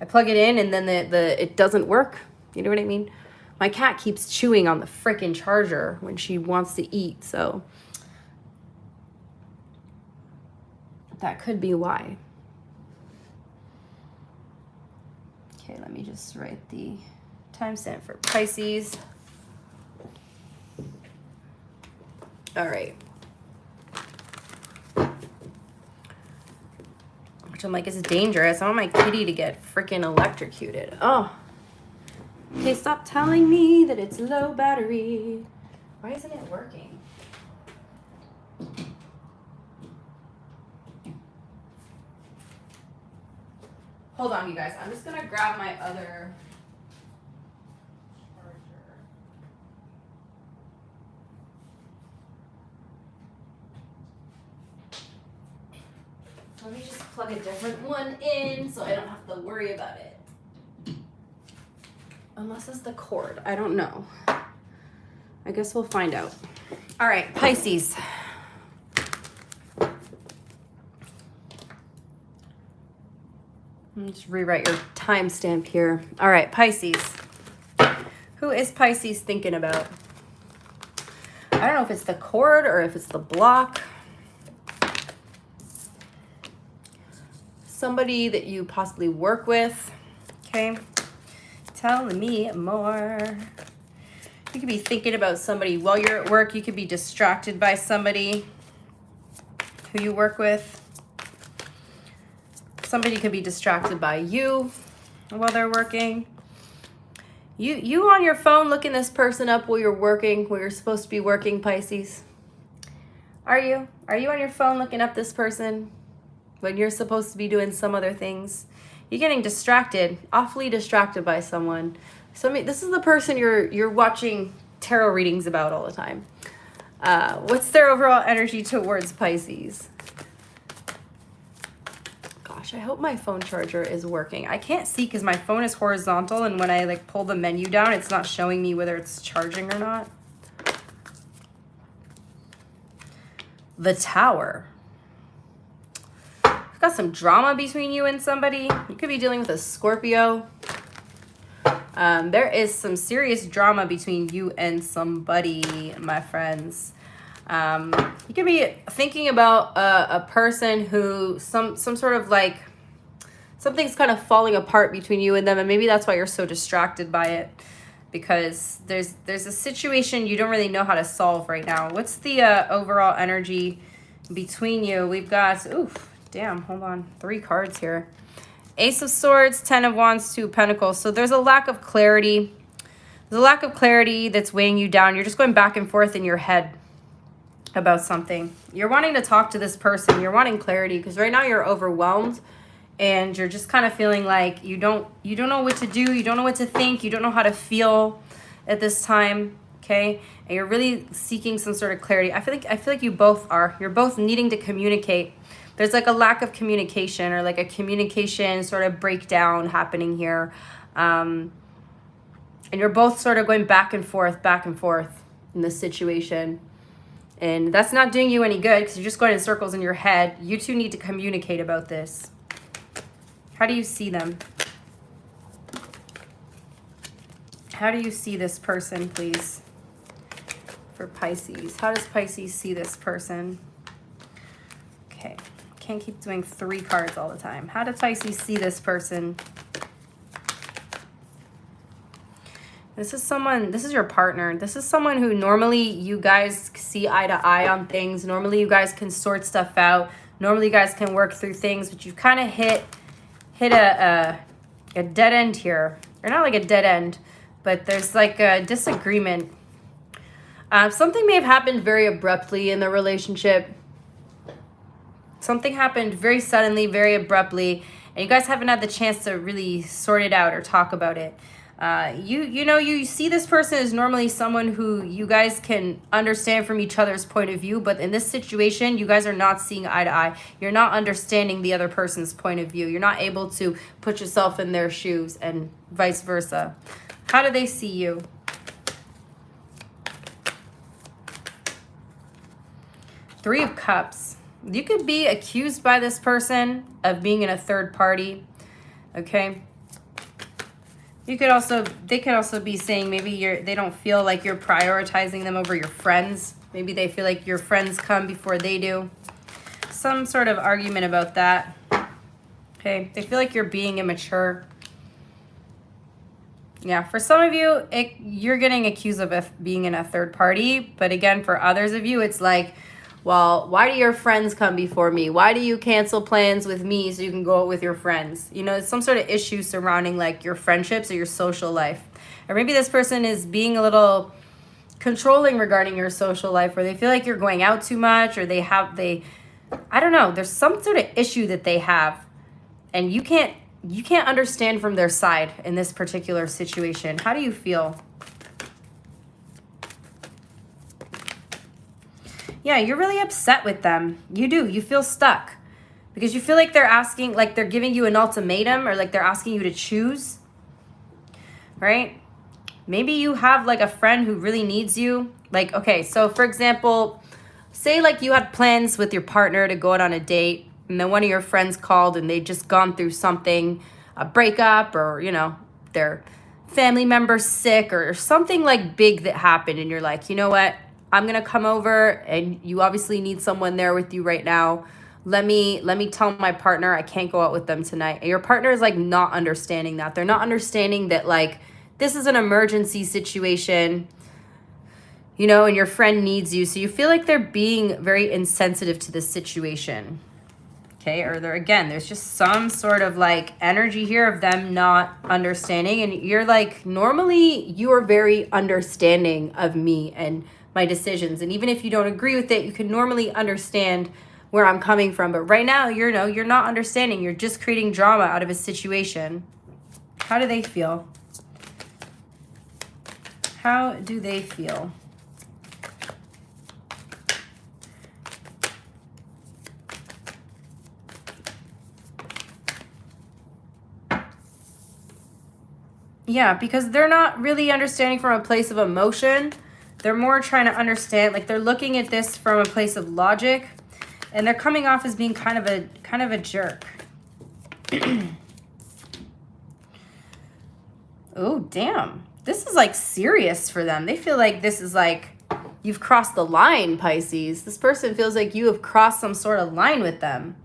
I plug it in and then it doesn't work. You know what I mean? My cat keeps chewing on the frickin' charger when she wants to eat, so that could be why. Okay, let me just write the timestamp for Pisces. All right. Which I'm like, it's dangerous. I want my kitty to get freaking electrocuted. Oh. Okay, stop telling me that it's low battery. Why isn't it working? Hold on, you guys. I'm just going to grab my other charger. Let me just plug a different one in so I don't have to worry about it. Unless it's the cord. I don't know. I guess we'll find out. All right, Pisces. Let me just rewrite your timestamp here. All right, Pisces. Who is Pisces thinking about? I don't know if it's the cord or if it's the block. Somebody that you possibly work with. Okay. Tell me more. You could be thinking about somebody while you're at work. You could be distracted by somebody who you work with. Somebody could be distracted by you while they're working. You on your phone looking this person up while you're working, while you're supposed to be working, Pisces? Are you? Are you on your phone looking up this person when you're supposed to be doing some other things? You're getting distracted, awfully distracted by someone. This is the person you're watching tarot readings about all the time. What's their overall energy towards Pisces? Gosh, I hope my phone charger is working. I can't see because my phone is horizontal, and when I like pull the menu down, it's not showing me whether it's charging or not. The Tower. Got some drama between you and somebody. You could be dealing with a Scorpio. There is some serious drama between you and somebody, my friends. You could be thinking about a person who some sort of like something's kind of falling apart between you and them, and maybe that's why you're so distracted by it, because there's a situation you don't really know how to solve right now. What's the overall energy between you? We've got damn, hold on. 3 cards here. Ace of Swords, 10 of Wands, 2 of Pentacles. So there's a lack of clarity. There's a lack of clarity that's weighing you down. You're just going back and forth in your head about something. You're wanting to talk to this person. You're wanting clarity because right now you're overwhelmed and you're just kind of feeling like you don't know what to do. You don't know what to think. You don't know how to feel at this time. Okay? And you're really seeking some sort of clarity. I feel like you both are. You're both needing to communicate. There's like a lack of communication or like a communication sort of breakdown happening here. And you're both sort of going back and forth in this situation. And that's not doing you any good because you're just going in circles in your head. You two need to communicate about this. How do you see them? How do you see this person, please? For Pisces. How does Pisces see this person? Okay. Can't keep doing 3 cards all the time. How does Pisces see this person? This is your partner. This is someone who normally you guys see eye to eye on things. Normally you guys can sort stuff out. Normally you guys can work through things, but you've kind of hit a dead end here. Or not like a dead end, but there's like a disagreement. Something may have happened very abruptly in the relationship. Something happened very suddenly, very abruptly, and you guys haven't had the chance to really sort it out or talk about it. You see this person as normally someone who you guys can understand from each other's point of view, but in this situation, you guys are not seeing eye to eye. You're not understanding the other person's point of view. You're not able to put yourself in their shoes and vice versa. How do they see you? Three of Cups. You could be accused by this person of being in a third party, okay? They could also be saying maybe they don't feel like you're prioritizing them over your friends. Maybe they feel like your friends come before they do. Some sort of argument about that. Okay, they feel like you're being immature. Yeah, for some of you, you're getting accused of being in a third party. But again, for others of you, it's like, well, why do your friends come before me? Why do you cancel plans with me so you can go out with your friends? You know, it's some sort of issue surrounding like your friendships or your social life. Or maybe this person is being a little controlling regarding your social life, where they feel like you're going out too much, or I don't know, there's some sort of issue that they have, and you can't understand from their side in this particular situation. How do you feel? Yeah, you're really upset with them. You do. You feel stuck because you feel like they're asking, like they're giving you an ultimatum, or like they're asking you to choose, right? Maybe you have like a friend who really needs you. Like, okay, so for example, say like you had plans with your partner to go out on a date, and then one of your friends called and they'd just gone through something, a breakup, or, you know, their family member's sick, or something like big that happened, and you're like, you know what? I'm going to come over, and you obviously need someone there with you right now. Let me tell my partner I can't go out with them tonight. And your partner is like not understanding that. They're not understanding that like this is an emergency situation, you know, and your friend needs you. So you feel like they're being very insensitive to this situation. Okay, or there's just some sort of like energy here of them not understanding. And you're like, normally you are very understanding of me and my decisions. And even if you don't agree with it, you can normally understand where I'm coming from. But right now, you're not understanding. You're just creating drama out of a situation. How do they feel? How do they feel? Yeah, because they're not really understanding from a place of emotion. They're more trying to understand, like they're looking at this from a place of logic, and they're coming off as being kind of a jerk. Oh, damn. This is like serious for them. They feel like this is like you've crossed the line, Pisces. This person feels like you have crossed some sort of line with them.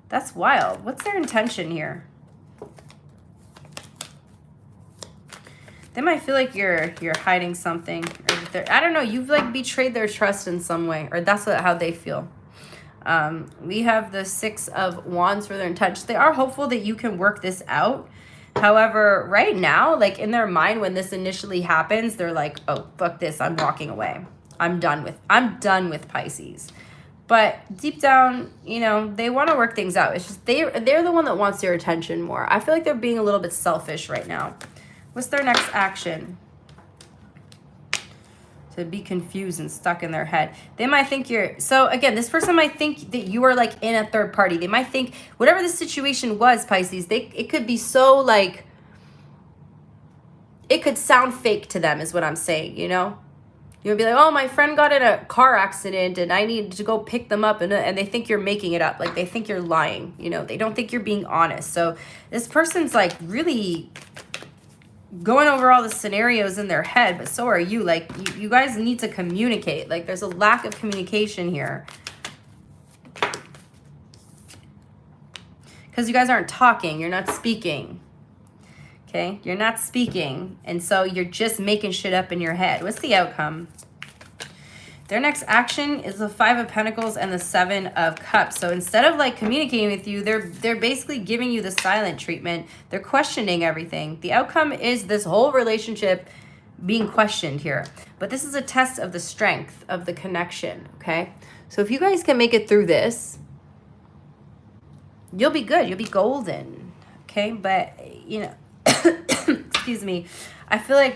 That's wild. What's their intention here? They might feel like you're hiding something, or I don't know, you've like betrayed their trust in some way, or that's how they feel. We have the Six of Wands for their intentions. They are hopeful that you can work this out. However, right now, like in their mind, when this initially happens, they're like, oh, fuck this, I'm walking away. I'm done with Pisces. But deep down, you know, they want to work things out. It's just they're the one that wants your attention more. I feel like they're being a little bit selfish right now. What's their next action? To be confused and stuck in their head. They might think so again, this person might think that you are like in a third party. They might think whatever the situation was, Pisces, it could be so like, it could sound fake to them is what I'm saying, you know? You would be like, oh, my friend got in a car accident and I need to go pick them up. And they think you're making it up. Like they think you're lying, you know? They don't think you're being honest. So this person's like really going over all the scenarios in their head, but so are you. Like you guys need to communicate. Like there's a lack of communication here because you guys aren't talking. You're not speaking. Okay, you're not speaking, and so you're just making shit up in your head. What's the outcome? Their next action is the Five of Pentacles and the Seven of Cups. So instead of like communicating with you, they're basically giving you the silent treatment. They're questioning everything. The outcome is this whole relationship being questioned here. But this is a test of the strength of the connection, okay? So if you guys can make it through this, you'll be good. You'll be golden, okay? But, you know, excuse me, I feel like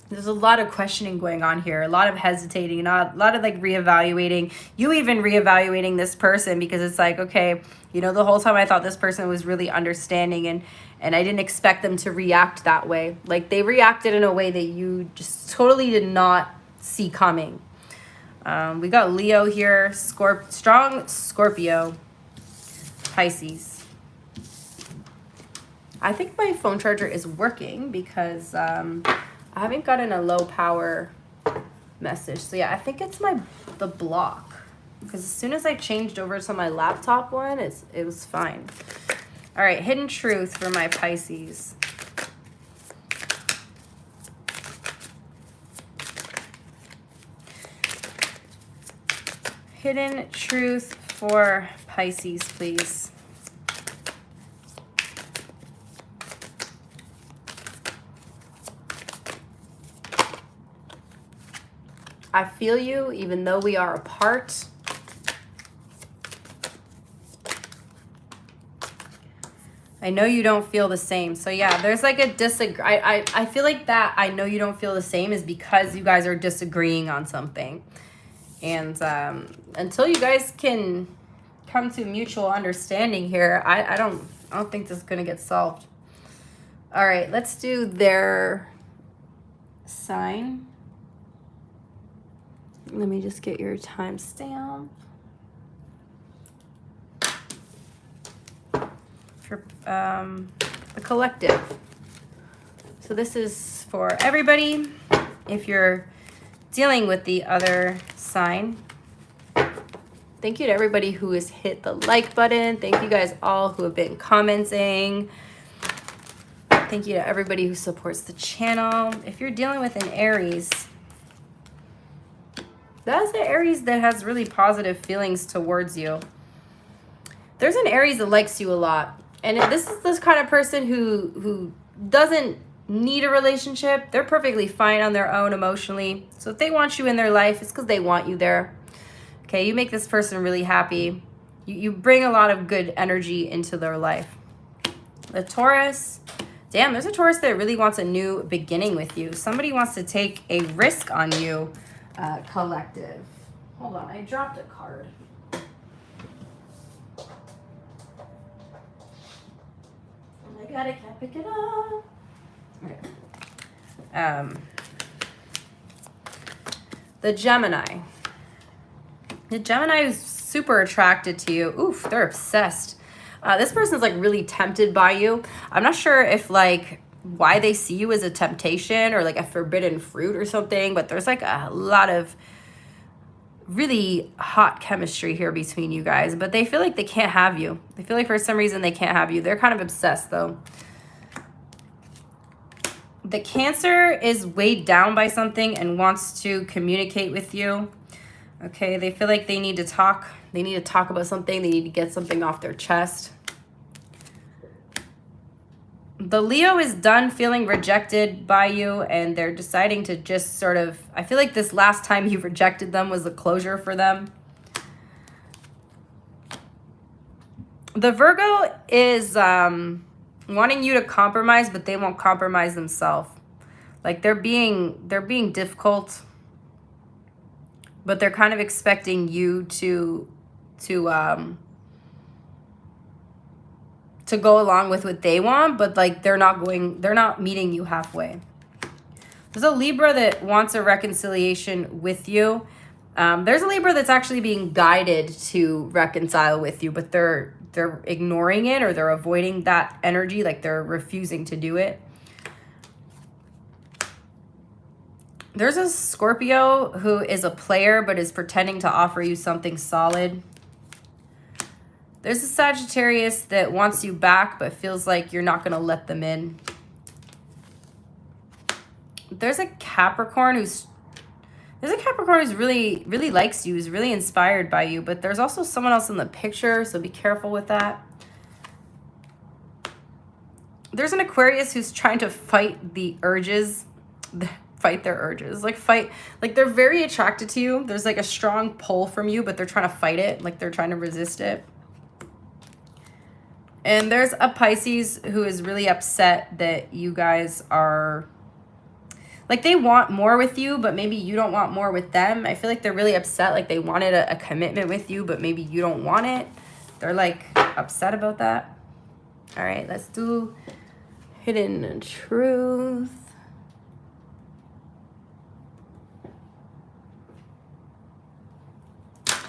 there's a lot of questioning going on here, a lot of hesitating, a lot of like reevaluating. You even reevaluating this person because it's like, okay, you know, the whole time I thought this person was really understanding and I didn't expect them to react that way. Like they reacted in a way that you just totally did not see coming. We got Leo here, strong Scorpio, Pisces. I think my phone charger is working because I haven't gotten a low power message. So yeah, I think it's the block, because as soon as I changed over to my laptop one, it was fine. All right, hidden truth for my Pisces. Hidden truth for Pisces, please. I feel you, even though we are apart. I know you don't feel the same. So yeah, there's like a I feel like that I know you don't feel the same is because you guys are disagreeing on something. And until you guys can come to mutual understanding here, I don't think this is gonna get solved. All right, let's do their sign. Let me just get your timestamp. For the collective. So this is for everybody. If you're dealing with the other sign, thank you to everybody who has hit the like button. Thank you guys all who have been commenting. Thank you to everybody who supports the channel. If you're dealing with an Aries, that's an Aries that has really positive feelings towards you. There's an Aries that likes you a lot. And this is this kind of person who doesn't need a relationship. They're perfectly fine on their own emotionally. So if they want you in their life, it's because they want you there. Okay, you make this person really happy. You bring a lot of good energy into their life. The Taurus, damn, there's a Taurus that really wants a new beginning with you. Somebody wants to take a risk on you, collective. Hold on, I dropped a card. I can't pick it up. Okay. The Gemini. The Gemini is super attracted to you. Oof, they're obsessed. This person's like really tempted by you. I'm not sure if like why they see you as a temptation or like a forbidden fruit or something, but there's like a lot of really hot chemistry here between you guys, but they feel like they can't have you. They feel like for some reason they can't have you. They're kind of obsessed though. The Cancer is weighed down by something and wants to communicate with you. Okay, they feel like they need to talk. They need to talk about something. They need to get something off their chest. The Leo is done feeling rejected by you, and they're deciding to just sort of, I feel like this last time you rejected them was a closure for them. The Virgo is wanting you to compromise, but they won't compromise themselves. Like they're being difficult, but they're kind of expecting you to go along with what they want, but like they're not meeting you halfway. There's a Libra that wants a reconciliation with you. There's a Libra that's actually being guided to reconcile with you, but they're ignoring it, or they're avoiding that energy, like they're refusing to do it. There's a Scorpio who is a player but is pretending to offer you something solid. There's a Sagittarius that wants you back but feels like you're not going to let them in. There's a Capricorn who's really, really likes you, who's really inspired by you, but there's also someone else in the picture, so be careful with that. There's an Aquarius who's trying to fight the urges, fight their urges, like they're very attracted to you. There's like a strong pull from you, but they're trying to fight it, like they're trying to resist it. And there's a Pisces who is really upset that you guys are, like they want more with you, but maybe you don't want more with them. I feel like they're really upset, like they wanted a commitment with you, but maybe you don't want it. They're like upset about that. All right, let's do hidden truth.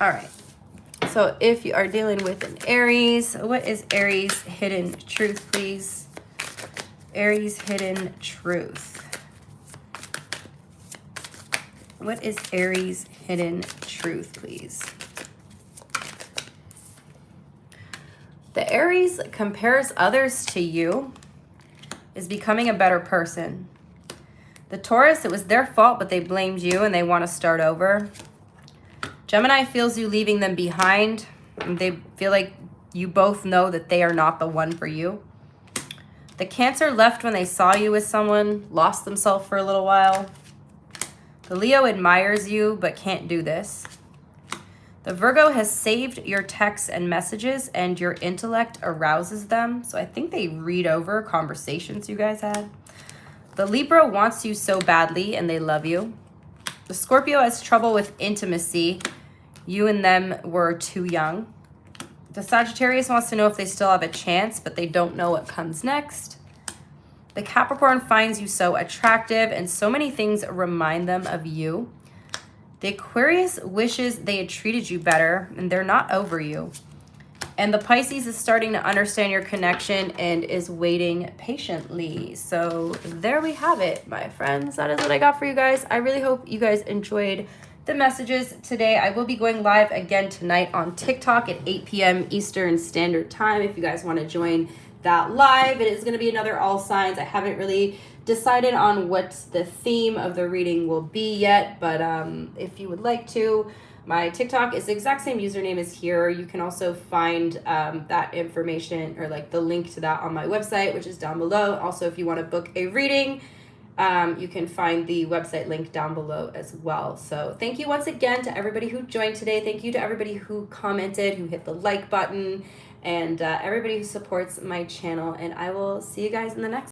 All right. So if you are dealing with an Aries, what is Aries' hidden truth, please? Aries' hidden truth. What is Aries' hidden truth, please? The Aries compares others to you, is becoming a better person. The Taurus, it was their fault, but they blamed you and they want to start over. Gemini feels you leaving them behind. And they feel like you both know that they are not the one for you. The Cancer left when they saw you with someone, lost themselves for a little while. The Leo admires you but can't do this. The Virgo has saved your texts and messages and your intellect arouses them. So I think they read over conversations you guys had. The Libra wants you so badly and they love you. The Scorpio has trouble with intimacy. You and them were too young. The Sagittarius wants to know if they still have a chance, but they don't know what comes next. The Capricorn finds you so attractive and so many things remind them of you. The Aquarius wishes they had treated you better and they're not over you. And the Pisces is starting to understand your connection and is waiting patiently. So there we have it, my friends. That is what I got for you guys. I really hope you guys enjoyed the messages today. I will be going live again tonight on TikTok at 8 p.m. Eastern Standard Time. If you guys want to join that live, it is going to be another all signs. I haven't really decided on what the theme of the reading will be yet, but if you would like to, my TikTok is the exact same username as here. You can also find that information or like the link to that on my website, which is down below. Also, if you want to book a reading, you can find the website link down below as well. So thank you once again to everybody who joined today. Thank you to everybody who commented, who hit the like button, and everybody who supports my channel. And I will see you guys in the next